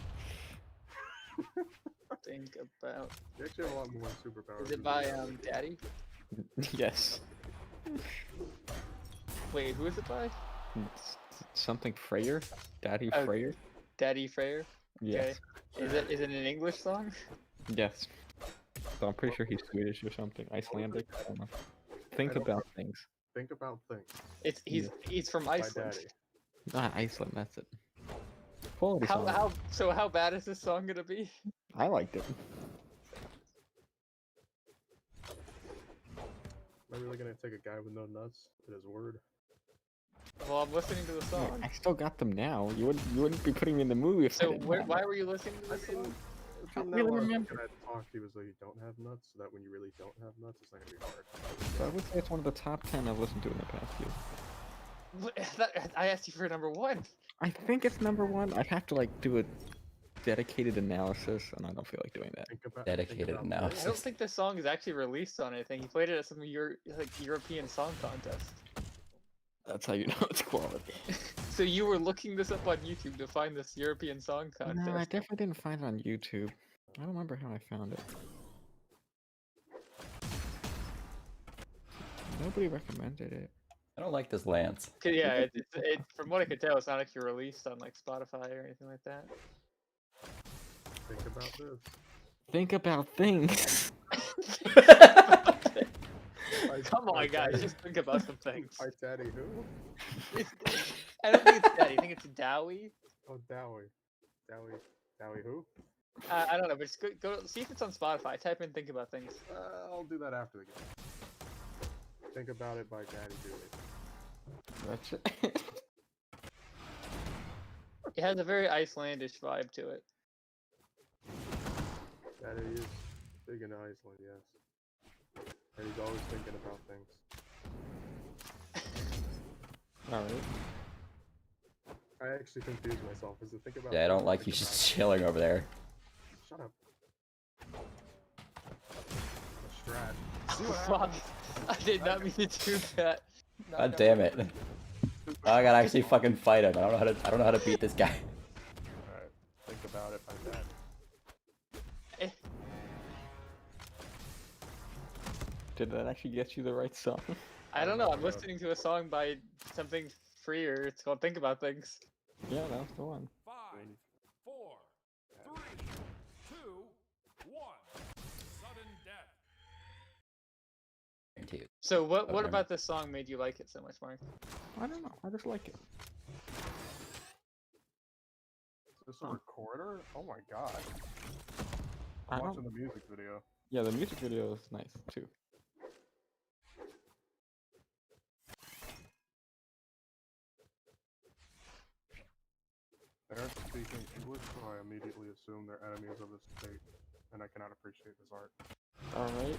think about. They actually have a lot more superpowers. Is it by Daddy? Yes. Wait, who is it by? Something Freyer? Daddy Oh. Freyer? Daddy Freyer? Yes. Is it an English song? Yes. So I'm pretty sure he's Swedish or something. Icelandic? I don't know. Think I don't about things. Think about things. He's from By Iceland. Daddy. Not Iceland, that's it. Quality song. How bad is this song gonna be? I liked it. Am I really gonna take a guy with no nuts at his word? Well, I'm listening to the song. I still got them now. You wouldn't be putting me in the movie if I So didn't have why them. were you listening to I this mean, song? Until don't now, really when remember. I talked, he was like, "You don't have nuts," so that when you really don't have nuts, it's not gonna be hard. So I would say it's one of the top 10 I've listened to in the past year. I asked you for number one. I think it's number one. I'd have to like do a dedicated analysis, and I don't feel like doing that. Think about Dedicated think about analysis. I don't think this song is actually released on anything. He played it at some European song contest. That's how you know it's quality. So you were looking this up on YouTube to find this European song contest. No, I definitely didn't find it on YouTube. I don't remember how I found it. Nobody recommended it. I don't like this Lance. Yeah, from what I could tell, it's not actually released on like Spotify or anything like that. Think about this. Think about things. Come on, guys, just think about some things. Hi, Daddy. Who? I don't think it's Daddy. I think it's Dowie. Oh, Dowie. Dowie. Who? I don't know, but just go see if it's on Spotify. Type in "Think About Things." I'll do that after the game. Think about it by Daddy Dewey. That's it. It has a very Icelandish vibe to it. Daddy is big in Iceland, yes. And he's always thinking about things. Alright. I actually confused myself. Is it think about? Yeah, I don't things or like think you about just chilling over there. Shut up. Strat. See what Fuck! happens? I did not mean to do that. God damn it. Now I gotta actually fucking fight him. I don't know how to beat this guy. Alright. Think about it by Daddy. Did that actually get you the right song? I don't know. I'm listening to a song by something freer. It's called "Think About Things." Yeah, that was the one. 5, 4, 3, 2, 1. Sudden death. So what Okay. about this song made you like it so much, Mark? I don't know. I just like it. Is this a recorder? Oh my god. I I'm don't. watching the music video. Yeah, the music video is nice too. They aren't speaking English, so I immediately assume they're enemies of the state, and I cannot appreciate this art. Alright.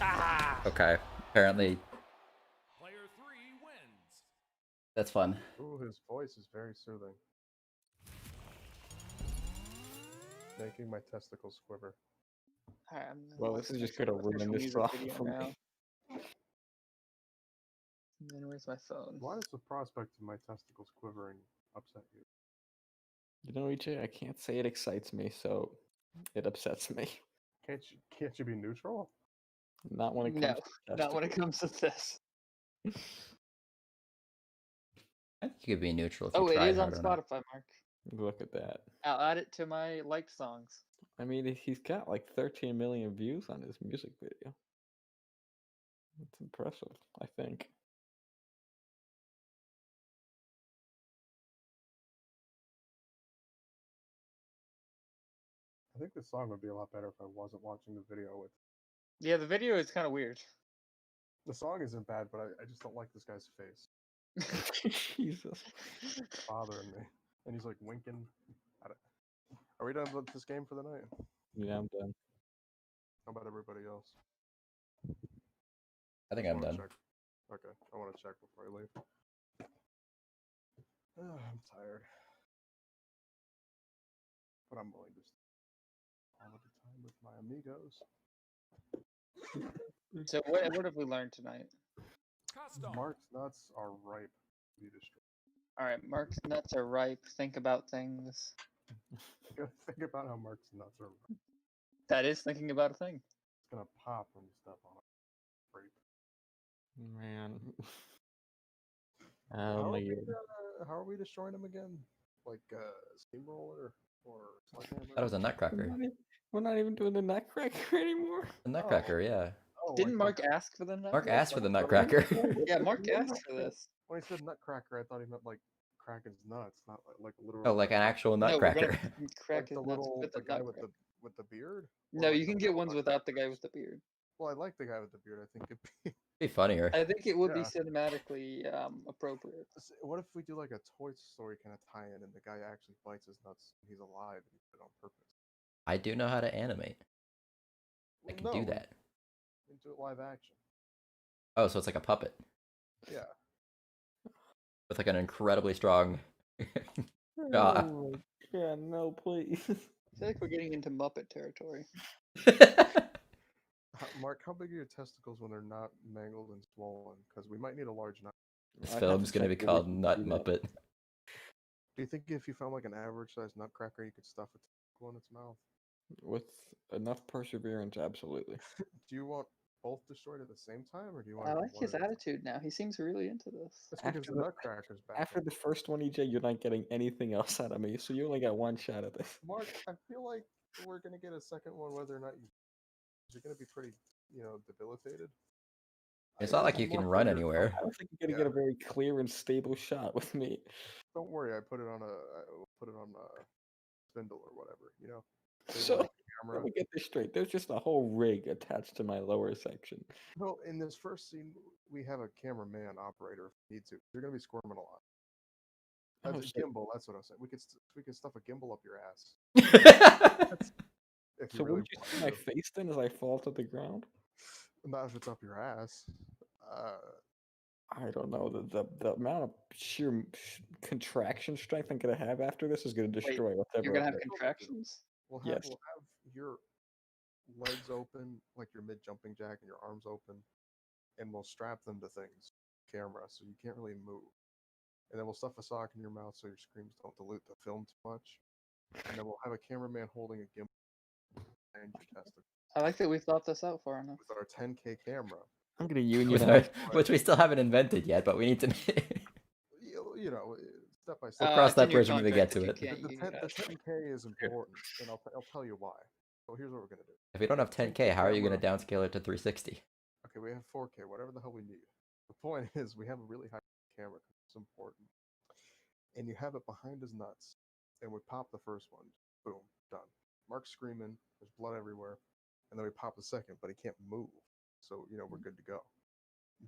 Ah! Okay. Apparently Player 3 wins. that's fun. Ooh, his voice is very soothing. Making my testicles quiver. Alright, Well, this is just gonna ruin this song for me. And then where's my phone? Why does the prospect of my testicles quivering upset you? You know, EJ, I can't say it excites me, so it upsets me. Can't you be neutral? Not when it comes No, to not when it testicles. comes to this. I think you could be neutral if you Oh, it try is on hard enough. Spotify, Mark. Look at that. I'll add it to my liked songs. I mean, he's got like 13 million views on his music video. It's impressive, I think. I think this song would be a lot better if I wasn't watching the video with. Yeah, the video is kind of weird. The song isn't bad, but I just don't like this guy's face. Jesus. It's bothering me. And he's like winking. Are we done with this game for the night? Yeah, I'm done. How about everybody else? I think I I'm wanna done. check. Okay, I want to check before I leave. I'm tired. But I'm willing to stay all of the time with my amigos. So what have we learned tonight? Custom. Mark's nuts are ripe to be destroyed. Alright, Mark's nuts are ripe. Think about things. Think about how Mark's nuts are ripe. That is thinking about a thing. It's gonna pop when you step on it. Rape. Man. How are we destroying him again? Like steamroller or sledgehammer? That was a nutcracker. We're not even doing the nutcracker anymore. A nutcracker, yeah. Oh, Didn't like Mark ask for the nut? Mark asked for the nutcracker. Yeah, Mark asked for this. when he said nutcracker, I thought he meant like crack his nuts, not like literal. Oh, like an actual No, we're gonna nutcracker. crack like his the nuts little with the the guy nutcracker. with the beard. Or No, like you the can get little ones without the guy nutcrackers? with the beard. Well, I like the guy with the beard. I think Be funnier. I think it would be Yeah. cinematically appropriate. What if we do like a Toy Story kind of tie-in, and the guy actually bites his nuts and he's alive and he did it on purpose? I do know how to animate. I Well, can no, do that. we do it live action. Oh, so it's like a puppet Yeah. with like an incredibly strong. Oh my god, no, please. I feel like we're getting into Muppet territory. Mark, how big are your testicles when they're not mangled and swollen? Because we might need a large nut. This I'd have film's to gonna be check where we called can Nut do that. Muppet. Do you think if you found like an average sized nutcracker, you could stuff a testicle in its mouth? With enough perseverance, absolutely. Do you want both destroyed at the same time, or do you want I to do like one his at a time? attitude now. He seems really into this. That's because After the the- nutcracker's back. After the first one, EJ, you're not getting anything else out of me, so you only got one shot at this. Mark, I feel like we're gonna get a second one, whether or not you're gonna be pretty, debilitated. It's not like you can run anywhere. I don't think you're gonna get a very clear and stable shot with me. Don't worry, I put it on a spindle or whatever. So stabilize the camera. let me get this straight. There's just a whole rig attached to my lower section. No, in this first scene, we have a cameraman operator if we need to. You're gonna be squirming a lot. That's Oh, a shit. gimbal. That's what I'm saying. We could stuff a gimbal up your ass. If you So really would you want see my to. face then as I fall to the ground? Not if it's up your ass. I don't know. The amount of sheer contraction strength I'm gonna have after this is gonna destroy whatever. You're gonna I've have got. contractions? We'll Yes. have your legs open, like your mid jumping jack, and your arms open, and we'll strap them to things, camera, so you can't really move. And then we'll stuff a sock in your mouth so your screams don't dilute the film too much. And then we'll have a cameraman holding a gimbal and your testicle I like that we thought this out far enough. with our 10K camera. I'm gonna With our, unionize. which we still haven't invented yet, but we need to. Step by We'll step. cross It's in that your bridge when we get contract to if it. you can't The unionize. 10K is important, and I'll tell you why. So here's what we're gonna do. If we don't have 10K, how are you gonna downscale it to 360? Okay, we have 4K, whatever the hell we need. The point is, we have a really high camera. It's important. And you have it behind his nuts, and we pop the first one. Boom, done. Mark's screaming. There's blood everywhere, and then we pop the second, but he can't move. So we're good to go.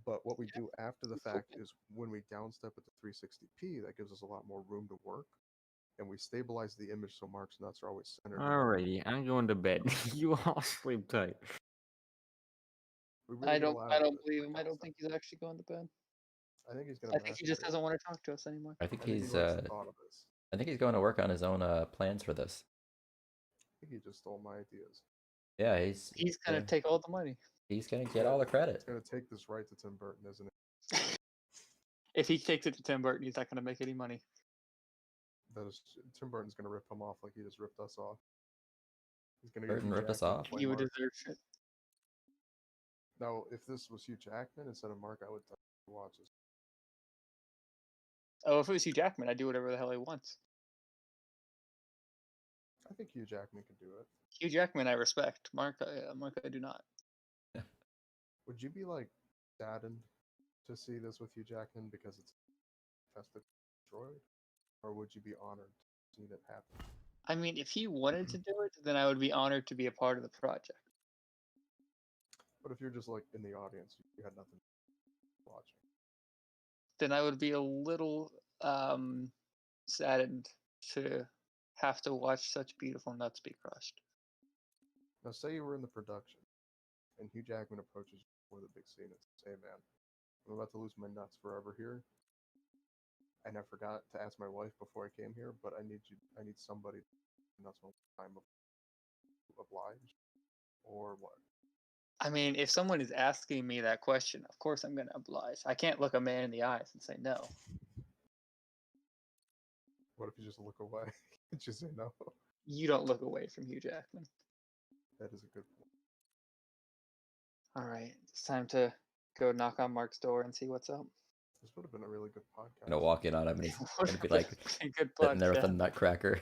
But what we do after the fact is when we downstep it to 360p, that gives us a lot more room to work, and we stabilize the image so Mark's nuts are always centered. Alrighty, I'm going to bed. You all sleep tight. We really I get a don't lot out of this believe by him. I don't downstem. think he's actually going to bed. I think he's gonna. I think he just masturbate. doesn't want to talk to us anymore. I think I think he he's likes the thought of this. I think he's going to work on his own plans for this. I think he just stole my ideas. Yeah, he's gonna take all the money. He's gonna get all the credit. He's gonna take this right to Tim Burton, isn't it? If he takes it to Tim Burton, he's not gonna make any money. Tim Burton's gonna rip him off like he just ripped us off. He's gonna Burton ripped us off? You would deserve shit. Now, if this was Hugh Jackman instead of Mark, I would watch this. Oh, if it was Hugh Jackman, I'd do whatever the hell he wants. I think Hugh Jackman can do it. Hugh Jackman, I respect. Mark, I do not. Would you be like saddened to see this with Hugh Jackman because it's festive destroyed, or would you be honored to see that happen? I mean, if he wanted to do it, then I would be honored to be a part of the project. But if you're just like in the audience, you had nothing watching. Then I would be a little saddened to have to watch such beautiful nuts be crushed. Now, say you were in the production, and Hugh Jackman approaches you before the big scene and says, "Hey, man, I'm about to lose my nuts forever here, and I forgot to ask my wife before I came here, but I need somebody nuts one time to oblige, or what?" I mean, if someone is asking me that question, of course I'm going to oblige. I can't look a man in the eyes and say no. What if you just look away and just say no? You don't look away from Hugh Jackman. That is a good point. All right, it's time to go knock on Mark's door and see what's up. This would have been a really good podcast. Gonna walk in on him and he's gonna be like Good sitting there with a podcast. nutcracker.